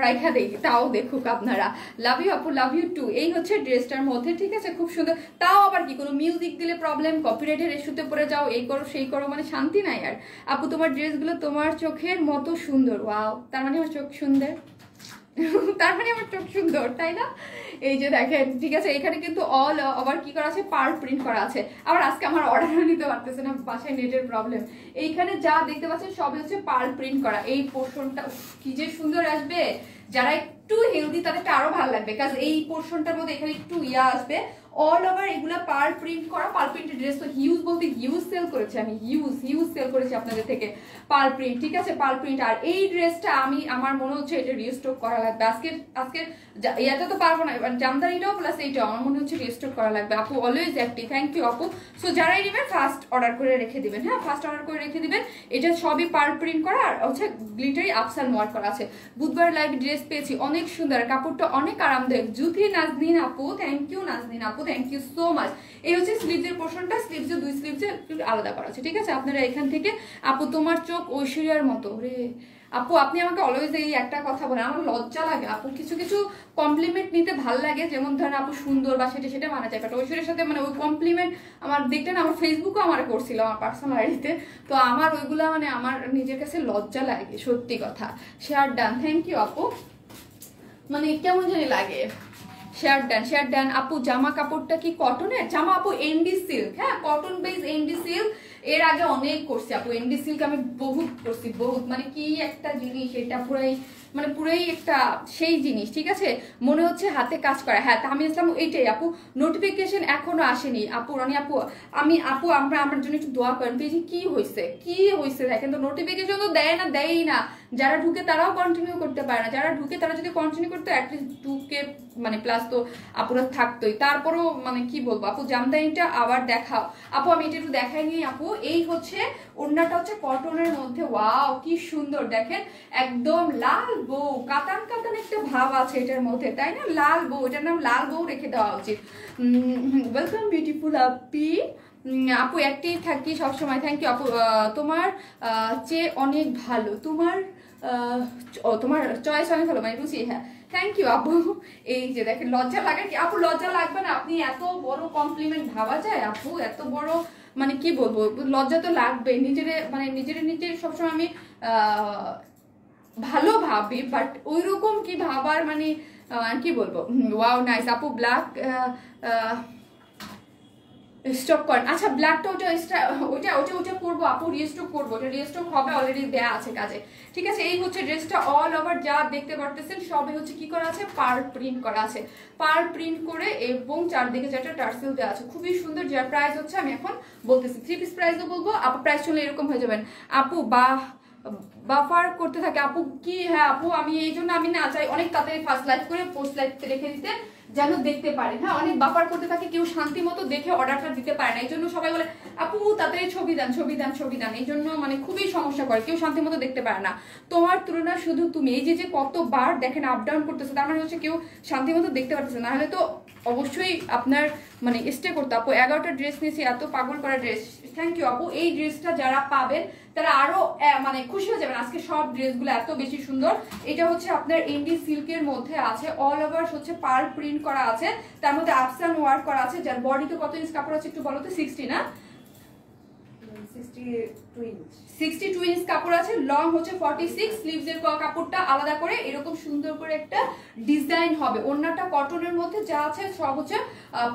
রাইখা দেই, তাও দেখুক আপনারা। লাভ ইউ আপু, লাভ ইউ টু। এই হচ্ছে ড্রেসটার মধ্যে, ঠিক আছে, খুব সুন্দর। তাও আবার কি কোনো মিউজিক দিলে প্রবলেম, কপিরাইটের ইস্যুতে পড়ে যাও, এই করো সেই করো, মানে শান্তি নাই আর। আপু তোমার ড্রেসগুলো তোমার চোখের মতো সুন্দর, ওয়াও, তার মানে আমার চোখ সুন্দর তার মানে আমার চোখ সুন্দর, তাই না? এই যে দেখেন, ঠিক আছে, এখানে কিন্তু অল ওভার কি করা আছে, পার্ল প্রিন্ট করা আছে। আবার আজকে আমার অর্ডারও নিতে পারতেছে না, বাসায় নেটের প্রবলেম। এইখানে যা দেখতে পাচ্ছেন সবই হচ্ছে পার্ল প্রিন্ট করা। এই পোর্শনটা কি যে সুন্দর আসবে, যারা একটু হেলদি তাদেরটা আরো ভালো লাগবে, কারণ এই পোর্শনটার মধ্যে এখানে একটু ইয়া আসবে। অল ওভার এগুলা পার্ল প্রিন্ট করা, পার্ল প্রিন্টের ড্রেস তো হিউজ বলতে হিউজ সেল করেছি আমি, হিউজ সেল করেছি আপনাদের থেকে পার্ল প্রিন্ট, ঠিক আছে, পার্ল প্রিন্ট। আর এই ড্রেসটা আমার মনে হচ্ছে এটা রিস্টক করা লাগবে আজকের ইয়াতে তো পারবো না, জামদানিটাও প্লাস এইটাও আমার মনে হচ্ছে রিস্টক করা লাগবে। আপু অলওয়েজ অ্যাক্টিভ, থ্যাংক ইউ আপু। সো যারাই নেবেন ফার্স্ট অর্ডার করে রেখে দিবেন, হ্যাঁ ফার্স্ট অর্ডার করে রেখে দিবেন। এটা সবই পার্ল প্রিন্ট করা আর হচ্ছে গ্লিটারি আফসান ওয়ার্ক করা আছে। বুধবার লাইভ ড্রেস পেয়েছি, অনেক সুন্দর, কাপড়টা অনেক আরামদায়ক। জুথি নাজনীন আপু, থ্যাংক ইউ নাজনীন আপু, থ্যাংক ইউ সো মাচ। এই হচ্ছে স্লিভসের পোর্শনটা, স্লিভসে 2 স্লিভসে আলাদা করা আছে, ঠিক আছে। আপনারা এখান থেকে আপু তোমার চোখ ঐশ্বরিয়ার মতো রে। আপু আপনি আমাকে অলওয়েজ এই একটা কথা বলেন, আমার লজ্জা লাগে আপু, কিছু কিছু কমপ্লিমেন্ট নিতে ভাল লাগে, যেমন ধরেন আপু সুন্দর বা সেটা মানা যায়, বাট ঐশ্বরের সাথে মানে ওই কমপ্লিমেন্ট আমার দেখলেন আমার ফেসবুকেও আমার করছিল আমার পার্সোনাল আইডিতে, তো আমার ওইগুলা মানে আমার নিজের কাছে লজ্জা লাগে, সত্যি কথা। শেয়ার ডান, থ্যাংক ইউ আপু, মানে কেমন জানি লাগে। শেয়ার ডান আপু। জামা কাপড়টা কি কটনের? জামা আপু এনডি সিল্ক, হ্যাঁ কটন বেস এনডি সিল্ক। এর আগে অনেক করছি আপু এনডি সিল্ক, আমি বহুত করছি, বহুত, মানে কি একটা জিনিস এটা, পুরাই একটা সেই জিনিস, ঠিক আছে, মনে হচ্ছে হাতে কাজ করা। হ্যাঁ আমি ইসলাম এইটাই আপু, নোটিফিকেশন এখনো আসেনি আপু, রানি আপু আমরা আমার জন্য একটু দোয়া করেন পেয়েছি। কি হয়েছে দেখেন তো, নোটিফিকেশন তো দেয়ই না। যারা ঢুকে তারাও কন্টিনিউ করতে পারে না, যারা ঢুকে তারা যদি কন্টিনিউ করতো অ্যাটলিস্ট 2K মানে প্লাস তো আপুরা থাকতোই। তারপরও মানে কি বলবো আপু, জামদানিটা আবার দেখাও আপু, আমি এটা একটু দেখাই নি আপু। এই হচ্ছে ওড়নাটা হচ্ছে কটনের মধ্যে, ওয়াও কি সুন্দর, দেখেন একদম লাল বউ, কাতান একটা ভাব আছে এটার মধ্যে, তাই না? লাল বউ, এটার নাম লাল বউ রেখে দেওয়া উচিত। ওয়েলকাম বিউটিফুল আপি। আপু একটাই থাকি সবসময়, থ্যাংক ইউ আপু। তোমার চেয়ে অনেক ভালো, তোমার চয়েস অনেক ভালো, মানে রুচি, হ্যাঁ থ্যাংক ইউ আপু। এই যে দেখেন, লজ্জা লাগে কি আপু? লজ্জা লাগবে না, আপনি এত বড় কমপ্লিমেন্ট ভাবা যায় আপু, এত বড় মানে কি বলবো, লজ্জা তো লাগবে। নিজের সবসময় আমি ভালো ভাবি, বাট ওই রকম কি ভাবার মানে কি বলবো। ওয়াও নাইস আপু। ব্ল্যাক স্টক করেন, আচ্ছা ব্ল্যাকটা ওটা করবো আপু, রিস্টক করবো, ওটা রিস্টক হবে, অলরেডি দেয়া আছে কাজে, ঠিক আছে। এই হচ্ছে ড্রেসটা অল ওভার যা দেখতে পারতেছেন সবই হচ্ছে কি করা আছে, পার্ল প্রিন্ট করা আছে, পার্ল প্রিন্ট করে এবং চারদিকে 4টা টার্সেল দেওয়া আছে, খুবই সুন্দর। যার প্রাইস হচ্ছে আমি এখন বলতেছি, 3 পিস প্রাইসও বলবো আপু, প্রাইস চলে এরকম হয়ে যাবেন আপু। বাফার করতে থাকে আপু কি। হ্যাঁ আপু আমি এই জন্য আমি না চাই অনেক তাড়াতাড়ি ফার্স্ট লাইভ করে পোস্ট লাইভ রেখে দিতে যেন দেখতে পারে। হ্যাঁ অনেক বাফার করতে থাকে, কেউ শান্তি মতো দেখে অর্ডারটা দিতে পারে না, এই জন্য সবাই বলে আপু তাড়াতাড়ি ছবি দেন ছবি দেন ছবি দেন, এই জন্য মানে খুবই সমস্যা করে, কেউ শান্তি মতো দেখতে পারে না। তোমার তুলনা শুধু তুমি, এই যে কতবার দেখেন আপ ডাউন করতেছে, তার মানে হচ্ছে কেউ শান্তি মতো দেখতে পারতেছে না, হলে তো অবশ্যই আপনার মানে স্টে করতে। আপু 11টা ড্রেস নিয়েছি, এত পাগল করা ড্রেস, থ্যাংক ইউ আপু। এই ড্রেসটা যারা পাবেন তারা আরো মানে খুশি হয়ে যাবেন, আজকে সব ড্রেসগুলো এত বেশি সুন্দর। এটা হচ্ছে আপনার এন্ডি সিল্কের মধ্যে আছে, অল ওভার হচ্ছে পার্ল প্রিন্ট করা আছে, তার মধ্যে আফসান ওয়ার্ক করা আছে। যার বডিতে কত ইঞ্চ কাপড় আছে একটু বলো তো? 60 না 62 ইঞ্চ কাপড় আছে, লং হচ্ছে 46, স্লিভস এর কাপড়টা আলাদা করে এরকম সুন্দর করে একটা ডিজাইন হবে। ওড়নাটা কটনের মধ্যে যা আছে সব হচ্ছে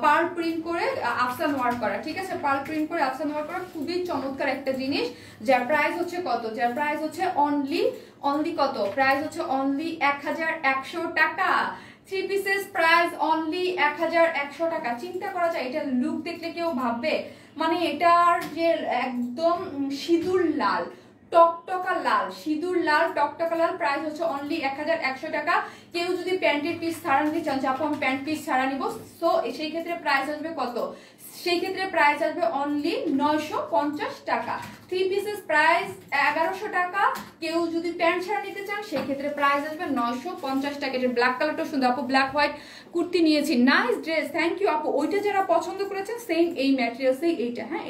পার্ল প্রিন্ট করে আফসান ওয়ার্ক করা, ঠিক আছে? পার্ল প্রিন্ট করে আফসান ওয়ার্ক করা, খুবই চমৎকার একটা জিনিস। যার প্রাইস হচ্ছে কত? যার প্রাইস হচ্ছে অনলি কত? প্রাইস হচ্ছে অনলি 1100 টাকা। 3 পিসেস প্রাইস অনলি 1100 টাকা। চিন্তা করা যায়, এটা লুক দেখলে কেউ ভাববে মানে এটার যে একদম সিঁদুর লাল টকটকা লাল, সিঁদুর লাল টকটকা লাল, প্রাইস হচ্ছে অনলি 1100 টাকা। কেউ যদি প্যান্টের পিস ছাড়া নিতে চান, আপু আমি প্যান্ট পিস ছাড়া নিব, সো সেই ক্ষেত্রে প্রাইস আসবে কত? সেই ক্ষেত্রে প্রাইস আসবে অনলি 950 টাকা। 3 পিসেস প্রাইস 1100 টাকা। কেউ যদি প্যান্ট ছাড়া নিতে চান সেই ক্ষেত্রে প্রাইস আসবে 950 টাকা। এটা ব্ল্যাক কালারটা সুন্দর আপু, ব্ল্যাক হোয়াইট কুর্তি নিয়েছি, নাইস ড্রেস, থ্যাংক ইউ আপু। ওইটা যারা পছন্দ করেছেন সেম এই ম্যাটেরিয়ালসেই এইটা, হ্যাঁ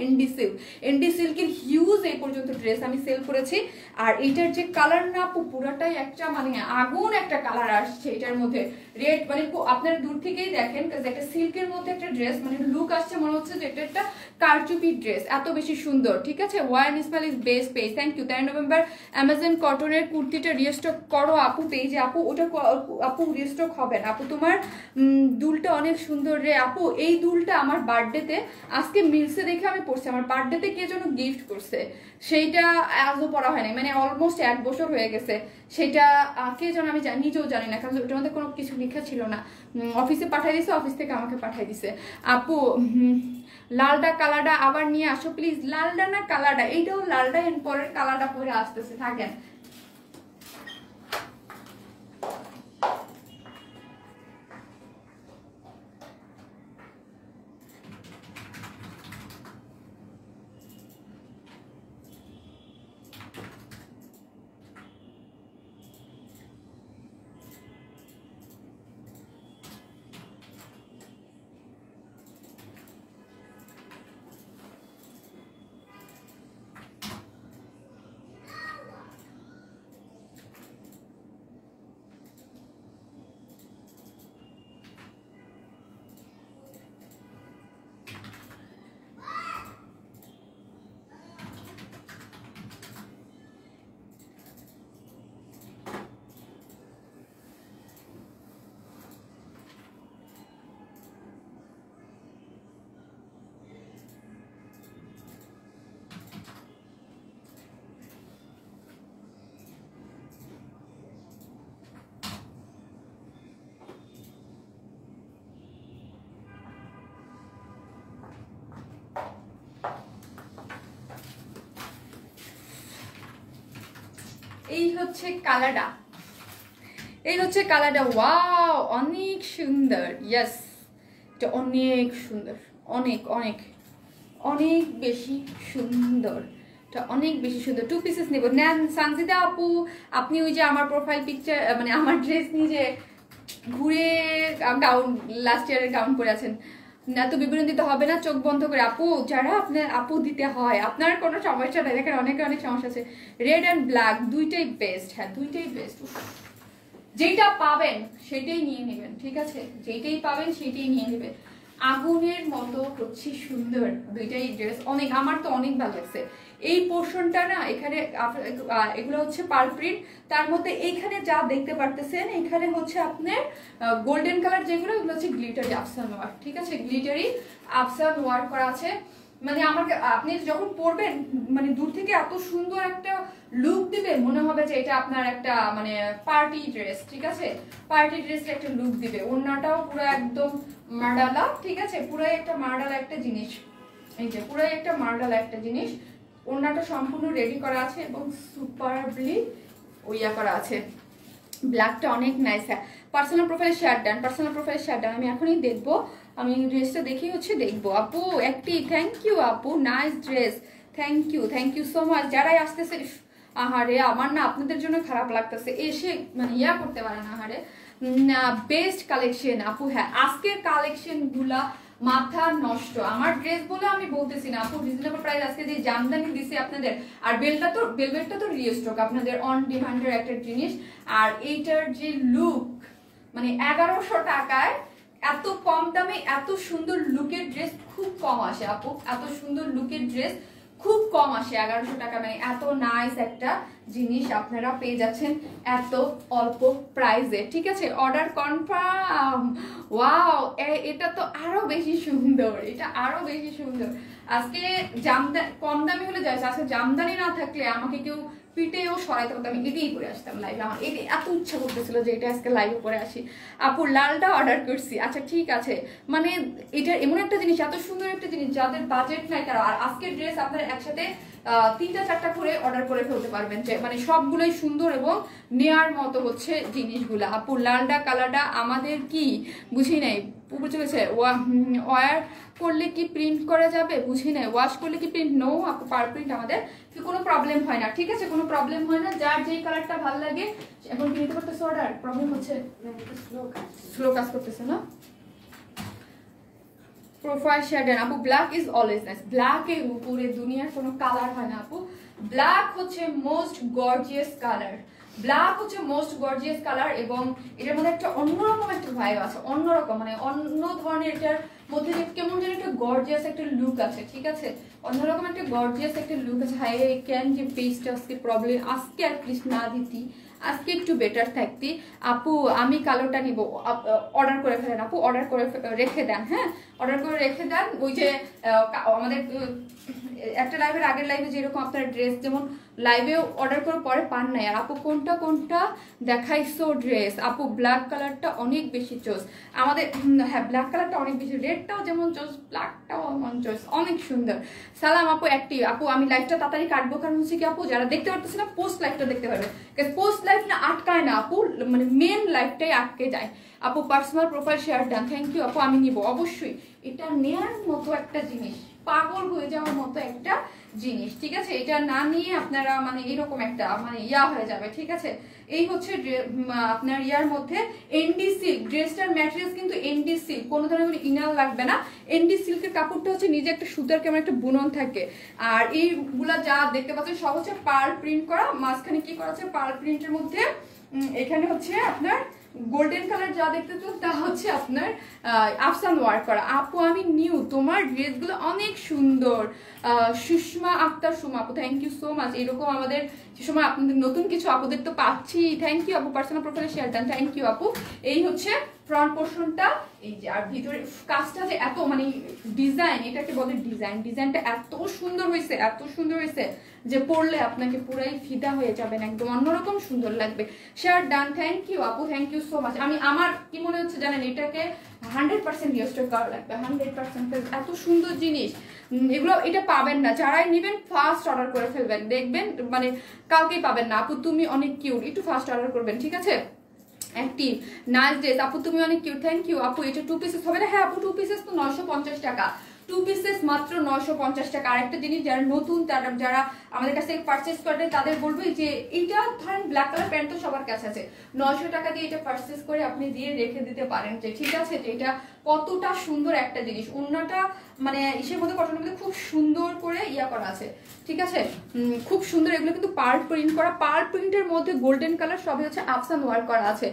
এনডি সিল্কের হিউজ এই পর্যন্ত ড্রেস আমি সেল করেছি। আর এইটার যে কালার না আপু পুরাটাই একটা মানে আগুন একটা কালার আসছে এটার মধ্যে, রেড মানে আপনারা দূর থেকেই দেখেন একটা সিল্কের মধ্যে একটা ড্রেস মানে লুক আসছে, মনে হচ্ছে যে এটা একটা কারচুপি ড্রেস, এত বেশি সুন্দর, ঠিক আছে? One smell is best page, thank you. 13 November Amazon কটনের কুর্তিটা রিস্টক করো আপু পেজে, আপু ওটা আপু রিস্টক হবে না আপু, তোমার দুলটা অনেক সুন্দর রে আপু। এই দুলটা আমার বার্থডেতে আজকে মিলসে দেখে আমি পড়ছি, আমার বার্থডেতে কে যেন গিফট করছে, সেইটা আজও পড়া হয় নাই, মানে অলমোস্ট 1 বছর হয়ে গেছে। সেটা কে যেন আমি নিজেও জানি না, কারণ ওটার মধ্যে কোনো কিছু লেখা ছিল না। অফিসে পাঠিয়ে দিছে, অফিস থেকে আমাকে পাঠিয়ে দিছে। আপু লালটা কালারটা আবার নিয়ে আসো প্লিজ। লালটা না কালারটা, এইটাও লালটা, এর পরের কালারটা পরে আসতেছে, থাকেন। এই হচ্ছে কালারটা, এই হচ্ছে কালারটা, ওয়াও অনেক সুন্দর, ইয়েস এটা অনেক সুন্দর, অনেক অনেক অনেক বেশি সুন্দর, এটা অনেক বেশি সুন্দর। 2 পিসেস নেব নেন সানজিদা আপু। আপনি ওই যে আমার প্রোফাইল পিকচার মানে আমার ড্রেস নিয়ে ঘুরে গাউন লাস্ট ইয়ারের গাউন পরে আছেন, এত বিবরণ দিতে হবে না, চোখ বন্ধ করে আপু, যারা আপনার আপু দিতে হয় আপনার কোনো সমস্যা নেই, দেখেন অনেক সমস্যা আছে। রেড অ্যান্ড ব্ল্যাক দুইটাই বেস্ট, হ্যাঁ দুইটাই বেস্ট, যেটা পাবেন সেটাই নিয়ে নেবেন, ঠিক আছে? যেটাই পাবেন সেটাই নিয়ে নেবেন। আগুনের মতো হচ্ছে সুন্দর দুইটাই ড্রেস, অনেক আমার তো অনেক ভালো লাগছে। এই পোর্শনটা না এখানে এগুলো হচ্ছে পার্ল প্রিন্ট, তার মধ্যে এইখানে যা দেখতে পারতেছেন এখানে হচ্ছে আপনার গোল্ডেন কালার যেগুলো, এগুলো হচ্ছে গ্লিটারি আফসান ওয়ার্ক, ঠিক আছে? গ্লিটারি আফসান ওয়ার্ক করা আছে, মানে আমাকে আপনি যখন পরবেন মানে দূর থেকে এত সুন্দর একটা লুক দিবে, মনে হবে যে এটা আপনার একটা মানে পার্টি ড্রেস, ঠিক আছে? পার্টি ড্রেসের একটা লুক দিবে। ওড়নাটাও পুরো একদম মার্ডালা, ঠিক আছে? পুরাই একটা মার্ডালা একটা জিনিস, এই যে পুরাই একটা মার্ডালা একটা জিনিস। ওড়নাটা সম্পূর্ণ রেডি করা আছে এবং সুপারবলি ওইয়া করা আছে। ব্ল্যাকটা অনেক নাইস। হ্যাঁ, personal profile share done, personal profile share ডান। আমি এখনই দেখবো, আমি ড্রেসটা দেখেই হচ্ছে দেখবো। আপু একটি থ্যাংক ইউ আপু, nice dress, thank you so much. যারাই আসতেছে, আহারে আমার না আপনাদের জন্য খারাপ লাগতেছে, এসে মানে ইয়া করতে পারে না। আহারে বেস্ট কালেকশন আপু। হ্যাঁ, আজকের কালেকশন গুলা মাথা নষ্ট। আমার ড্রেস বলে আমি বলতেছি না আপু, রিজনেবল প্রাইস। আজকে যে জামদানি দিছি আপনাদের, আর বেলভেটটা তো রিস্টক আপনাদের অন ডিমান্ডের একটা জিনিস। আর এইটার যে লুক, মানে 1100 টাকায় এত কম দামে এত সুন্দর লুকের ড্রেস খুব কম আসে আপু। এত সুন্দর লুকের ড্রেস খুব কম আসে 1100 টাকা। মানে এত নাইস একটা জিনিস আপনারা পেয়ে যাচ্ছেন এত অল্প প্রাইসে। ঠিক আছে, অর্ডার কনফার্ম। ওয়াও, এটা তো আরো বেশি সুন্দর, এটা আরো বেশি সুন্দর। আজকে জামদানি কম দামি হলে যায়, আজকে জামদানি না থাকলে আমাকে কেউ পিটেও সরাইতে পারতো, আমি এটাই পরে আসতাম লাইভে। আমার এটা এত ইচ্ছা করতেছিল যে এটা আজকে লাইভে পরে আসি। আপু লালটা অর্ডার করছি, আচ্ছা ঠিক আছে। মানে এটা এমন একটা জিনিস, এত সুন্দর একটা জিনিস, যাদের বাজেট নাই তারা। আর আজকের ড্রেস আপনারা একসাথে 3টা 4টা করে অর্ডার করে ফেলতে পারবেন, যে মানে সবগুলোই সুন্দর এবং নেয়ার মতো হচ্ছে জিনিসগুলো। আপু লালডা কালারটা আমাদের কি বুঝি নাই, উপরে চলেছে। ওয়ার করলে কি প্রিন্ট করা যাবে, বুঝি নাই। ওয়াশ করলে কি প্রিন্ট? নো আপু, পার প্রিন্ট আমাদের কোনো প্রবলেম হয় না। ঠিক আছে, কোনো প্রবলেম হয় না। যার যেই কালারটা ভালো লাগে এখন কি নিতে পারতেছে অর্ডার। প্রবলেম হচ্ছে, স্লো কাজ করতেছে না। প্রোফাইল শেয়ার দেন আপু। Black is always nice. ব্ল্যাকের উপরে দুনিয়ার কোনো কালার হয় না আপু। ব্ল্যাক হচ্ছে মোস্ট গর্জিয়াস কালার। ব্ল্যাক হচ্ছে মোস্ট গর্জিয়াস কালার এবং এটার মধ্যে একটা অন্যরকম একটা ভাইব আছে, অন্যরকম মানে অন্য ধরনের। এটার মধ্যে কেমন যেন একটা গর্জিয়াস একটা লুক আছে। ঠিক আছে, অন্যরকম একটা গর্জিয়াস একটা লুক আছে। হাই ক্যান যে পেজটা আজকে প্রবলেম, আজকে অ্যাটলিস্ট না দিতি, আজকে একটু বেটার থাকতি। আপু আমি কালোটা নিব, অর্ডার করে ফেলেন আপু, অর্ডার করে রেখে দেন। হ্যাঁ, অর্ডার করে রেখে দেন। ওই যে আমাদের একটা লাইভের আগের লাইভে যেরকম আপনার ড্রেস যেমন লাইভেও অর্ডার করে পরে পান নাই। আর আপু কোনটা দেখাইছো ড্রেস? আপু ব্ল্যাক কালারটা অনেক বেশি চোস আমাদের। হ্যাঁ, ব্ল্যাক কালারটা অনেক বেশি, রেডটাও যেমন চোস, ব্ল্যাকটাও এমন চোস, অনেক সুন্দর। সালাম আপু অ্যাক্টিভ। আপু আমি লাইভটা তাড়াতাড়ি কাটবো, কারণ হচ্ছে কি আপু যারা দেখতে পারতেছে না পোস্ট লাইভটা দেখতে পারবে। পোস্ট লাইভ না আটকায় না আপু, মানে মেন লাইভটাই আটকে যায়। আপু personal profile share done, thank you আপু, আমি নিব অবশ্যই। এটা নেয়ার মতো একটা জিনিস, পাগল হয়ে যাওয়ার মতো একটা জিনিস। ঠিক আছে, এটা না নিয়ে আপনারা মানে এরকম একটা মানে ইয়া হয়ে যাবে। ঠিক আছে, এই হচ্ছে আপনার ইয়ার মধ্যে এনডি সিল্ক। ড্রেসটার ম্যাটেরিয়ালস কিন্তু এনডি সিল্ক, কোনো ধরনের ইনার লাগবে না। এনডি সিল্কের কাপড়টা হচ্ছে নিজে একটা সুতার কেমন একটা বুনন থাকে। আর এইগুলা যা দেখতে পাচ্ছেন সব হচ্ছে পার্ল প্রিন্ট করা। মাঝখানে কি করা আছে পার্ল প্রিন্টের মধ্যে, এখানে হচ্ছে আপনার গোল্ডেন কালার যা দেখতে তো তা হচ্ছে আপনার আফসান ওয়ার্ক করা। আপু আমি নিউ, তোমার ড্রেসগুলো অনেক সুন্দর। সুষমা আক্তার সুমা আপু, থ্যাংক ইউ সো মাচ। এরকম আমাদের সে সময় আপনাদের নতুন কিছু আপুদের তো পাচ্ছি, থ্যাংক ইউ আপু। পার্সোনাল প্রোফাইলে শেয়ার দেন, থ্যাংক ইউ আপু। এই হচ্ছে ফ্রন্ট পোর্শনটা, এই যে আর ভিতরে কাজটা যে এত মানে ডিজাইন, এটাকে বলে ডিজাইন। ডিজাইনটা এত সুন্দর হয়েছে, এত সুন্দর হয়েছে যে পরলে আপনাকে পুরাই ফিদা হয়ে যাবেন, একদম অন্যরকম সুন্দর লাগবে। শেয়ার ডান, থ্যাংক ইউ আপু, থ্যাংক ইউ সো মাচ। আমার কি মনে হচ্ছে জানেন, এটাকে 100% রিস্টক করা লাগবে, 100%। এত সুন্দর জিনিস এগুলো, এটা পাবেন না। যারাই নেবেন ফার্স্ট অর্ডার করে ফেলবেন, দেখবেন মানে কালকেই পাবেন না। আপু তুমি অনেক কিউট, একটু ফার্স্ট অর্ডার করবেন। ঠিক আছে, অ্যাক্টিভ নাইস ড্রেস আপু, তুমি অনেক কিউট, থ্যাংক ইউ আপু। এটা 2 পিসেস হবে না? হ্যাঁ আপু 2 পিসেস তো 950 টাকা, 2 পিসেস মাত্র 950 টাকা। আরেকটা জিনিস, যারা নতুন যারা আমাদের কাছ থেকে পারচেস করে তাদের বলবো যে এইটা ধরেন ব্ল্যাক কালার প্যান্ট তো সবার কাছে আছে, 900 টাকা দিয়ে এটা পারচেস করে আপনি দিয়ে রেখে দিতে পারেন। যে ঠিক আছে, যে এটা কতটা সুন্দর একটা জিনিস। ওড়নাটা মানে ইসের মধ্যে কটনের মধ্যে খুব সুন্দর করে ইয়া করা আছে। ঠিক আছে, খুব সুন্দর। এগুলো কিন্তু পার্ল প্রিন্ট করা, পার্ল প্রিন্টের মধ্যে গোল্ডেন কালার সবই হচ্ছে আফসান ওয়ার্ক করা আছে।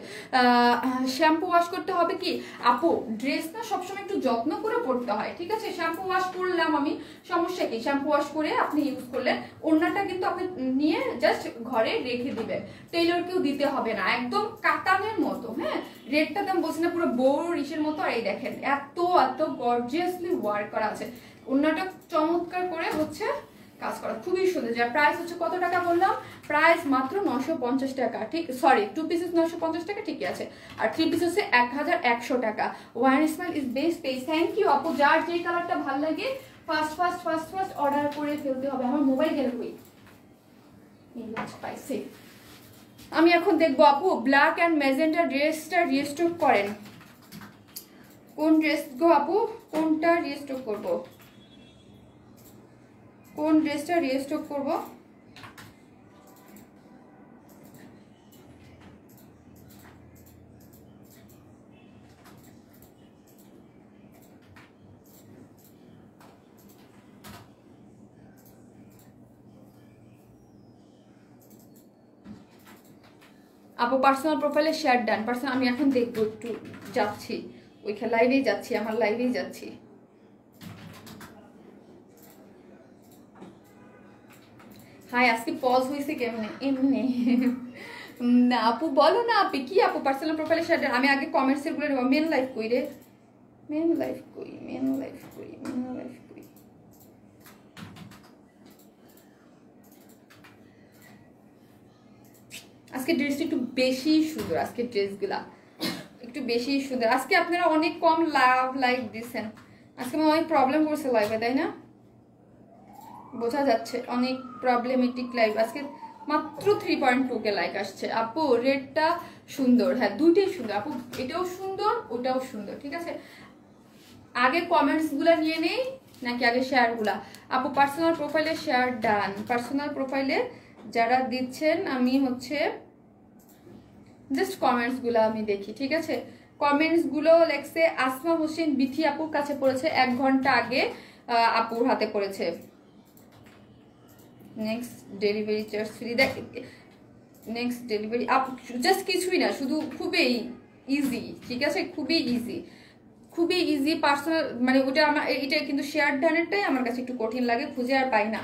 শ্যাম্পু ওয়াশ করতে হবে কি আপু? ড্রেস না সবসময় একটু যত্ন করে পড়তে হয়। ঠিক আছে, শ্যাম্পু ওয়াশ করলাম আমি, সমস্যা কি? শ্যাম্পু ওয়াশ করে আপনি ইউজ করলেন। ওড়নাটা কিন্তু আপনি নিয়ে জাস্ট ঘরে রেখে দিবেন, টেইলরকেও দিতে হবে না, একদম কাতানের মতো। হ্যাঁ, রেডটা তো আমি বলছি না পুরো বোর ইসের মতো। আর এই দেখেন এত এত গর্জিয়াসলি ওয়ার্ক করা আছে। ওড়নাটা চমৎকার করে হচ্ছে কাজ করা, খুবই সুন্দর। যার প্রাইস হচ্ছে কত টাকা বললাম? প্রাইস মাত্র 950 টাকা। ঠিক, সরি 2 পিসেস 950 টাকা, ঠিকই আছে। আর 3 পিস হচ্ছে 1100 টাকা। One smile is best page, thank you আপু। যার যেই কালারটা ভালো লাগে fast fast fast fast order করে ফেলতে হবে। আমার মোবাইল গেল কই, এই মাত্র পাইছি। আমি এখন দেখবো আপু ব্ল্যাক অ্যান্ড ম্যাজেন্টা ড্রেসটা রিস্টক করেন। কোন ড্রেস গো আপু, কোনটা রিস্টক করব, কোন ড্রেসটা রিস্টক করব? আপু পার্সোনাল প্রোফাইলে শেয়ার ডান। পার্সোনাল আমি এখন দেখবো, একটু যাচ্ছি ওইখানে, লাইভেই যাচ্ছি, আমার লাইভেই যাচ্ছি। হাই আজকে পজ হয়েছে কেমনে? এমনি না আপু বলো না আপনি কি আপু পার্সোনাল প্রোফাইলে শেয়ার ডান। আমি আগে কমেন্টসের গুলো নেব। মেন লাইফ কই রে, মেন লাইফ কই, মেন লাইফ কই, মেন লাইফ কই। আজকে ড্রেসটা একটু বেশি সুন্দর, আজকে ড্রেসগুলা একটু বেশি সুন্দর। আজকে আপনারা অনেক কম লাইক দিচ্ছেন, আজকে আমার অনেক প্রবলেম করছে লাইভে, তাই না? বোঝা যাচ্ছে অনেক প্রবলেমেটিক লাইভ। আজকে মাত্র 3.2 লাইক আসছে। আপু রেডটা সুন্দর, হ্যাঁ দুইটাই সুন্দর আপু, এটাও সুন্দর ওটাও সুন্দর, ঠিক আছে। আগে কমেন্টস গুলা নিয়ে নেই নাকি আগে শেয়ার গুলা? আপু পার্সোনাল প্রোফাইলে শেয়ার ডান। পার্সোনাল প্রোফাইলে যারা দিচ্ছেন আমি হচ্ছে জাস্ট কমেন্টস গুলো আমি দেখি, ঠিক আছে। কমেন্টস গুলো লেখছে আসমা হোসেন বিথি আপুর কাছে পড়েছে 1 ঘন্টা আগে, আপুর হাতে পড়েছে। নেক্সট ডেলিভারি চার্জ ফ্রি, দেখ নেক্সট ডেলিভারি আপ জাস্ট কিছুই না, শুধু খুবই ইজি, ঠিক আছে, খুবই ইজি, খুবই ইজি। পার্সোনাল মানে ওটা আমার, এটা কিন্তু শেয়ার ডানেরটাই আমার কাছে একটু কঠিন লাগে, খুঁজে আর পাই না।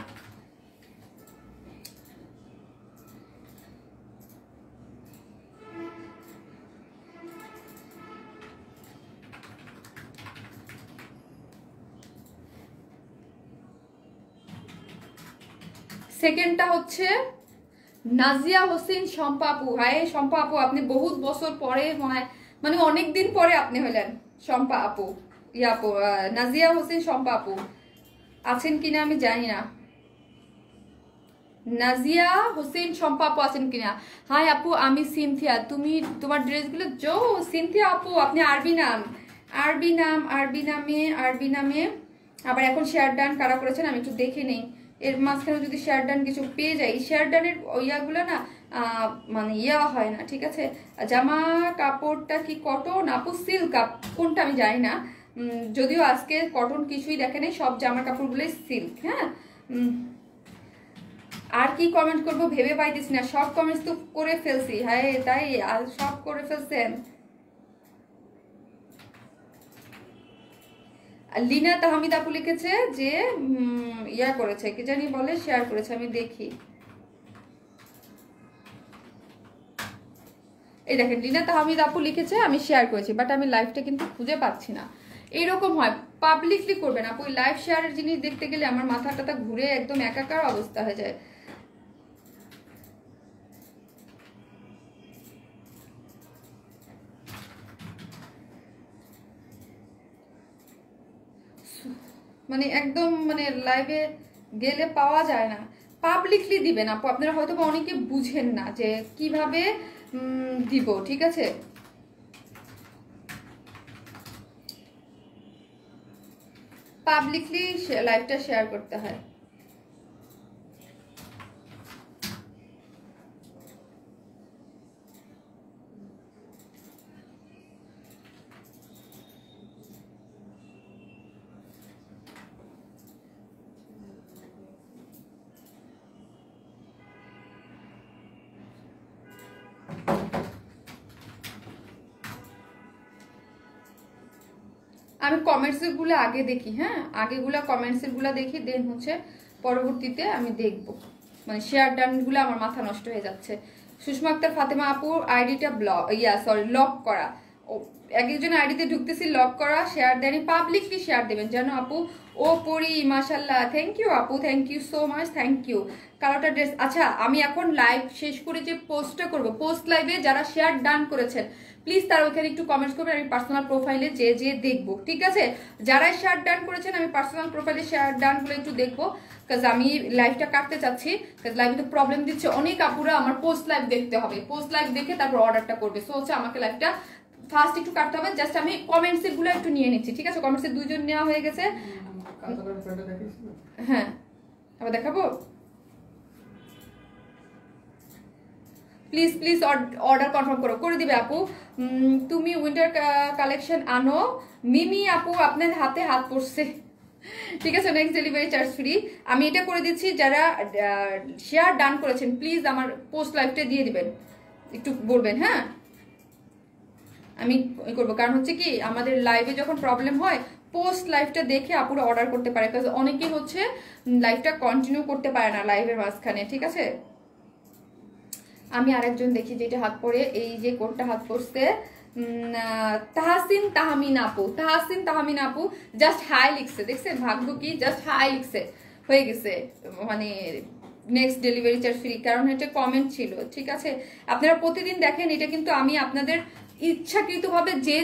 সেকেন্ডটা হচ্ছে নাজিয়া হোসেন শম্পা আপু। হায় শম্পা আপু, আপনি বহুত বছর পরে মনে হয়, মানে অনেকদিন পরে আপনি হলেন শম্পা আপু। ইয়া আপু নাজিয়া হোসেন শম্পা আপু আছেন কিনা আমি জানি না। নাজিয়া হোসেন শম্পা আপু আছেন কিনা? হাই আপু আমি সিনথিয়া, তুমি তোমার ড্রেসগুলো জো। সিনথিয়া আপু আপনি আরবি নাম, আরবি নাম, আরবি নামে, আরবি নামে আবার এখন শেয়ার ডান কারা করেছেন আমি একটু দেখে নেই। এর মাঝখানে যদি শেয়ার ডান কিছু পেয়ে যাই, শেয়ার ডানের ইয়াগুলো না মানে ইয়া হয় না, ঠিক আছে। জামা কাপড়টা কি কটন আপু? সিল্ক আপ, কোনটা আমি জানি না, যদিও আজকে কটন কিছুই দেখে নেই, সব জামা কাপড়গুলোই সিল্ক। হ্যাঁ আর কি কমেন্ট করবো ভেবে পাইতেছি না, সব কমেন্টস তো করে ফেলছি। হ্যাঁ তাই আর সব করে ফেলছেন। লিনা তাহমিদ আপু লিখেছে যে ইয়া করেছে, কি জানি বলে, শেয়ার করেছে, আমি দেখি। এই দেখেন লিনা তাহমিদ আপু লিখেছে আমি শেয়ার করেছি, বাট আমি লাইভটা কিন্তু খুঁজে পাচ্ছি না। এইরকম হয়, পাবলিকলি করবেন আপু। লাইভ শেয়ারের জিনিস দেখতে গেলে আমার মাথাটা ঘুরে একদম একাকার অবস্থা হয়ে যায়। মানে একদম মানে লাইভে গেলে পাওয়া যায় না। পাবলিকলি দিবেন আপু, আপনারা হয়তো বা অনেকে বুঝেন না যে কিভাবে দিব, ঠিক আছে। পাবলিকলি লাইভটা শেয়ার করতে হয়। আমি কমেন্টসের গুলো আগে দেখি, হ্যাঁ আগেগুলা কমেন্টসের গুলা দেখি, দেন হচ্ছে পরবর্তীতে আমি দেখব। মানে শেয়ার ডান গুলো আমার মাথা নষ্ট হয়ে যাচ্ছে। সুষমা আক্তার ফাতেমা আপুর আইডিটা ব্লক, সরি লক করা। ও একজন আইডিতে ঢুকতেছি, লক করা, শেয়ার দেন, পাবলিকলি শেয়ার দেবেন যেন আপু। ও পরি মাশাল্লাহ, থ্যাংক ইউ আপু, thank you so much, thank you. কালোটা ড্রেস। আচ্ছা, আমি এখন লাইভ শেষ করে যে পোস্টটা করব, পোস্ট লাইভে যারা শেয়ার ডান করেছেন প্লিজ তারা ওইখানে একটু কমেন্টস করবেন, আমি পার্সোনাল প্রোফাইলে যে দেখবো, ঠিক আছে? যারা শেয়ার ডান করেছেন আমি পার্সোনাল প্রোফাইলে শেয়ার ডানগুলো একটু দেখবো, কাজ আমি লাইভটা কাটতে চাচ্ছি, কাজ লাইভে তো প্রবলেম দিচ্ছে অনেক আপুরা। আমার পোস্ট লাইভ দেখতে হবে, পোস্ট লাইভ দেখে তারপর অর্ডারটা করবে। সো হচ্ছে আমাকে লাইভটা ফার্স্ট একটু কাটতে হবে। জাস্ট আমি কমেন্টস গুলো একটু নিয়ে নিচ্ছি, ঠিক আছে? কমেন্টস এর 2 জন নেওয়া হয়ে গেছে। হ্যাঁ, আবার দেখাবো। প্লিজ প্লিজ অর্ডার কনফার্ম করে দিবে আপু। তুমি উইন্টার কালেকশন আনো। মিমি আপু আপনার হাতে হাত পড়ছে, ঠিক আছে? Next delivery charge free. আমি এটা করে দিচ্ছি, যারা শেয়ার ডান করেছেন প্লিজ আমার পোস্ট লাইভটা দিয়ে দিবেন, একটু বলবেন। হ্যাঁ, আমি করবো, কারণ হচ্ছে কি আমাদের লাইভে যখন প্রবলেম হয় পোস্ট লাইভটা দেখে আপুরা অর্ডার করতে পারে, কারণ অনেকেই হচ্ছে লাইভটা কন্টিনিউ করতে পারে না লাইভের মাঝখানে, ঠিক আছে? আমি আরেকজন দেখি যেটা হাত পরে, এই যে কোনটা হাত পড়ছে, তাহাসিন তাহমিন আপু, তাহাসিন তাহমিন আপু জাস্ট হাই লিখছে, দেখছেন? ভাগ্য কি, জাস্ট হাই লিখছে, হয়ে গেছে। মানে নেক্সট ডেলিভারি চার্জ ফ্রি, কারণ এটা কমেন্ট ছিল, ঠিক আছে? আপনারা প্রতিদিন দেখেন, এটা কিন্তু আমি আপনাদের ইচ্ছাকৃতভাবে, যে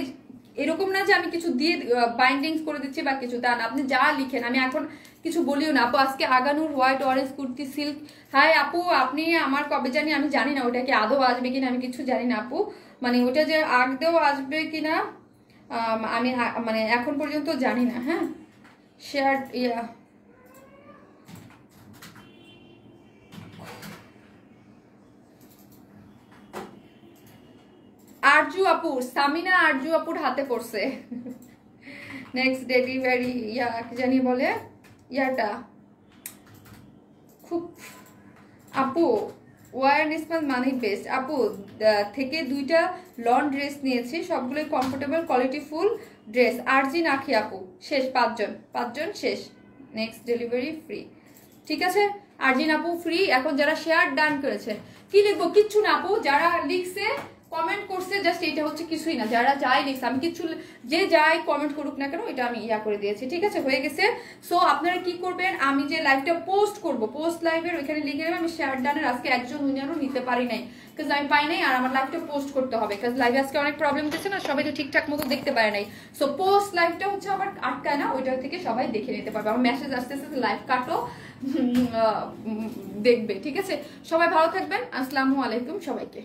এরকম না যে আমি কিছু দিয়ে বাইন্ডিংস করে দিচ্ছি বা কিছু, তা না। আপনি যা লিখেন, আমি এখন কিছু বলিও না। আপু আজকে আগানুর white orange kurti silk, hi আপু আপনি আমার কবে জানি, আমি জানি না ওটা কি আদৌ আসবে কিনা, আমি কিছু জানি না আপু। মানে ওটা যে আগদেও আসবে কিনা আমি মানে এখন পর্যন্ত জানি না। হ্যাঁ, শেয়ার আরজু আপু, সামিনা আরজু আপুর হাতে পড়ছে। নেক্সট ডেলিভারি কি জানি বলে, ইয়াটা খুব আপু ওয়ার রিসপন্স মানে বেস্ট আপু থেকে 2টা লং ড্রেস নিয়েছি, সবগুলোই কমফোর্টেবল কোয়ালিটি ফুল ড্রেস। আরজি নাখি আপু, শেষ 5জন শেষ। নেক্সট ডেলিভারি ফ্রি, ঠিক আছে? আরজিন আপু ফ্রি। এখন যারা শেয়ার ডান করেছে কি লিখবো? কিচ্ছু না আপু, যারা লিখছে কমেন্ট করছে জাস্ট, এটা হচ্ছে কিছুই না। যারা যাই লিখছে, আমি কিছু, যে যাই কমেন্ট করুক না কেন, এটা আমি করে দিয়েছি, ঠিক আছে? হয়ে গেছে। সো আপনারা কি করবেন, আমি যে লাইভটা পোস্ট করব, পোস্ট লাইভের ওইখানে লিখে দেবেন আমি শেয়ার ডানের আজকে একজন উইনারও নিতে পারি নাই, কাজ আমি পাই নাই, আর আমার লাইভটা পোস্ট করতে হবে, কাজ লাইভে আজকে অনেক প্রবলেম দিচ্ছে না, সবাই তো ঠিকঠাক মতো দেখতে পারে নাই। সো পোস্ট লাইভটা হচ্ছে আবার আটকায় না, ওইটা থেকে সবাই দেখে নিতে পারবে। আমার মেসেজ আসতে লাইভ কাটো, দেখবে, ঠিক আছে? সবাই ভালো থাকবেন, আসসালামু আলাইকুম সবাইকে।